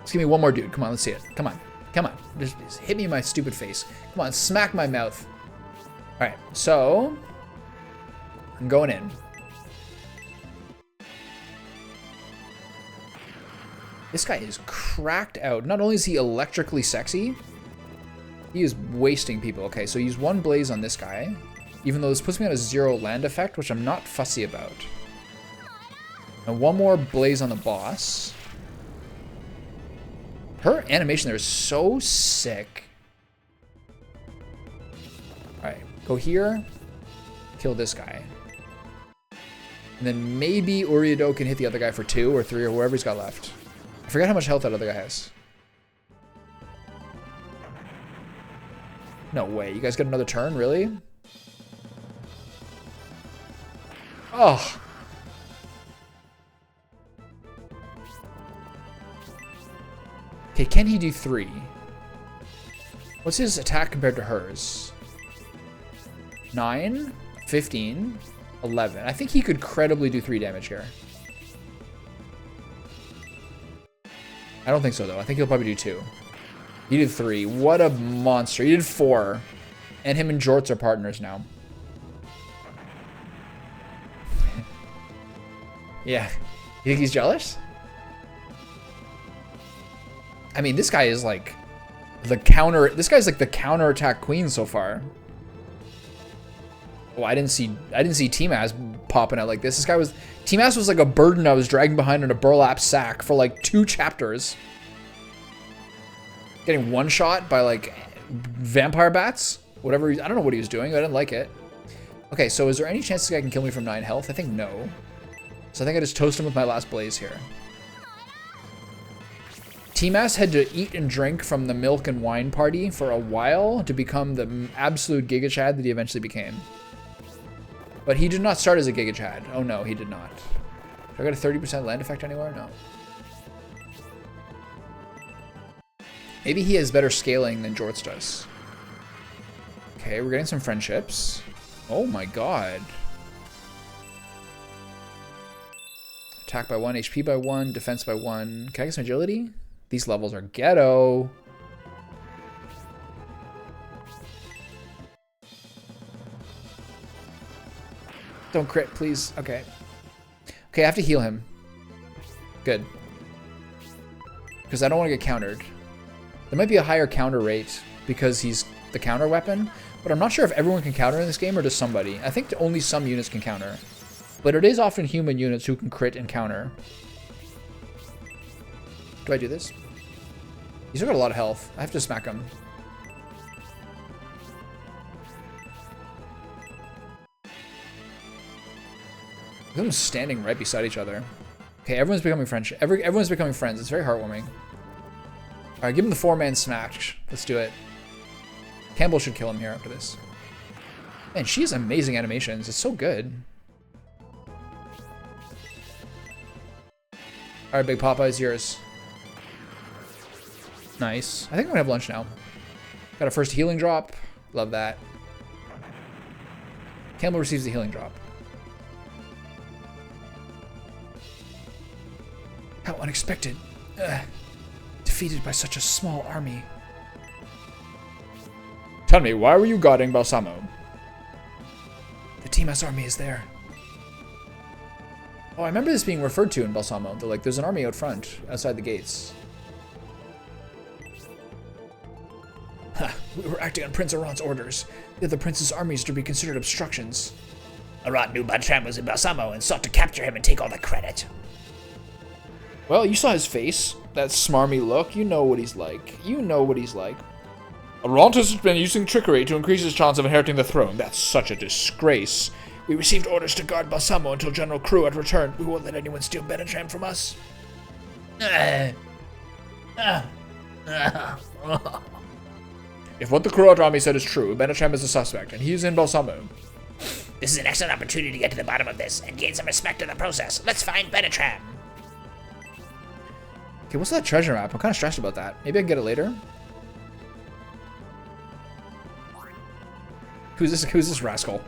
Just give me one more dude. Come on, let's see it. Come on. Come on. Just hit me in my stupid face. Come on, smack my mouth. Alright, so I'm going in. This guy is cracked out. Not only is he electrically sexy, he is wasting people. Okay, so use 1 blaze on this guy, even though this puts me on a 0 land effect, which I'm not fussy about. And 1 more blaze on the boss. Her animation there is so sick. Alright, go here. Kill this guy. And then maybe Uriado can hit the other guy for 2 or 3 or wherever he's got left. I forgot how much health that other guy has. No way. You guys get another turn? Really? Oh. Okay, can he do 3? What's his attack compared to hers? 9, 15, 11. I think he could credibly do 3 damage here. I don't think so, though. I think he'll probably do 2. He did 3. What a monster. He did 4. And him and Jorts are partners now. Yeah. You think he's jealous? I mean, this guy is like the counter. This guy's like the counterattack queen so far. Oh, I didn't see T-Maz popping out like this. This guy was T-Maz was like a burden I was dragging behind in a burlap sack for like 2 chapters. Getting one shot by like vampire bats, whatever. I don't know what he was doing. I didn't like it. Okay, so is there any chance this guy can kill me from 9 health? I think no. So I think I just toast him with my last blaze here. T-Maz had to eat and drink from the milk and wine party for a while to become the absolute Giga Chad that he eventually became. But he did not start as a Giga Chad. Oh no, he did not. Do I got a 30% land effect anywhere? No. Maybe he has better scaling than Jorts does. Okay, we're getting some friendships. Oh my god. Attack by 1, HP by 1, defense by 1. Can I get some agility? These levels are ghetto. Don't crit, please. Okay. Okay, I have to heal him. Good. Because I don't want to get countered. There might be a higher counter rate because he's the counter weapon, but I'm not sure if everyone can counter in this game or just somebody. I think only some units can counter. But it is often human units who can crit and counter. Do I do this? He's got a lot of health. I have to smack him. Them standing right beside each other. Okay, everyone's becoming friends. Everyone's becoming friends. It's very heartwarming. All right, give him the 4-man smash. Let's do it. Campbell should kill him here after this. Man, she has amazing animations. It's so good. All right, Big Papa is yours. Nice. I think I'm gonna have lunch now. Got a first healing drop. Love that. Campbell receives the healing drop. How unexpected. Defeated by such a small army. Tell me, why were you guarding Balsamo? The T-Maz army is there. Oh, I remember this being referred to in Balsamo. They're like, there's an army out front, outside the gates. Ha, we were acting on Prince Aran's orders. The other prince's armies to be considered obstructions. Aran knew Bantram was in Balsamo and sought to capture him and take all the credit. Well, you saw his face. That smarmy look. You know what he's like. You know what he's like. Arant has been using trickery to increase his chance of inheriting the throne. That's such a disgrace. We received orders to guard Balsamo until General Cruat returned. We won't let anyone steal Benetram from us. If what the Croat army said is true, Benetram is a suspect, and he's in Balsamo. This is an excellent opportunity to get to the bottom of this and gain some respect in the process. Let's find Benetram. Okay, what's that treasure map? I'm kind of stressed about that. Maybe I can get it later. Who's this rascal?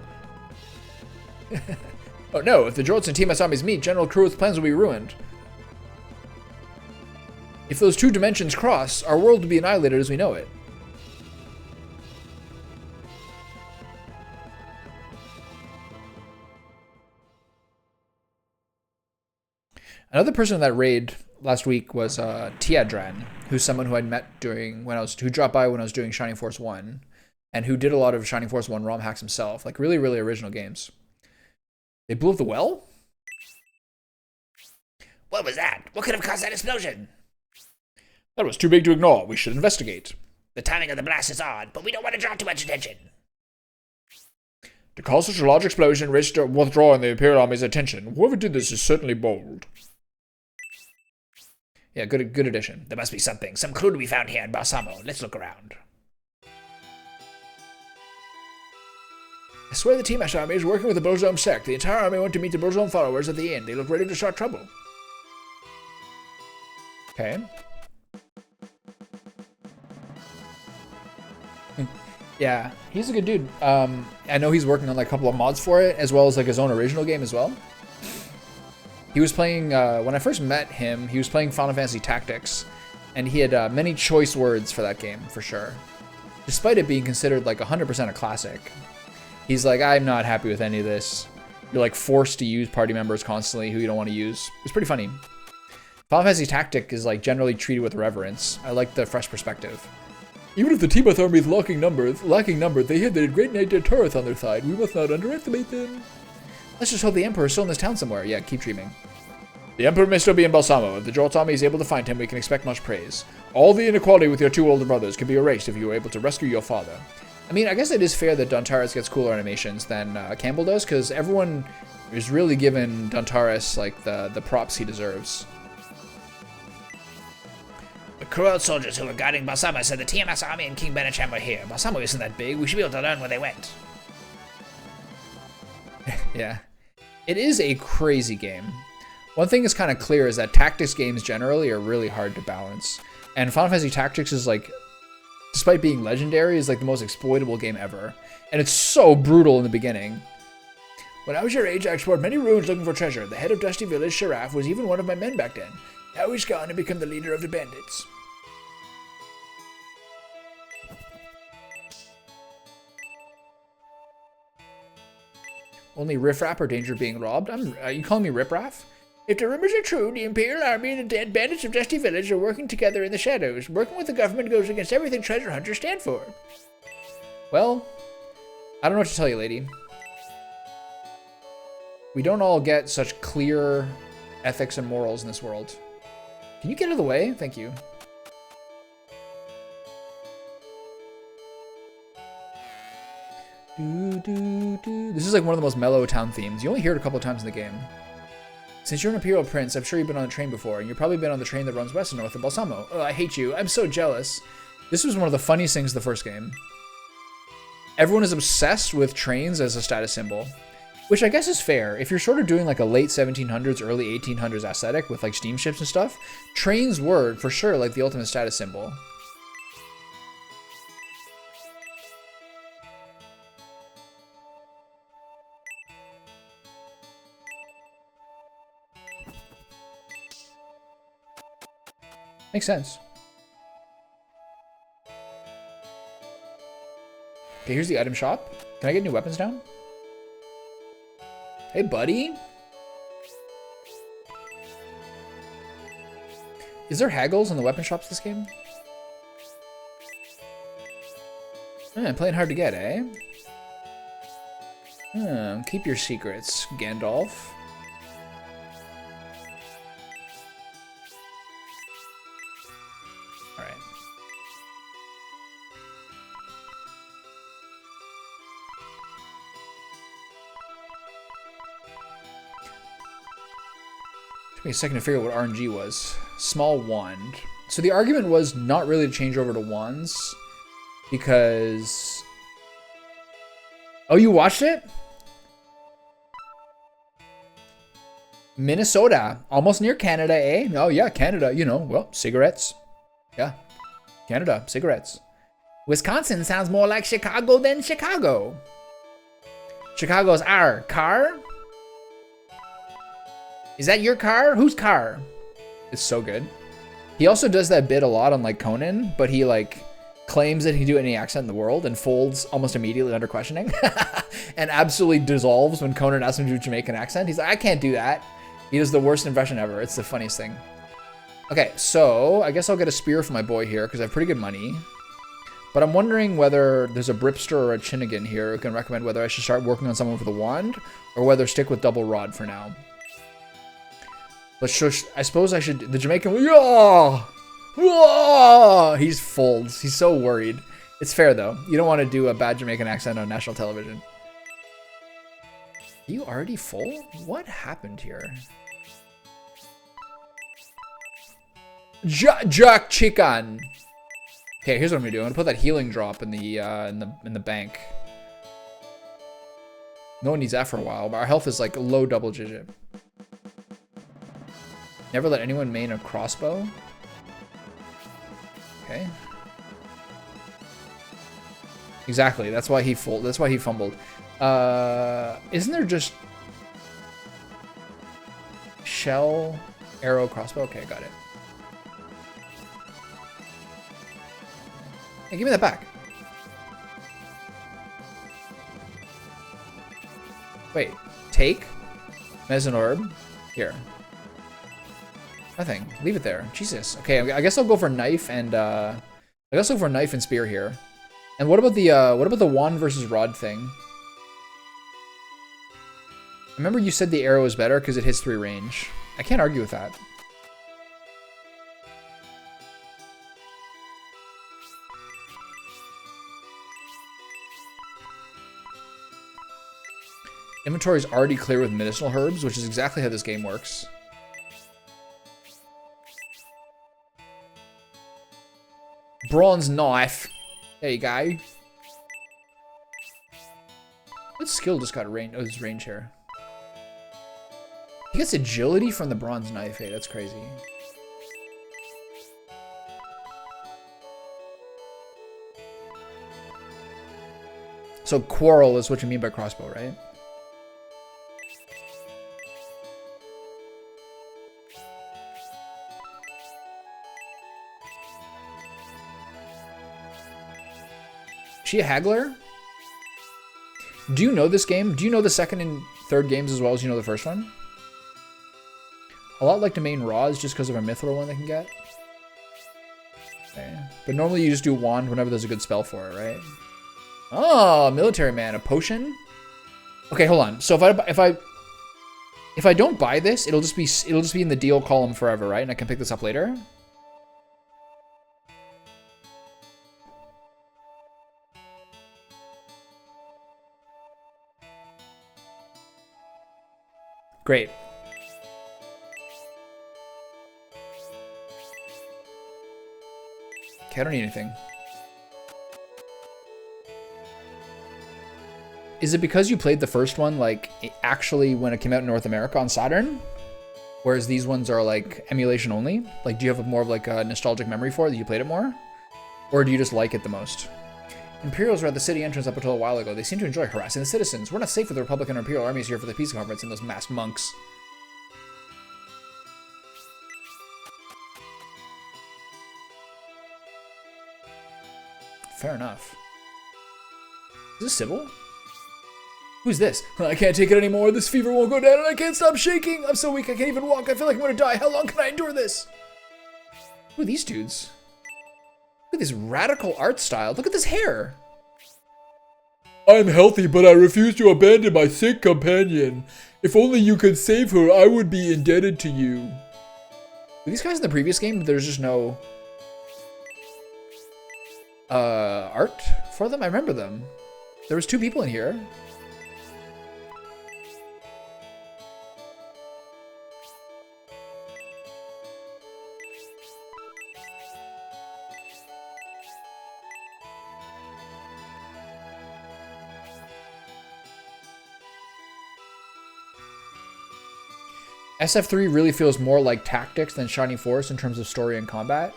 Oh no, if the Jorts and Team S armies meet, General Cruat's plans will be ruined. If those two dimensions cross, our world will be annihilated as we know it. Another person in that raid last week was Tiadran, who's someone who I'd met who dropped by when I was doing Shining Force 1, and who did a lot of Shining Force 1 ROM hacks himself, like really, really original games. They blew up the well? What was that? What could have caused that explosion? That was too big to ignore. We should investigate. The timing of the blast is odd, but we don't want to draw too much attention. To cause such a large explosion risked withdrawing the Imperial Army's attention. Whoever did this is certainly bold. Yeah, good addition. There must be something, some clue to be found here in Balsamo. Let's look around. I swear the Team Ash army is working with the Burzone sect. The entire army went to meet the Burzone followers at the inn. They look ready to start trouble. Okay. Yeah, he's a good dude. I know he's working on like a couple of mods for it, as well as like his own original game as well. He was playing, when I first met him, he was playing Final Fantasy Tactics, and he had many choice words for that game, for sure. Despite it being considered like 100% a classic. He's like, I'm not happy with any of this. You're like forced to use party members constantly who you don't want to use. It's pretty funny. Final Fantasy Tactic is like generally treated with reverence. I like the fresh perspective. Even if the Team army is lacking number, they had the Great Knight Turth on their side. We must not underestimate them. Let's just hope the Emperor is still in this town somewhere. Yeah, keep dreaming. The Emperor may still be in Balsamo. If the Jorts army is able to find him, we can expect much praise. All the inequality with your two older brothers can be erased if you are able to rescue your father. I mean, I guess it is fair that Dontaris gets cooler animations than Campbell does, because everyone is really giving Dontaris like the props he deserves. The Cruel soldiers who were guarding Balsamo said the TMS army and King Benetram were here. Balsamo isn't that big. We should be able to learn where they went. Yeah. It is a crazy game. One thing is kind of clear is that tactics games generally are really hard to balance. And Final Fantasy Tactics is like, despite being legendary, is like the most exploitable game ever. And it's so brutal in the beginning. When I was your age, I explored many ruins looking for treasure. The head of Dusty Village, Sharaf, was even one of my men back then. Now he's gone and become the leader of the bandits. Only riffraff are danger of being robbed? Are you calling me riffraff? If the rumors are true, the Imperial Army and the dead bandits of Dusty Village are working together in the shadows. Working with the government goes against everything treasure hunters stand for. Well, I don't know what to tell you, lady. We don't all get such clear ethics and morals in this world. Can you get out of the way? Thank you. This is like one of the most mellow town themes. You only hear it a couple of times in the game. Since you're an Imperial Prince, I'm sure you've been on a train before, and you've probably been on the train that runs west and north of Balsamo. Oh, I hate you. I'm so jealous. This was one of the funniest things of the first game. Everyone is obsessed with trains as a status symbol, which I guess is fair. If you're sort of doing like a late 1700s, early 1800s aesthetic with like steamships and stuff, trains were, for sure, like the ultimate status symbol. Makes sense. Okay, here's the item shop. Can I get new weapons down? Hey, buddy. Is there haggles in the weapon shops this game? I'm playing hard to get, eh? Keep your secrets, Gandalf. Alright. Took me a second to figure out what RNG was. Small wand. So the argument was not really to change over to wands because... Oh, you watched it? Minnesota, almost near Canada, eh? Oh yeah, Canada, you know, well, cigarettes. Yeah, Canada, cigarettes. Wisconsin sounds more like Chicago than Chicago. Chicago's our car? Is that your car? Whose car? It's so good. He also does that bit a lot on like Conan, but he like claims that he can do any accent in the world and folds almost immediately under questioning and absolutely dissolves when Conan asks him to do a Jamaican accent. He's like, I can't do that. He does the worst impression ever. It's the funniest thing. Okay, so I guess I'll get a spear for my boy here because I have pretty good money. But I'm wondering whether there's a Bripster or a Chinnigan here who can recommend whether I should start working on someone with a wand or whether stick with double rod for now. But I suppose I should... The Jamaican... Yeah! Yeah! He's folds. He's so worried. It's fair, though. You don't want to do a bad Jamaican accent on national television. Are you already full? What happened here? Jack chicken. Okay, here's what I'm gonna do. I'm gonna put that healing drop in the bank. No one needs that for a while, but our health is like low double digit. Never let anyone main a crossbow. Okay. Exactly. That's why he fumbled. Isn't there just shell, arrow, crossbow? Okay, got it. Hey, give me that back. Wait, take medicine orb here. Nothing. Leave it there. Jesus. Okay, I guess I'll go for knife and spear here. And what about the wand versus rod thing? Remember you said the arrow is better because it hits 3 range. I can't argue with that. Inventory is already clear with medicinal herbs, which is exactly how this game works. Bronze knife. There you go. What skill just got range? Oh, this range here. He gets agility from the bronze knife. Hey, that's crazy. So quarrel is what you mean by crossbow, right? Is she a haggler? Do you know this game? Do you know the second and third games as well as you know the first one? A lot like the main Raws just because of a mithril one they can get. Okay. But normally you just do wand whenever there's a good spell for it, right? Oh, military man, a potion? Okay, hold on. So if I don't buy this, it'll just be in the deal column forever, right? And I can pick this up later. Great. Okay, I don't need anything. Is it because you played the first one, like, actually when it came out in North America on Saturn? Whereas these ones are, like, emulation only? Like, do you have more of, like, a nostalgic memory for it that you played it more? Or do you just like it the most? Imperials were at the city entrance up until a while ago. They seem to enjoy harassing the citizens. We're not safe with the Republican or Imperial armies here for the peace conference and those masked monks. Fair enough. Is this Sybil? Who's this? I can't take it anymore. This fever won't go down and I can't stop shaking. I'm so weak I can't even walk. I feel like I'm gonna die. How long can I endure this? Who are these dudes? Look at this radical art style. Look at this hair. I'm healthy, but I refuse to abandon my sick companion. If only you could save her, I would be indebted to you. Were these guys in the previous game? There's just no art for them? I remember them. There was 2 people in here. SF3 really feels more like Tactics than Shining Force in terms of story and combat.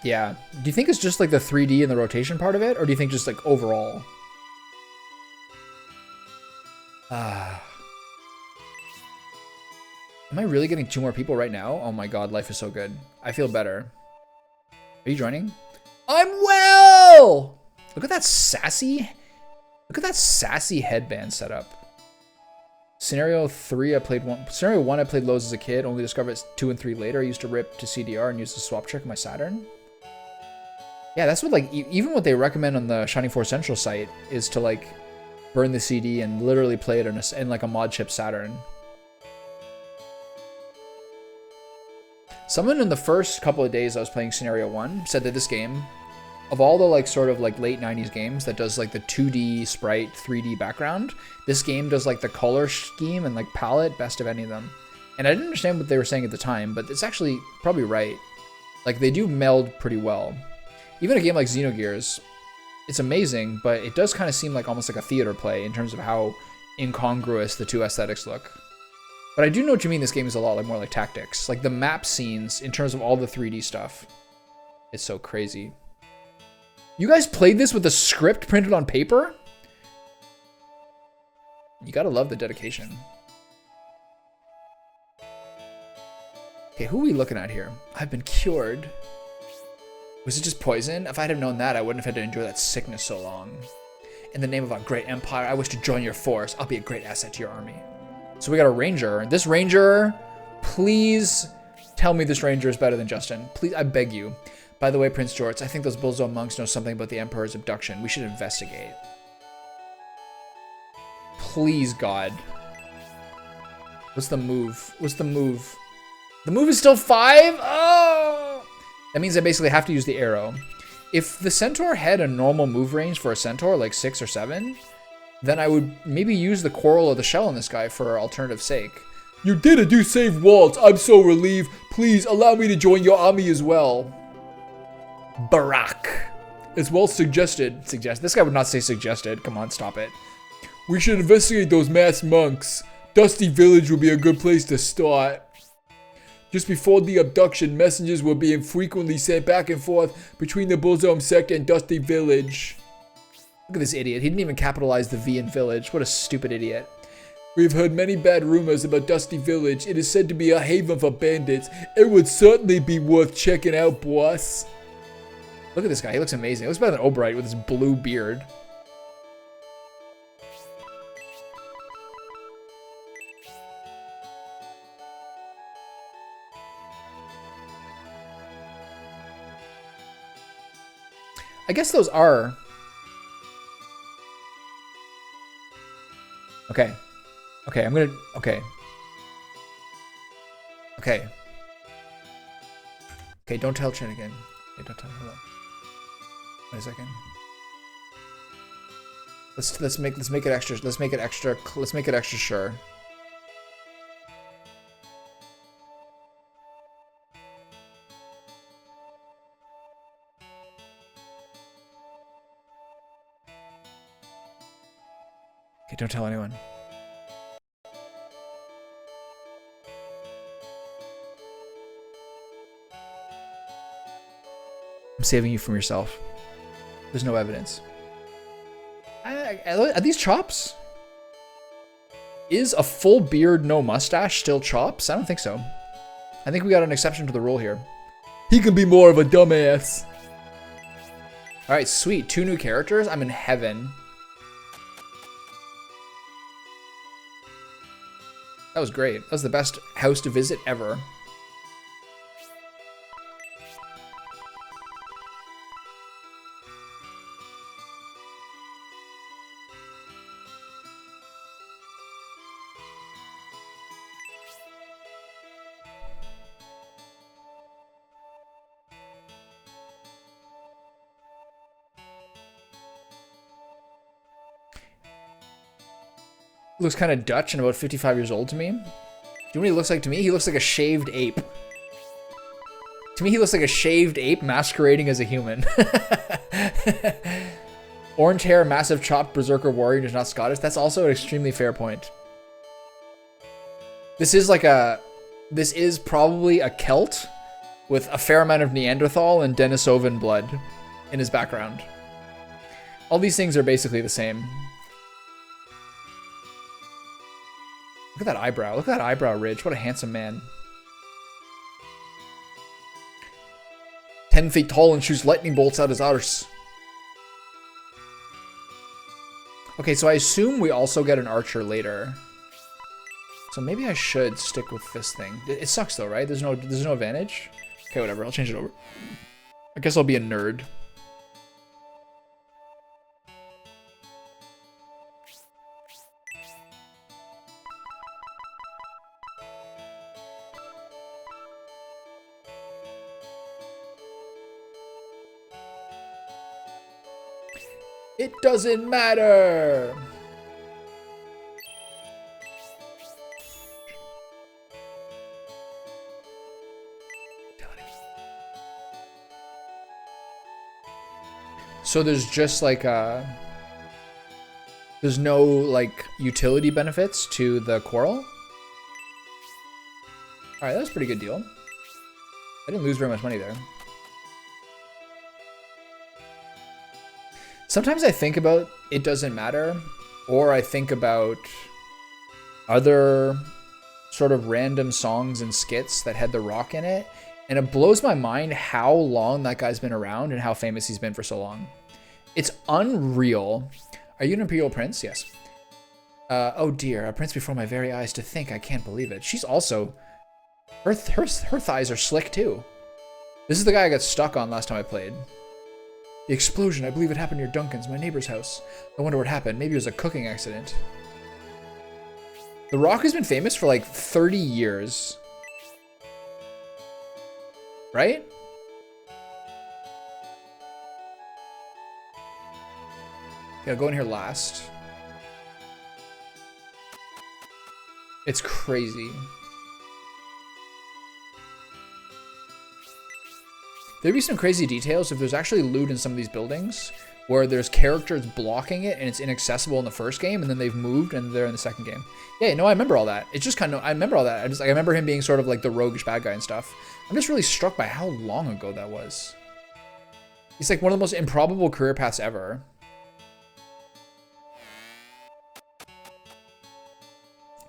Yeah. Do you think it's just like the 3D and the rotation part of it? Or do you think just like overall? Am I really getting 2 more people right now? Oh my god, life is so good. I feel better. Are you joining? I'm well! Look at that sassy headband setup. Scenario 3, I played one. Scenario 1, I played loads as a kid. Only discovered it 2 and 3 later. I used to rip to CDR and use the swap trick on my Saturn. Yeah, that's what like even what they recommend on the Shining Force Central site is to like burn the CD and literally play it in like a mod chip Saturn. Someone in the first couple of days I was playing Scenario 1 said that this game, of all the like sort of like late 90s games that does like the 2D sprite, 3D background, this game does like the color scheme and like palette best of any of them. And I didn't understand what they were saying at the time, but it's actually probably right. Like they do meld pretty well. Even a game like Xenogears, it's amazing, but it does kind of seem like almost like a theater play in terms of how incongruous the two aesthetics look. But I do know what you mean. This game is a lot like more like Tactics. Like the map scenes in terms of all the 3D stuff. It's so crazy. You guys played this with a script printed on paper? You gotta love the dedication. Okay, who are we looking at here? I've been cured. Was it just poison? If I'd have known that, I wouldn't have had to endure that sickness so long. In the name of our great empire, I wish to join your force. I'll be a great asset to your army. So we got a ranger. This ranger, please tell me this ranger is better than Justin. Please, I beg you. By the way, Prince Jorts, I think those Bullzone monks know something about the Emperor's abduction. We should investigate. Please, God. What's the move? What's the move? The move is still 5? Oh! That means I basically have to use the arrow. If the Centaur had a normal move range for a Centaur, like 6 or 7, then I would maybe use the coral or the shell on this guy for alternative sake. You did it, you saved Walt. I'm so relieved. Please allow me to join your army as well. Barack. As well suggested. This guy would not say suggested. Come on, stop it. We should investigate those masked monks. Dusty Village would be a good place to start. Just before the abduction, messengers were being frequently sent back and forth between the Bullzone sect and Dusty Village. Look at this idiot. He didn't even capitalize the V in village. What a stupid idiot. We've heard many bad rumors about Dusty Village. It is said to be a haven for bandits. It would certainly be worth checking out, boss. Look at this guy. He looks amazing. He looks better than Obright with his blue beard. I guess those are... Okay. Okay, I'm gonna... Okay. Okay. Okay, don't tell Chin again. Okay, don't tell him. Hold on. Wait a second. Let's make it extra sure. Okay, don't tell anyone. I'm saving you from yourself. There's no evidence. Are these chops? Is a full beard, no mustache still chops? I don't think so. I think we got an exception to the rule here. He can be more of a dumbass. Alright, sweet. 2 new characters? I'm in heaven. That was great. That was the best house to visit ever. Looks kind of Dutch and about 55 years old to me. Do you know what he looks like to me? He looks like a shaved ape. To me, he looks like a shaved ape masquerading as a human. Orange hair, massive chopped berserker warrior is not Scottish. That's also an extremely fair point. This is probably a Celt with a fair amount of Neanderthal and Denisovan blood in his background. All these things are basically the same. Look at that eyebrow. Look at that eyebrow ridge. What a handsome man. 10 feet tall and shoots lightning bolts out his arse. Okay, so I assume we also get an archer later. So maybe I should stick with this thing. It sucks though, right? There's no advantage. Okay, whatever. I'll change it over. I guess I'll be a nerd. It doesn't matter. So there's just like there's no like utility benefits to the quarrel. All right, that was a pretty good deal. I didn't lose very much money there. Sometimes I think about it doesn't matter, or I think about other sort of random songs and skits that had The Rock in it, and it blows my mind how long that guy's been around and how famous he's been for so long. It's unreal. Are you an Imperial Prince? Yes. Oh dear, a prince before my very eyes. To think, I can't believe it. She's also... Her thighs are slick too. This is the guy I got stuck on last time I played. The explosion, I believe it happened near Duncan's, my neighbor's house. I wonder what happened. Maybe it was a cooking accident. The Rock has been famous for like 30 years. Right? Yeah, I'll go in here last. It's crazy. There'd be some crazy details if there's actually loot in some of these buildings where there's characters blocking it and it's inaccessible in the first game and then they've moved and they're in the second game. Yeah, no, I remember all that. It's just kind of, I remember all that. I remember him being sort of like the roguish bad guy and stuff. I'm just really struck by how long ago that was. He's like one of the most improbable career paths ever.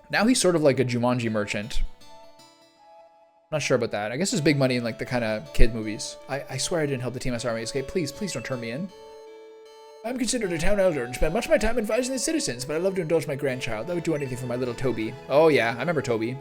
Now he's sort of like a Jumanji merchant. Not sure about that. I guess there's big money in like the kind of kid movies. I swear I didn't help the TMS army escape. Please don't turn me in. I'm considered a town elder and spend much of my time advising the citizens, but I love to indulge my grandchild. I would do anything for my little Toby. Oh yeah, I remember Toby.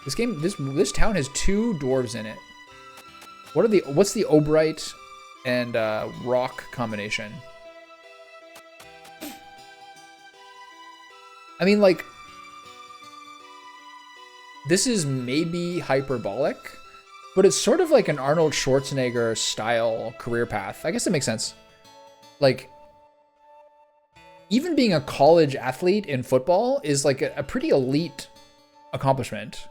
This game, this town has 2 dwarves in it. What's the Obright and Rock combination? I mean, like, this is maybe hyperbolic, but it's sort of like an Arnold Schwarzenegger style career path. I guess it makes sense. Like, even being a college athlete in football is like a pretty elite accomplishment.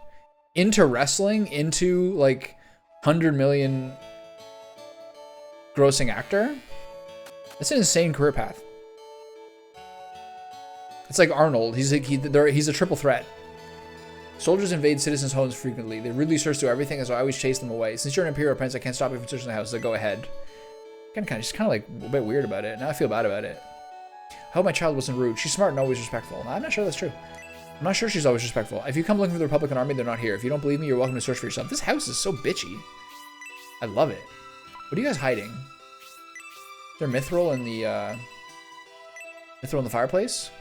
Into wrestling, into like 100 million grossing actor. That's an insane career path. It's like Arnold. He's a triple threat. Soldiers invade citizens' homes frequently. They rudely search through everything, as I always chase them away. Since you're an Imperial Prince, I can't stop you from searching the house, so go ahead. Just kind of like a bit weird about it. Now I feel bad about it. I hope my child wasn't rude. She's smart and always respectful. I'm not sure that's true. I'm not sure she's always respectful. If you come looking for the Republican army, they're not here. If you don't believe me, you're welcome to search for yourself. This house is so bitchy. I love it. What are you guys hiding? Is there mithril in the fireplace?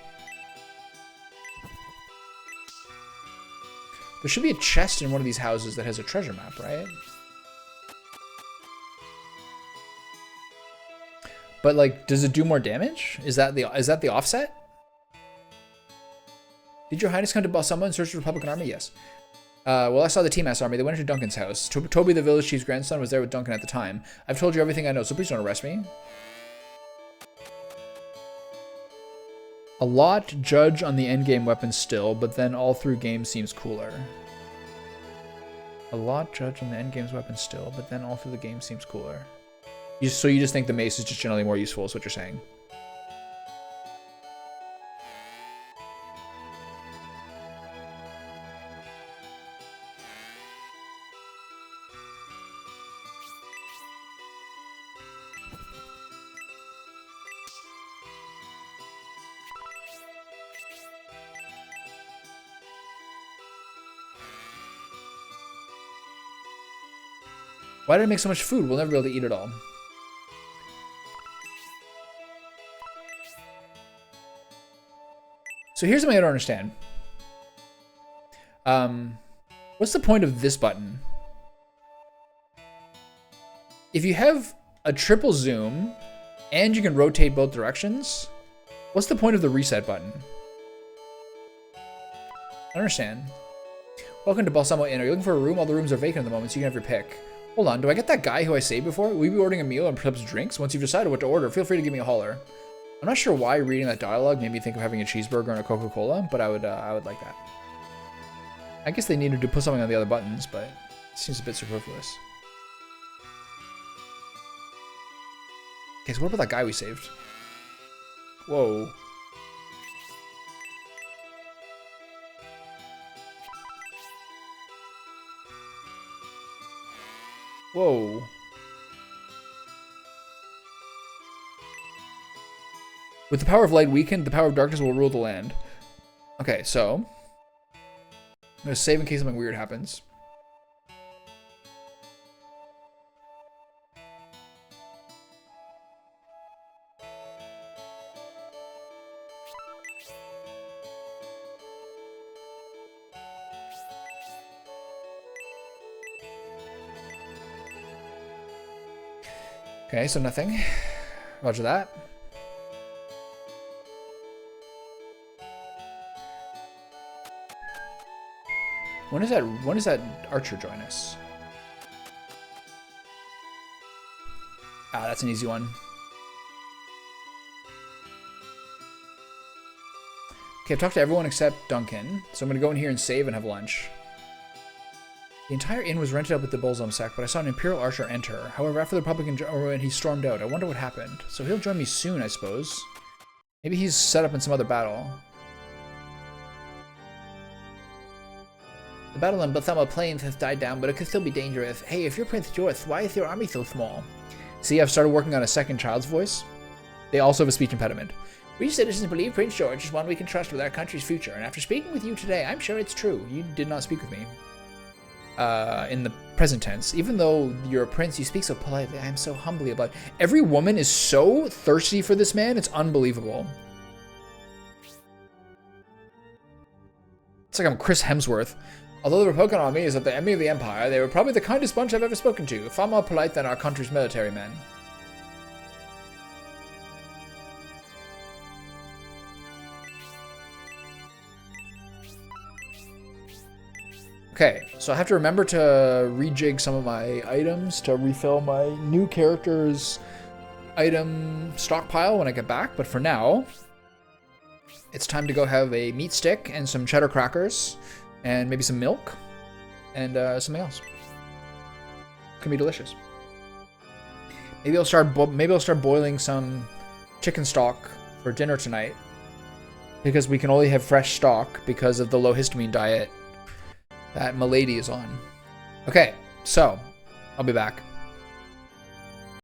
There should be a chest in one of these houses that has a treasure map, right? But like, does it do more damage? Is that the offset? Did your highness come to Balsamo and search the Republican army? Yes. Well, I saw the TMS army. They went into Duncan's house. Toby, the village chief's grandson, was there with Duncan at the time. I've told you everything I know, so please don't arrest me. A lot judge on the endgame weapon still, but then all through game seems cooler. A lot judge on the endgame's weapon still, but then all through the game seems cooler. So you just think the mace is just generally more useful, is what you're saying? Why did I make so much food? We'll never be able to eat it all. So here's something I don't understand. What's the point of this button? If you have a triple zoom and you can rotate both directions, what's the point of the reset button? I don't understand. Welcome to Balsamo Inn. Are you looking for a room? All the rooms are vacant at the moment, so you can have your pick. Hold on, do I get that guy who I saved before? Will you be ordering a meal and perhaps drinks? Once you've decided what to order, feel free to give me a holler. I'm not sure why reading that dialogue made me think of having a cheeseburger and a Coca-Cola, but I would like that. I guess they needed to put something on the other buttons, but it seems a bit superfluous. Okay, so what about that guy we saved? Whoa. Whoa. With the power of light weakened, the power of darkness will rule the land. Okay, so I'm gonna save in case something weird happens. Okay, so nothing. Roger that. When does that archer join us? Ah, that's an easy one. Okay, I've talked to everyone except Duncan, so I'm gonna go in here and save and have lunch. The entire inn was rented up at the Bolzom sect, but I saw an Imperial archer enter. However, after the Republican when he stormed out, I wonder what happened. So he'll join me soon, I suppose. Maybe he's set up in some other battle. The battle on Balsamo Plains has died down, but it could still be dangerous. Hey, if you're Prince Jorth, why is your army so small? See, I've started working on a second child's voice. They also have a speech impediment. We citizens believe Prince George is one we can trust with our country's future, and after speaking with you today, I'm sure it's true. You did not speak with me. In the present tense. Even though you're a prince, you speak so politely. I am so humbly about it. Every woman is so thirsty for this man, it's unbelievable. It's like I'm Chris Hemsworth. Although the Republican army is at the enemy of the Empire, they were probably the kindest bunch I've ever spoken to, far more polite than our country's military men. Okay, so I have to remember to rejig some of my items to refill my new character's item stockpile when I get back, but for now, it's time to go have a meat stick and some cheddar crackers and maybe some milk and something else. Can be delicious. Maybe I'll start boiling some chicken stock for dinner tonight because we can only have fresh stock because of the low histamine diet that Milady is on. Okay, so I'll be back.